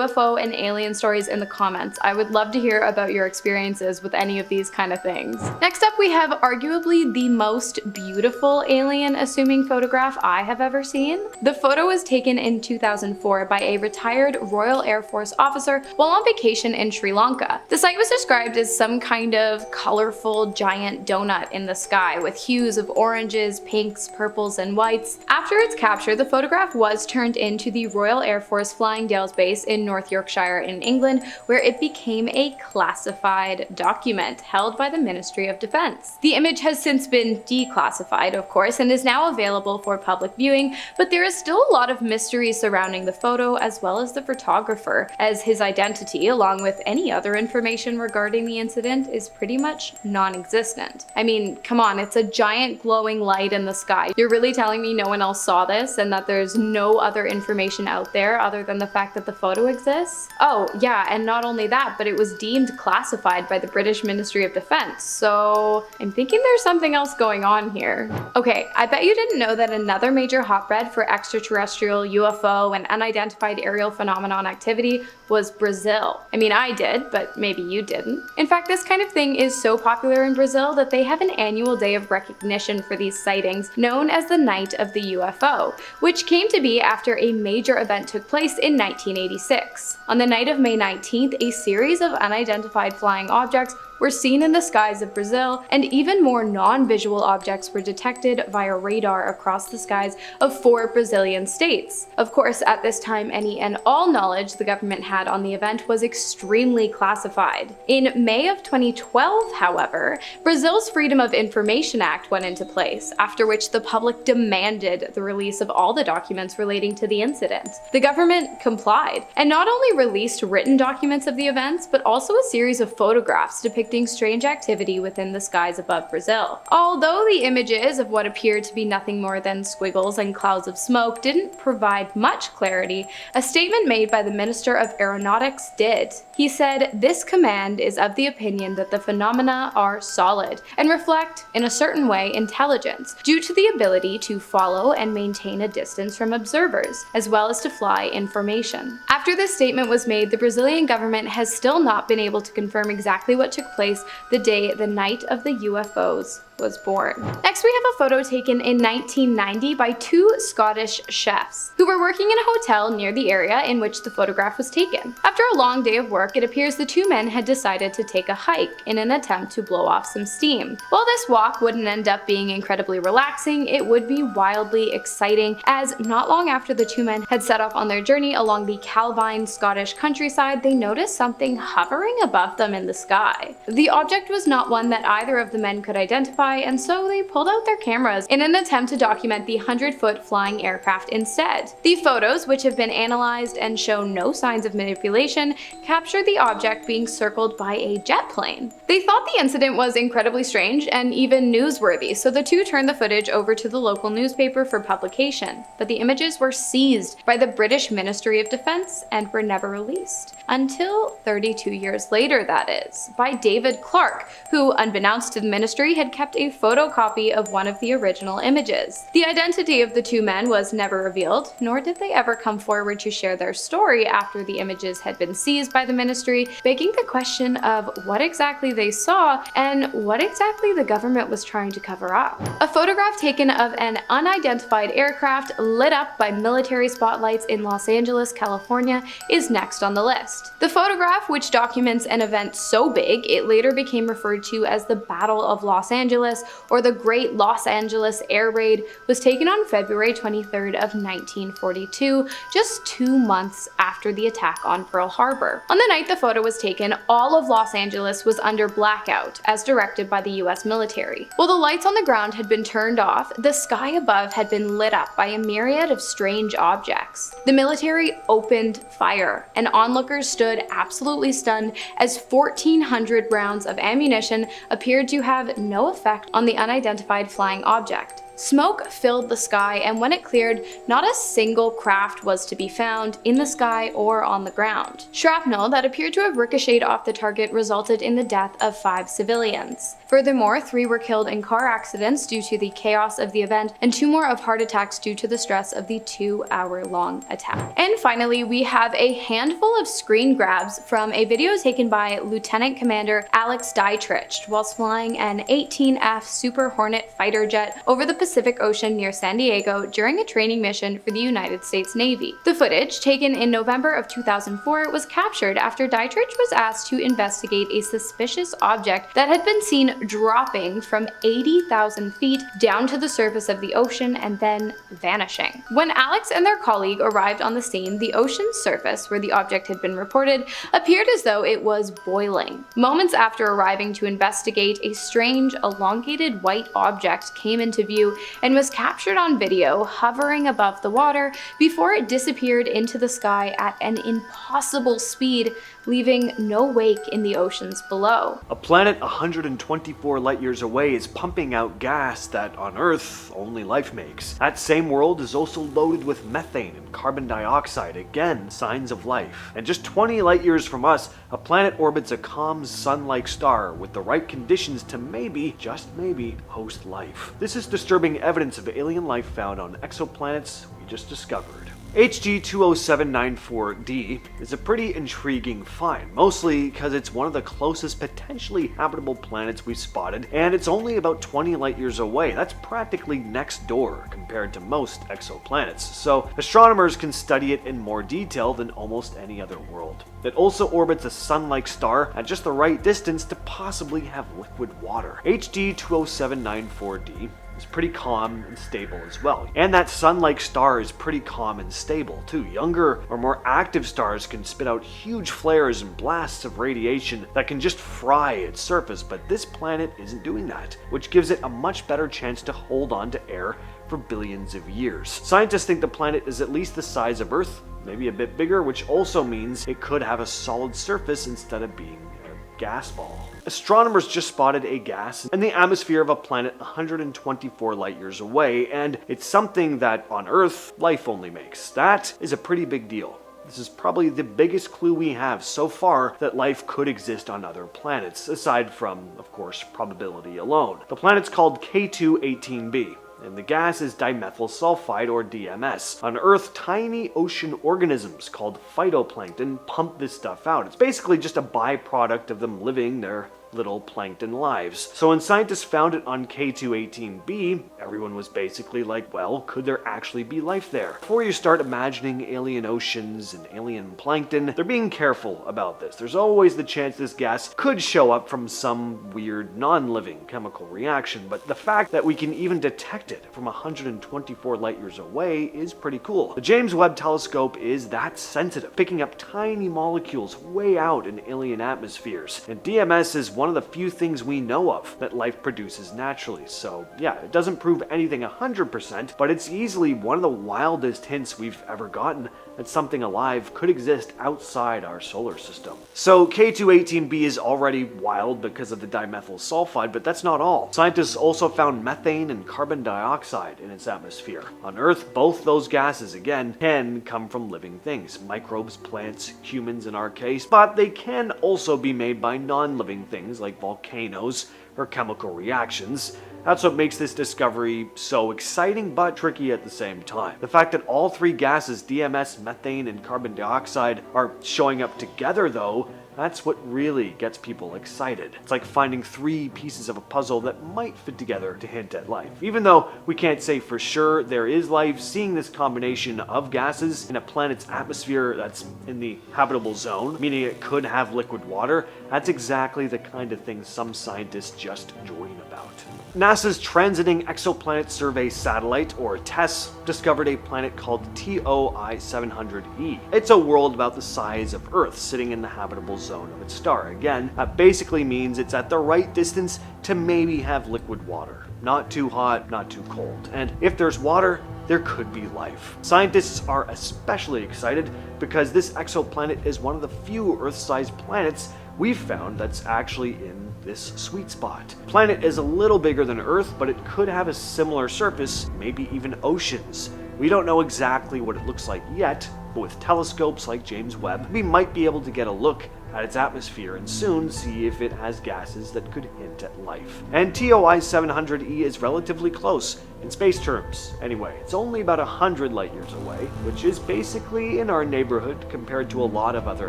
UFO and alien stories in the comments. I would love to hear about your experiences with any of these kind of things. Next up, we have arguably the most beautiful alien assuming photograph I have ever seen. The photo was taken in 2004 by a retired Royal Air Force officer while on vacation in Sri Lanka. The site was described as some kind of colorful giant donut in the sky with hues of oranges, pinks, purples, and whites. After its capture, the photograph was turned into the Royal Air Force Flying Dales Base in North Yorkshire in England, where it became a classified document held by the Ministry of Defense. The image has since been declassified, of course, and is now available for public viewing, but there is still a lot of mystery surrounding the photo as well as the photographer, as his identity, along with any other information regarding the incident, is pretty much non-existent. I mean, come on, it's a giant glowing light in the sky. You're really telling me no one else saw this and that there's no other information out there other than the fact that the photo exists? Oh yeah, and not only that, but it was deemed classified by the British Ministry of Defense, so I'm thinking there's something else going on here. Okay, I bet you didn't know that another major hotbed for extraterrestrial, UFO, and unidentified aerial phenomenon activity was Brazil. I mean, I did, but maybe you didn't. In fact, this kind of thing is so popular in Brazil that they have an annual day of recognition for these sightings known as the Night of the UFO, which came to be after a major event took place in 1986. On the night of May 19th, a series of unidentified flying objects were seen in the skies of Brazil, and even more non-visual objects were detected via radar across the skies of 4 Brazilian states. Of course, at this time, any and all knowledge the government had on the event was extremely classified. In May of 2012, however, Brazil's Freedom of Information Act went into place, after which the public demanded the release of all the documents relating to the incident. The government complied, and not only released written documents of the events, but also a series of photographs depicting strange activity within the skies above Brazil. Although the images of what appeared to be nothing more than squiggles and clouds of smoke didn't provide much clarity, a statement made by the Minister of Aeronautics did. He said, "This command is of the opinion that the phenomena are solid and reflect, in a certain way, intelligence, due to the ability to follow and maintain a distance from observers, as well as to fly information." After this statement was made, the Brazilian government has still not been able to confirm exactly what took place the day the Night of the UFOs was born. Next, we have a photo taken in 1990 by 2 Scottish chefs who were working in a hotel near the area in which the photograph was taken. After a long day of work, it appears the 2 men had decided to take a hike in an attempt to blow off some steam. While this walk wouldn't end up being incredibly relaxing, it would be wildly exciting, as not long after the 2 men had set off on their journey along the Calvine Scottish countryside, they noticed something hovering above them in the sky. The object was not one that either of the men could identify, identify, and so they pulled out their cameras in an attempt to document the 100-foot flying aircraft instead. The photos, which have been analyzed and show no signs of manipulation, captured the object being circled by a jet plane. They thought the incident was incredibly strange and even newsworthy, so the two turned the footage over to the local newspaper for publication, but the images were seized by the British Ministry of Defense and were never released. Until 32 years later, that is, by David Clark, who, unbeknownst to the ministry, had kept a photocopy of one of the original images. The identity of the two men was never revealed, nor did they ever come forward to share their story after the images had been seized by the ministry, begging the question of what exactly they saw and what exactly the government was trying to cover up. A photograph taken of an unidentified aircraft lit up by military spotlights in Los Angeles, California, is next on the list. The photograph, which documents an event so big it later became referred to as the Battle of Los Angeles or the Great Los Angeles Air Raid, was taken on February 23rd of 1942, just 2 months after the attack on Pearl Harbor. On the night the photo was taken, all of Los Angeles was under blackout, as directed by the US military. While the lights on the ground had been turned off, the sky above had been lit up by a myriad of strange objects. The military opened fire, and onlookers stood absolutely stunned as 1,400 rounds of ammunition appeared to have no effect on the unidentified flying object. Smoke filled the sky, and when it cleared, not a single craft was to be found in the sky or on the ground. Shrapnel that appeared to have ricocheted off the target resulted in the death of 5 civilians. Furthermore, 3 were killed in car accidents due to the chaos of the event, and 2 more of heart attacks due to the stress of the 2-hour-long attack. And finally, we have a handful of screen grabs from a video taken by Lieutenant Commander Alex Dietrich whilst flying an 18F Super Hornet fighter jet over the Pacific Ocean near San Diego during a training mission for the United States Navy. The footage, taken in November of 2004, was captured after Dietrich was asked to investigate a suspicious object that had been seen dropping from 80,000 feet down to the surface of the ocean and then vanishing. When Alex and their colleague arrived on the scene, the ocean's surface, where the object had been reported, appeared as though it was boiling. Moments after arriving to investigate, a strange, elongated white object came into view and was captured on video hovering above the water before it disappeared into the sky at an impossible speed, leaving no wake in the oceans below. A planet 124 light years away is pumping out gas that on Earth only life makes. That same world is also loaded with methane and carbon dioxide, again signs of life. And just 20 light years from us, a planet orbits a calm sun-like star with the right conditions to maybe, just maybe, host life. This is disturbing evidence of alien life found on exoplanets we just discovered. HG 20794D is a pretty intriguing find, mostly because it's one of the closest potentially habitable planets we've spotted, and it's only about 20 light years away. That's practically next door compared to most exoplanets, so astronomers can study it in more detail than almost any other world. It also orbits a sun-like star at just the right distance to possibly have liquid water. HG 20794D is pretty calm and stable as well. And that sun-like star is pretty calm and stable too. Younger or more active stars can spit out huge flares and blasts of radiation that can just fry its surface, but this planet isn't doing that, which gives it a much better chance to hold on to air for billions of years. Scientists think the planet is at least the size of Earth, maybe a bit bigger, which also means it could have a solid surface instead of being a gas ball. Astronomers just spotted a gas in the atmosphere of a planet 124 light years away, and it's something that on Earth life only makes. That is a pretty big deal. This is probably the biggest clue we have so far that life could exist on other planets, aside from, of course, probability alone. The planet's called K2-18b. And the gas is dimethyl sulfide, or DMS. On Earth, tiny ocean organisms called phytoplankton pump this stuff out. It's basically just a byproduct of them living their little plankton lives. So when scientists found it on K2-18b, everyone was basically like, well, could there actually be life there? Before you start imagining alien oceans and alien plankton, they're being careful about this. There's always the chance this gas could show up from some weird non-living chemical reaction, but the fact that we can even detect it from 124 light years away is pretty cool. The James Webb Telescope is that sensitive, picking up tiny molecules way out in alien atmospheres, and DMS is one of the few things we know of that life produces naturally. So yeah, it doesn't prove anything 100%, but it's easily one of the wildest hints we've ever gotten that something alive could exist outside our solar system. So K218b is already wild because of the dimethyl sulfide, but that's not all. Scientists also found methane and carbon dioxide in its atmosphere. On Earth, both those gases, again, can come from living things, microbes, plants, humans in our case, but they can also be made by non-living things like volcanoes or chemical reactions. That's what makes this discovery so exciting but tricky at the same time. The fact that all three gases, DMS, methane, and carbon dioxide, are showing up together though, that's what really gets people excited. It's like finding three pieces of a puzzle that might fit together to hint at life. Even though we can't say for sure there is life, seeing this combination of gases in a planet's atmosphere that's in the habitable zone, meaning it could have liquid water, that's exactly the kind of thing some scientists just dream about. NASA's Transiting Exoplanet Survey Satellite, or TESS, discovered a planet called TOI 700e. It's a world about the size of Earth, sitting in the habitable zone of its star. Again, that basically means it's at the right distance to maybe have liquid water. Not too hot, not too cold. And if there's water, there could be life. Scientists are especially excited because this exoplanet is one of the few Earth-sized planets we've found that's actually in this sweet spot. The planet is a little bigger than Earth, but it could have a similar surface, maybe even oceans. We don't know exactly what it looks like yet, but with telescopes like James Webb, we might be able to get a look at its atmosphere and soon see if it has gases that could hint at life. And TOI 700e is relatively close, in space terms. Anyway, it's only about 100 light years away, which is basically in our neighborhood compared to a lot of other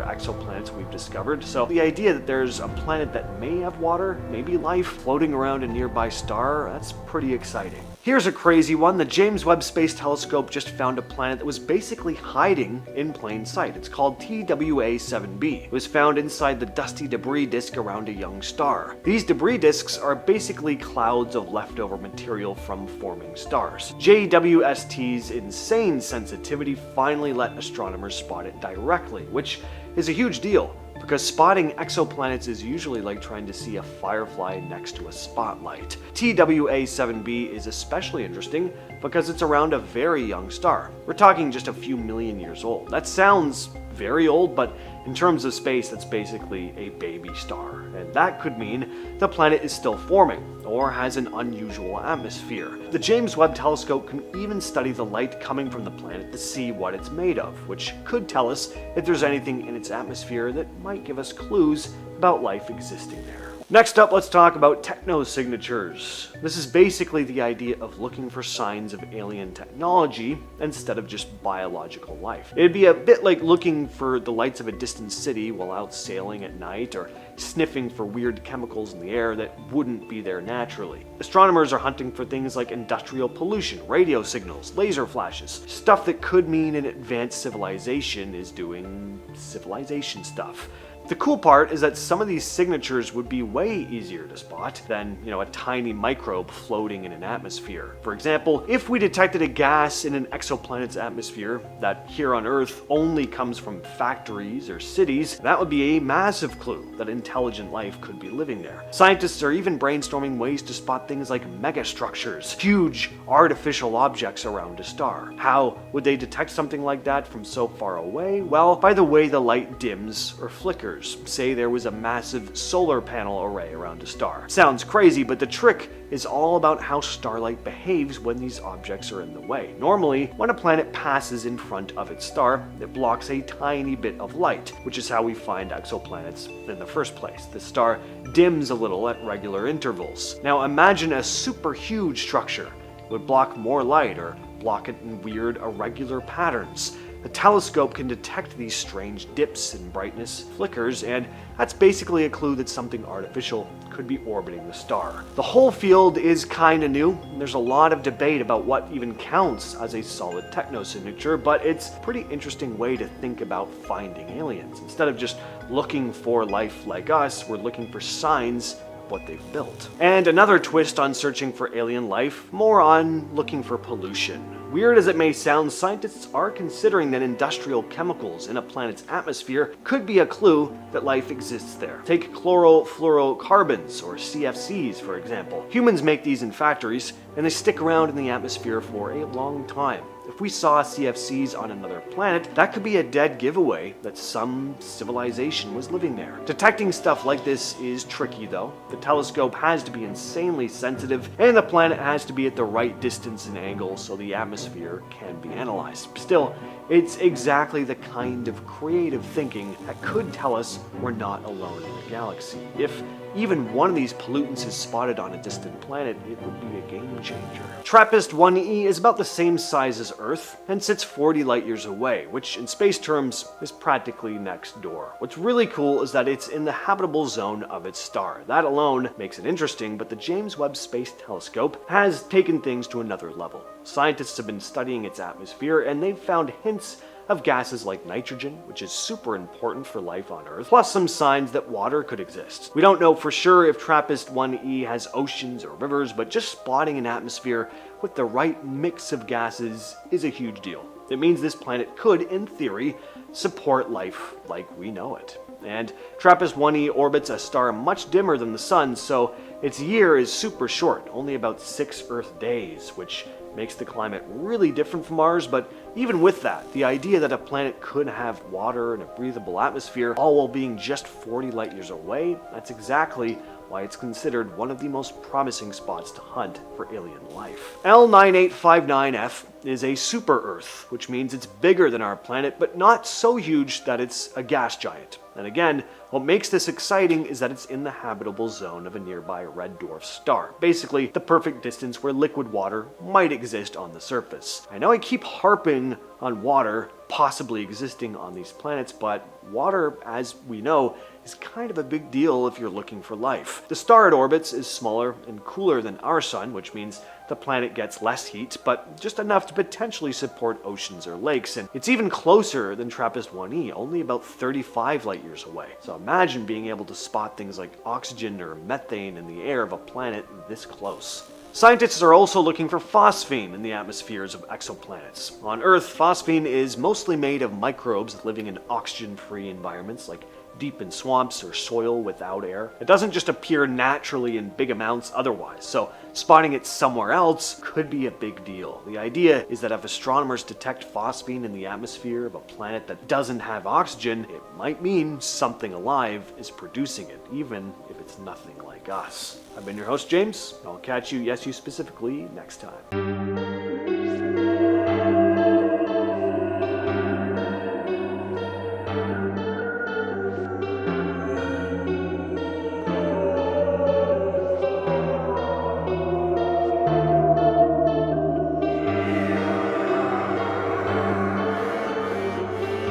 exoplanets we've discovered. So the idea that there's a planet that may have water, maybe life, floating around a nearby star, that's pretty exciting. Here's a crazy one. The James Webb Space Telescope just found a planet that was basically hiding in plain sight. It's called TWA-7b. It was found inside the dusty debris disk around a young star. These debris disks are basically clouds of leftover material from forming stars. JWST's insane sensitivity finally let astronomers spot it directly, which is a huge deal, because spotting exoplanets is usually like trying to see a firefly next to a spotlight. TWA-7b is especially interesting because it's around a very young star. We're talking just a few million years old. That sounds very old, but in terms of space, that's basically a baby star. And that could mean the planet is still forming, or has an unusual atmosphere. The James Webb Telescope can even study the light coming from the planet to see what it's made of, which could tell us if there's anything in its atmosphere that might give us clues about life existing there. Next up, let's talk about technosignatures. This is basically the idea of looking for signs of alien technology instead of just biological life. It'd be a bit like looking for the lights of a distant city while out sailing at night, or sniffing for weird chemicals in the air that wouldn't be there naturally. Astronomers are hunting for things like industrial pollution, radio signals, laser flashes, stuff that could mean an advanced civilization is doing civilization stuff. The cool part is that some of these signatures would be way easier to spot than, a tiny microbe floating in an atmosphere. For example, if we detected a gas in an exoplanet's atmosphere that here on Earth only comes from factories or cities, that would be a massive clue that intelligent life could be living there. Scientists are even brainstorming ways to spot things like megastructures, huge artificial objects around a star. How would they detect something like that from so far away? Well, by the way the light dims or flickers. Say there was a massive solar panel array around a star. Sounds crazy, but the trick is all about how starlight behaves when these objects are in the way. Normally, when a planet passes in front of its star, it blocks a tiny bit of light, which is how we find exoplanets in the first place. The star dims a little at regular intervals. Now imagine a super huge structure. It would block more light or block it in weird, irregular patterns. The telescope can detect these strange dips in brightness, flickers, and that's basically a clue that something artificial could be orbiting the star. The whole field is kinda new. There's a lot of debate about what even counts as a solid technosignature, but it's a pretty interesting way to think about finding aliens. Instead of just looking for life like us, we're looking for signs of what they've built. And another twist on searching for alien life, more on looking for pollution. Weird as it may sound, scientists are considering that industrial chemicals in a planet's atmosphere could be a clue that life exists there. Take chlorofluorocarbons, or CFCs, for example. Humans make these in factories, and they stick around in the atmosphere for a long time. If we saw CFCs on another planet, that could be a dead giveaway that some civilization was living there. Detecting stuff like this is tricky though. The telescope has to be insanely sensitive, and the planet has to be at the right distance and angle so the atmosphere can be analyzed. Still, it's exactly the kind of creative thinking that could tell us we're not alone in the galaxy. If even one of these pollutants is spotted on a distant planet, it would be a game changer. TRAPPIST-1e is about the same size as Earth and sits 40 light years away, which in space terms is practically next door. What's really cool is that it's in the habitable zone of its star. That alone makes it interesting, but the James Webb Space Telescope has taken things to another level. Scientists have been studying its atmosphere, and they've found hints of gases like nitrogen, which is super important for life on Earth, plus some signs that water could exist. We don't know for sure if TRAPPIST-1e has oceans or rivers, but just spotting an atmosphere with the right mix of gases is a huge deal. It means this planet could, in theory, support life like we know it. And TRAPPIST-1e orbits a star much dimmer than the Sun, so its year is super short, only about 6 Earth days, which makes the climate really different from ours. But even with that, the idea that a planet could have water and a breathable atmosphere, all while being just 40 light years away, that's exactly why it's considered one of the most promising spots to hunt for alien life. L9859F is a super-Earth, which means it's bigger than our planet, but not so huge that it's a gas giant. And again, what makes this exciting is that it's in the habitable zone of a nearby red dwarf star, basically the perfect distance where liquid water might exist on the surface. I know I keep harping on water possibly existing on these planets, but water, as we know, is kind of a big deal if you're looking for life. The star it orbits is smaller and cooler than our sun, which means the planet gets less heat, but just enough to potentially support oceans or lakes. And it's even closer than TRAPPIST-1e, only about 35 light years away. So imagine being able to spot things like oxygen or methane in the air of a planet this close. Scientists are also looking for phosphine in the atmospheres of exoplanets. On Earth, phosphine is mostly made of microbes living in oxygen-free environments like deep in swamps or soil without air. It doesn't just appear naturally in big amounts otherwise, so spotting it somewhere else could be a big deal. The idea is that if astronomers detect phosphine in the atmosphere of a planet that doesn't have oxygen, it might mean something alive is producing it, even if it's nothing like us. I've been your host, James. I'll catch you, yes you specifically, next time.